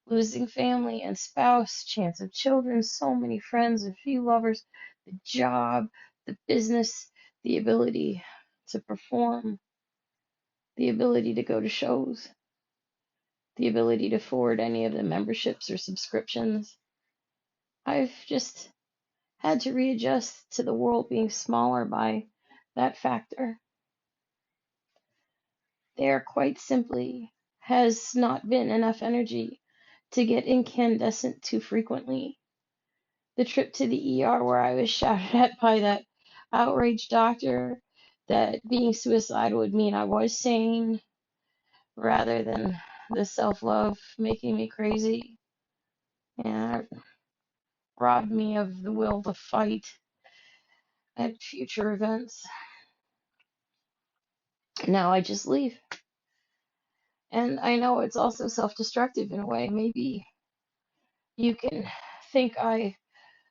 losing family and spouse, chance of children, so many friends and few lovers, the job, the business, the ability to perform, the ability to go to shows, the ability to afford any of the memberships or subscriptions. I've just had to readjust to the world being smaller by that factor. There quite simply has not been enough energy to get incandescent too frequently. The trip to the ER where I was shouted at by that outraged doctor that being suicidal would mean I was sane rather than the self-love making me crazy, and it robbed me of the will to fight at future events. Now I just leave. And I know it's also self-destructive in a way. Maybe you can think I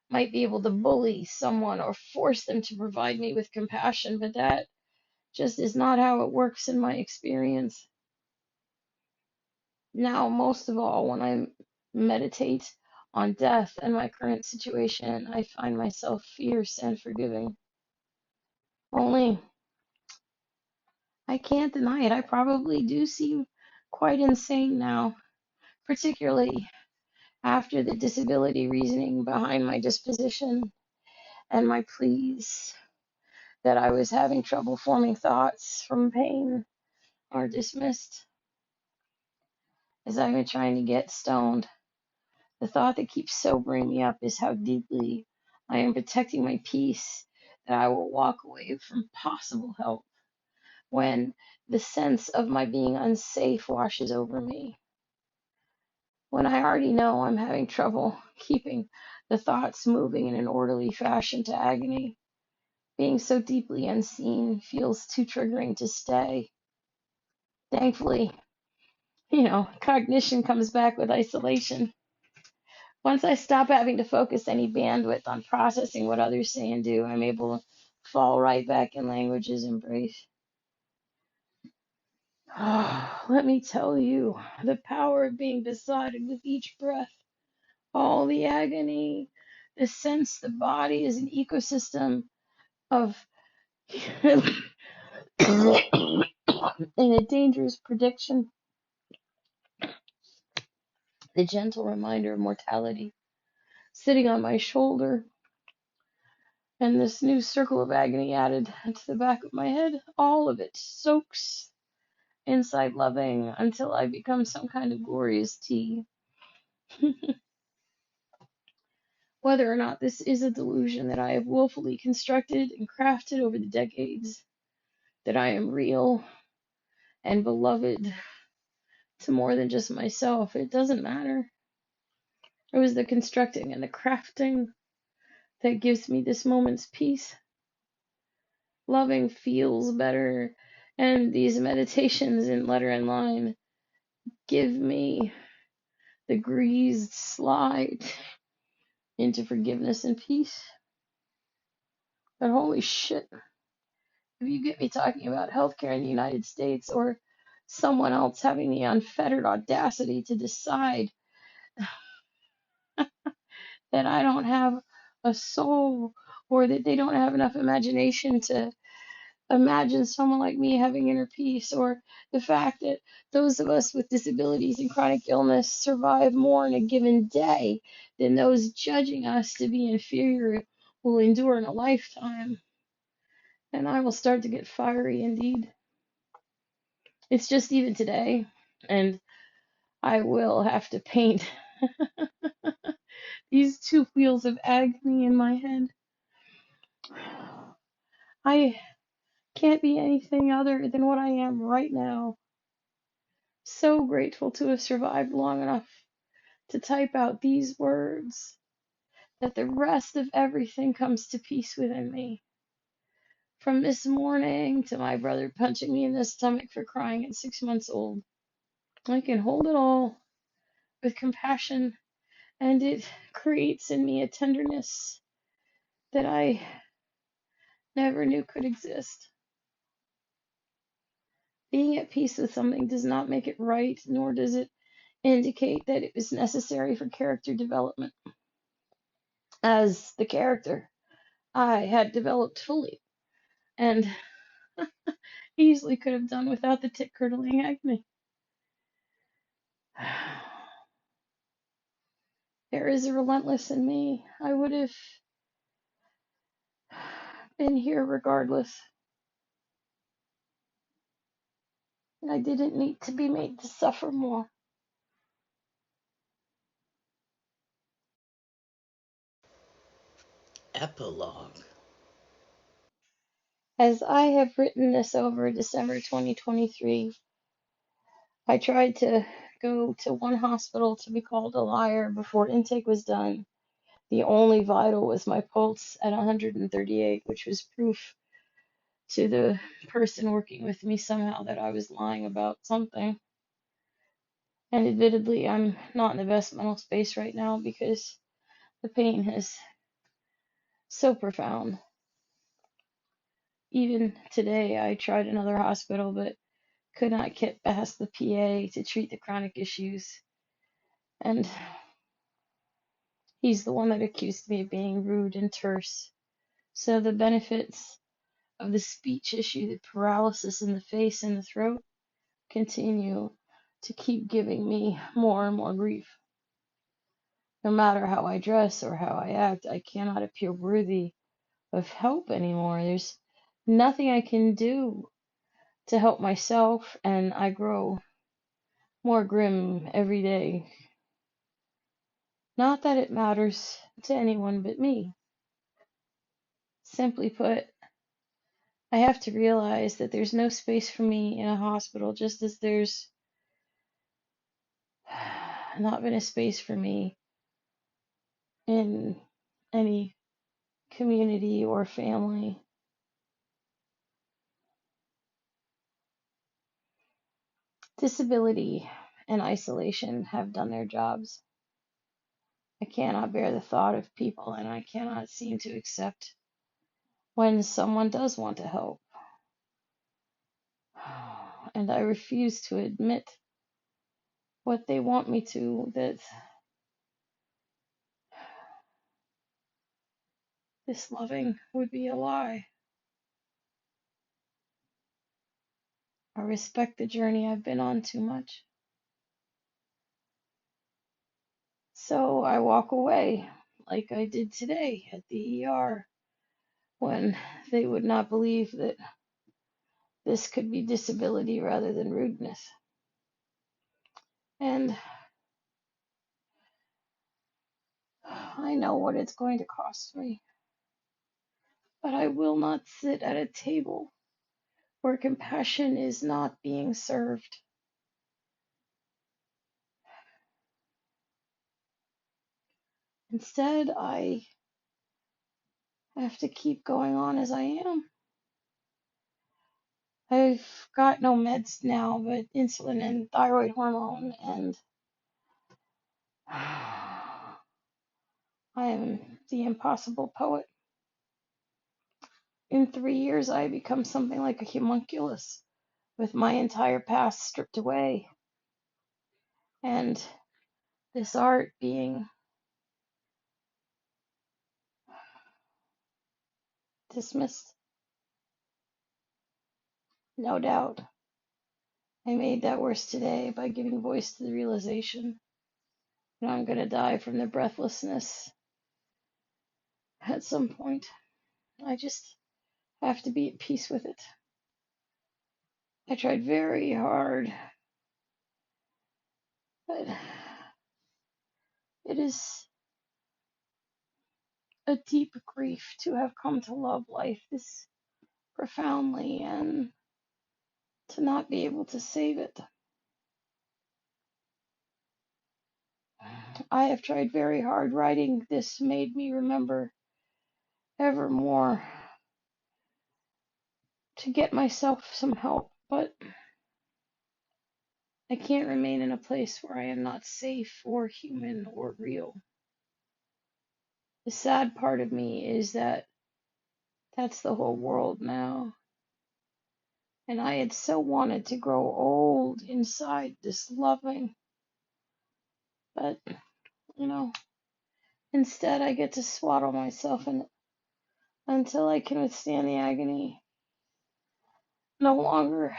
might be able to bully someone or force them to provide me with compassion, but that just is not how it works in my experience. Now, most of all, when I meditate on death and my current situation, I find myself fierce and forgiving. Only I can't deny it. I probably do seem quite insane now, particularly after the disability reasoning behind my disposition and my pleas that I was having trouble forming thoughts from pain are dismissed. As I've been trying to get stoned, the thought that keeps sobering me up is how deeply I am protecting my peace, that I will walk away from possible help when the sense of my being unsafe washes over me. When I already know I'm having trouble keeping the thoughts moving in an orderly fashion to agony, being so deeply unseen feels too triggering to stay. Thankfully, cognition comes back with isolation. Once I stop having to focus any bandwidth on processing what others say and do, I'm able to fall right back in language's embrace. Oh, let me tell you, the power of being besotted with each breath, all the agony, the sense the body is an ecosystem of in a dangerous prediction, the gentle reminder of mortality sitting on my shoulder, and this new circle of agony added to the back of my head. All of it soaks inside loving until I become some kind of glorious tea. Whether or not this is a delusion that I have willfully constructed and crafted over the decades, that I am real and beloved to more than just myself, it doesn't matter. It was the constructing and the crafting that gives me this moment's peace. Loving feels better, and these meditations in letter and line give me the greased slide into forgiveness and peace. But holy shit, if you get me talking about healthcare in the United States or someone else having the unfettered audacity to decide that I don't have a soul or that they don't have enough imagination to imagine someone like me having inner peace, or the fact that those of us with disabilities and chronic illness survive more in a given day than those judging us to be inferior will endure in a lifetime, and I will start to get fiery indeed. It's just even today, and I will have to paint these two wheels of agony in my head. I can't be anything other than what I am right now. So grateful to have survived long enough to type out these words, that the rest of everything comes to peace within me. From this morning to my brother punching me in the stomach for crying at 6 months old, I can hold it all with compassion, and it creates in me a tenderness that I never knew could exist. Being at peace with something does not make it right, nor does it indicate that it is necessary for character development. As the character I had developed fully, and easily could have done without the tit curdling agony. There is a relentless in me. I would have been here regardless. I didn't need to be made to suffer more. Epilogue. As I have written this over December 2023, I tried to go to one hospital to be called a liar before intake was done. The only vital was my pulse at 138, which was proof to the person working with me somehow that I was lying about something. And admittedly, I'm not in the best mental space right now because the pain is so profound. Even today, I tried another hospital, but could not get past the PA to treat the chronic issues. And he's the one that accused me of being rude and terse. So the benefits of the speech issue, the paralysis in the face and the throat, continue to keep giving me more and more grief. No matter how I dress or how I act, I cannot appear worthy of help anymore. There's nothing I can do to help myself, and I grow more grim every day. Not that it matters to anyone but me. Simply put, I have to realize that there's no space for me in a hospital, just as there's not been a space for me in any community or family. Disability and isolation have done their jobs. I cannot bear the thought of people, and I cannot seem to accept when someone does want to help. And I refuse to admit what they want me to, that this loving would be a lie. I respect the journey I've been on too much. So I walk away, like I did today at the ER, when they would not believe that this could be disability rather than rudeness. And I know what it's going to cost me, but I will not sit at a table where compassion is not being served. Instead, I have to keep going on as I am. I've got no meds now, but insulin and thyroid hormone, and I am the impossible poet. In 3 years, I become something like a homunculus, with my entire past stripped away, and this art being dismissed. No doubt, I made that worse today by giving voice to the realization that I'm gonna die from the breathlessness at some point. I just have to be at peace with it. I tried very hard, but it is a deep grief to have come to love life this profoundly and to not be able to save it. I have tried very hard. Writing this made me remember ever more to get myself some help, but I can't remain in a place where I am not safe or human or real. The sad part of me is that that's the whole world now. And I had so wanted to grow old inside this loving, but, you know, instead I get to swaddle myself in it until I can withstand the agony no longer,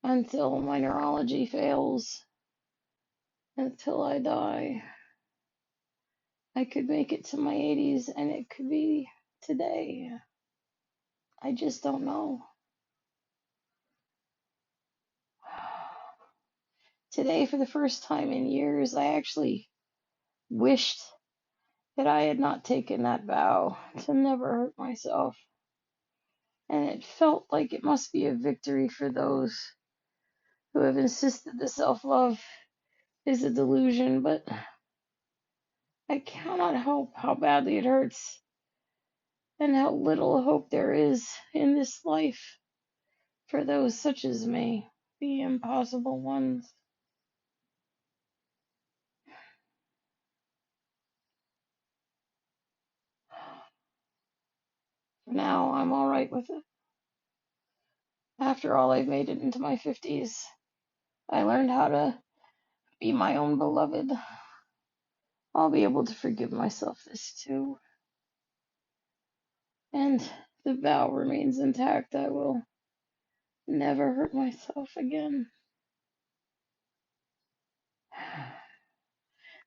until my neurology fails, until I die. I could make it to my 80s and it could be today. I just don't know. Today, for the first time in years, I actually wished that I had not taken that vow to never hurt myself. And it felt like it must be a victory for those who have insisted that self-love is a delusion, but I cannot help how badly it hurts and how little hope there is in this life for those such as me, the impossible ones. For now, I'm all right with it. After all, I've made it into my 50s. I learned how to be my own beloved. I'll be able to forgive myself this too. And the vow remains intact. I will never hurt myself again.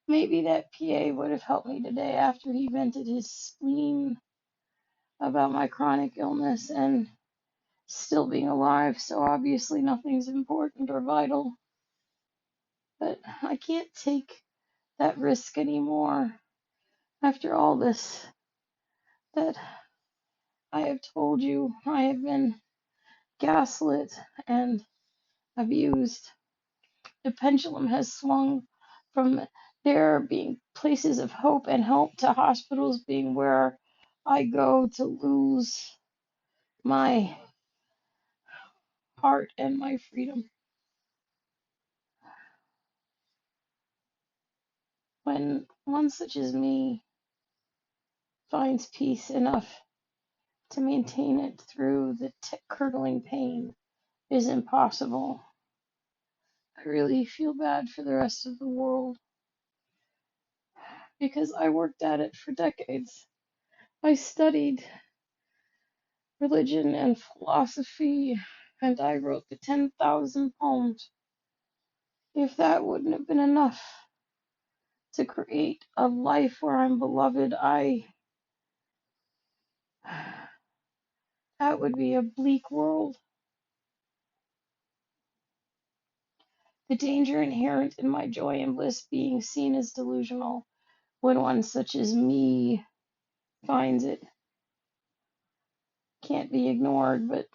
Maybe that PA would have helped me today after he vented his spleen about my chronic illness and still being alive, so obviously nothing's important or vital. But I can't take that risk anymore after all this that I have told you. I have been gaslit and abused. The pendulum has swung from there being places of hope and help to hospitals being where I go to lose my heart and my freedom. When one such as me finds peace enough to maintain it through the curdling pain is impossible, I really feel bad for the rest of the world because I worked at it for decades. I studied religion and philosophy, and I wrote the 10,000 poems. If that wouldn't have been enough to create a life where I'm beloved, that would be a bleak world. The danger inherent in my joy and bliss being seen as delusional when one such as me finds it can't be ignored, but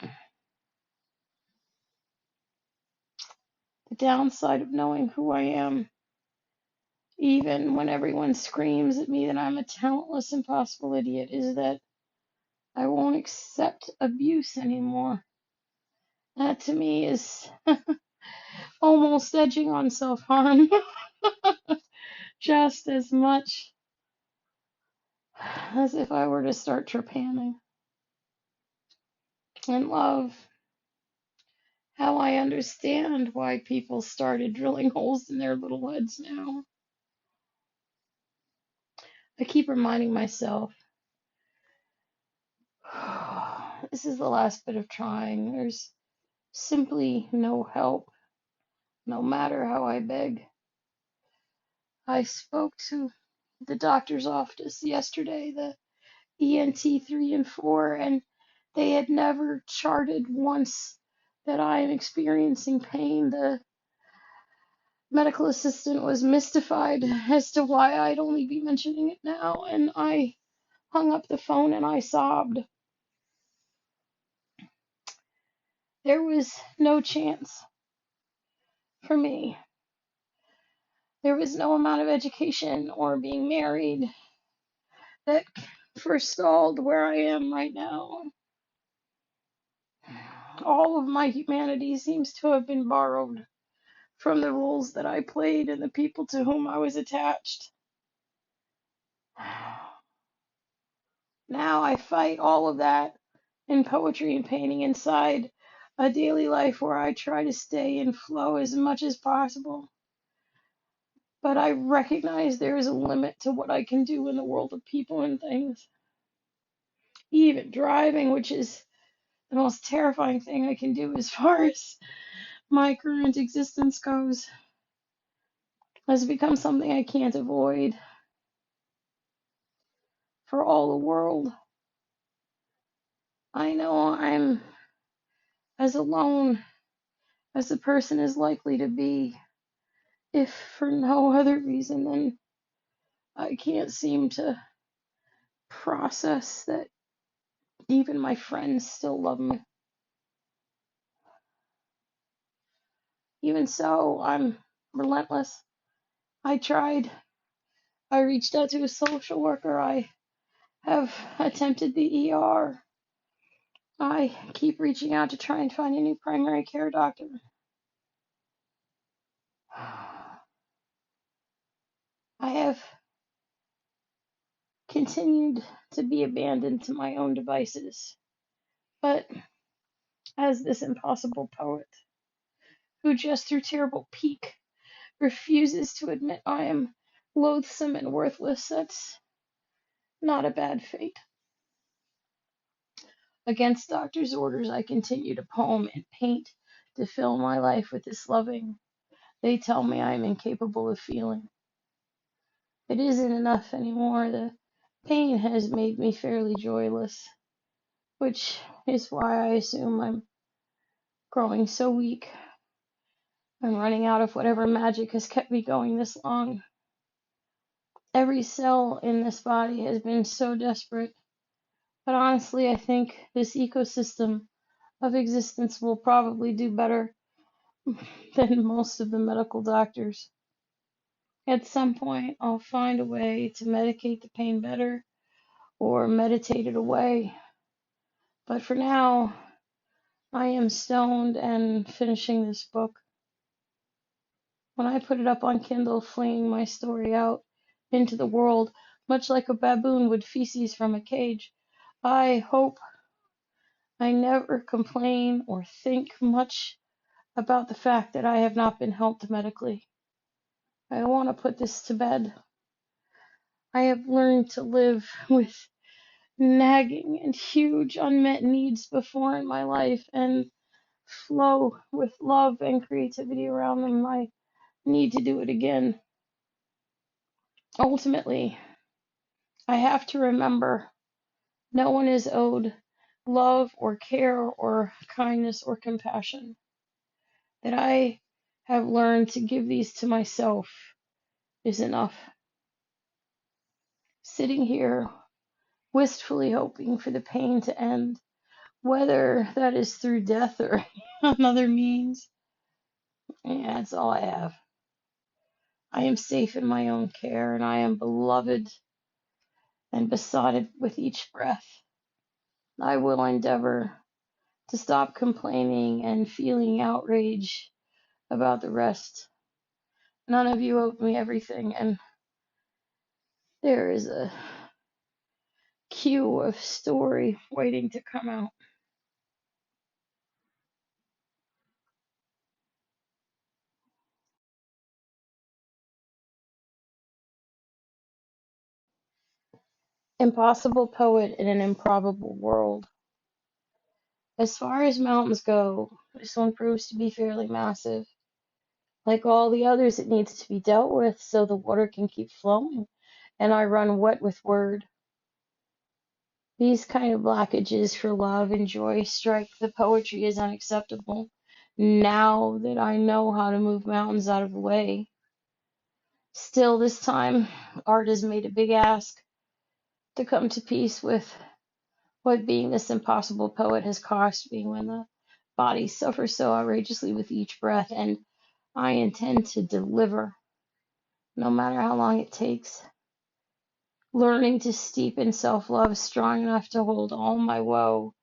the downside of knowing who I am, even when everyone screams at me that I'm a talentless, impossible idiot, is that I won't accept abuse anymore. That to me is almost edging on self harm just as much as if I were to start trepanning. And love, how I understand why people started drilling holes in their little heads now. I keep reminding myself, this is the last bit of trying. There's simply no help, no matter how I beg. I spoke to the doctor's office yesterday, the ENT 3 and 4, and they had never charted once that I am experiencing pain. The medical assistant was mystified as to why I'd only be mentioning it now, and I hung up the phone and I sobbed. There was no chance for me. There was no amount of education or being married that forestalled where I am right now. All of my humanity seems to have been borrowed from the roles that I played and the people to whom I was attached. Now I fight all of that in poetry and painting inside a daily life where I try to stay in flow as much as possible. But I recognize there is a limit to what I can do in the world of people and things. Even driving, which is the most terrifying thing I can do as far as my current existence goes, has become something I can't avoid for all the world. I know I'm as alone as a person is likely to be, if for no other reason than I can't seem to process that even my friends still love me. Even so, I'm relentless. I tried. I reached out to a social worker. I have attempted the ER. I keep reaching out to try and find a new primary care doctor. I have continued to be abandoned to my own devices. But as this impossible poet, who just through terrible pique refuses to admit I am loathsome and worthless, that's not a bad fate. Against doctor's orders, I continue to poem and paint to fill my life with this loving. They tell me I am incapable of feeling. It isn't enough anymore. The pain has made me fairly joyless, which is why I assume I'm growing so weak. I'm running out of whatever magic has kept me going this long. Every cell in this body has been so desperate, but honestly, I think this ecosystem of existence will probably do better than most of the medical doctors. At some point, I'll find a way to medicate the pain better or meditate it away. But for now, I am stoned and finishing this book. When I put it up on Kindle, flinging my story out into the world, much like a baboon would feces from a cage, I hope I never complain or think much about the fact that I have not been helped medically. I want to put this to bed. I have learned to live with nagging and huge unmet needs before in my life and flow with love and creativity around them. I need to do it again. Ultimately, I have to remember no one is owed love or care or kindness or compassion. That I have learned to give these to myself is enough. Sitting here wistfully hoping for the pain to end, whether that is through death or another means. Yeah, that's all I have. I am safe in my own care, and I am beloved and besotted with each breath. I will endeavor to stop complaining and feeling outrage about the rest. None of you owe me everything, and there is a queue of story waiting to come out. Impossible poet in an improbable world. As far as mountains go, this one proves to be fairly massive. Like all the others, it needs to be dealt with so the water can keep flowing, and I run wet with word. These kind of blockages for love and joy strike the poetry as unacceptable now that I know how to move mountains out of the way. Still, this time, art has made a big ask to come to peace with what being this impossible poet has cost me when the body suffers so outrageously with each breath, and I intend to deliver, no matter how long it takes. Learning to steep in self-love strong enough to hold all my woe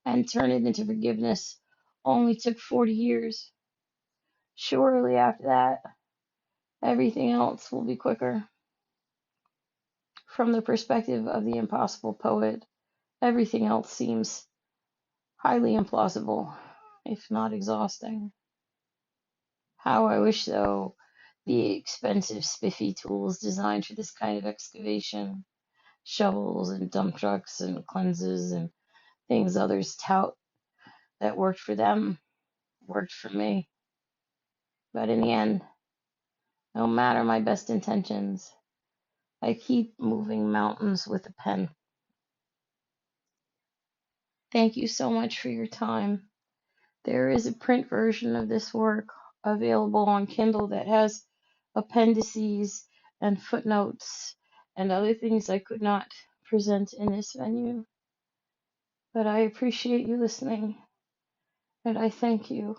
and turn it into forgiveness only took 40 years. Surely after that, everything else will be quicker. From the perspective of the impossible poet, everything else seems highly implausible, if not exhausting. How I wish, though, the expensive, spiffy tools designed for this kind of excavation, shovels and dump trucks and cleanses and things others tout that worked for them, worked for me. But in the end, no matter my best intentions, I keep moving mountains with a pen. Thank you so much for your time. There is a print version of this work available on Kindle that has appendices and footnotes and other things I could not present in this venue. But I appreciate you listening, and I thank you.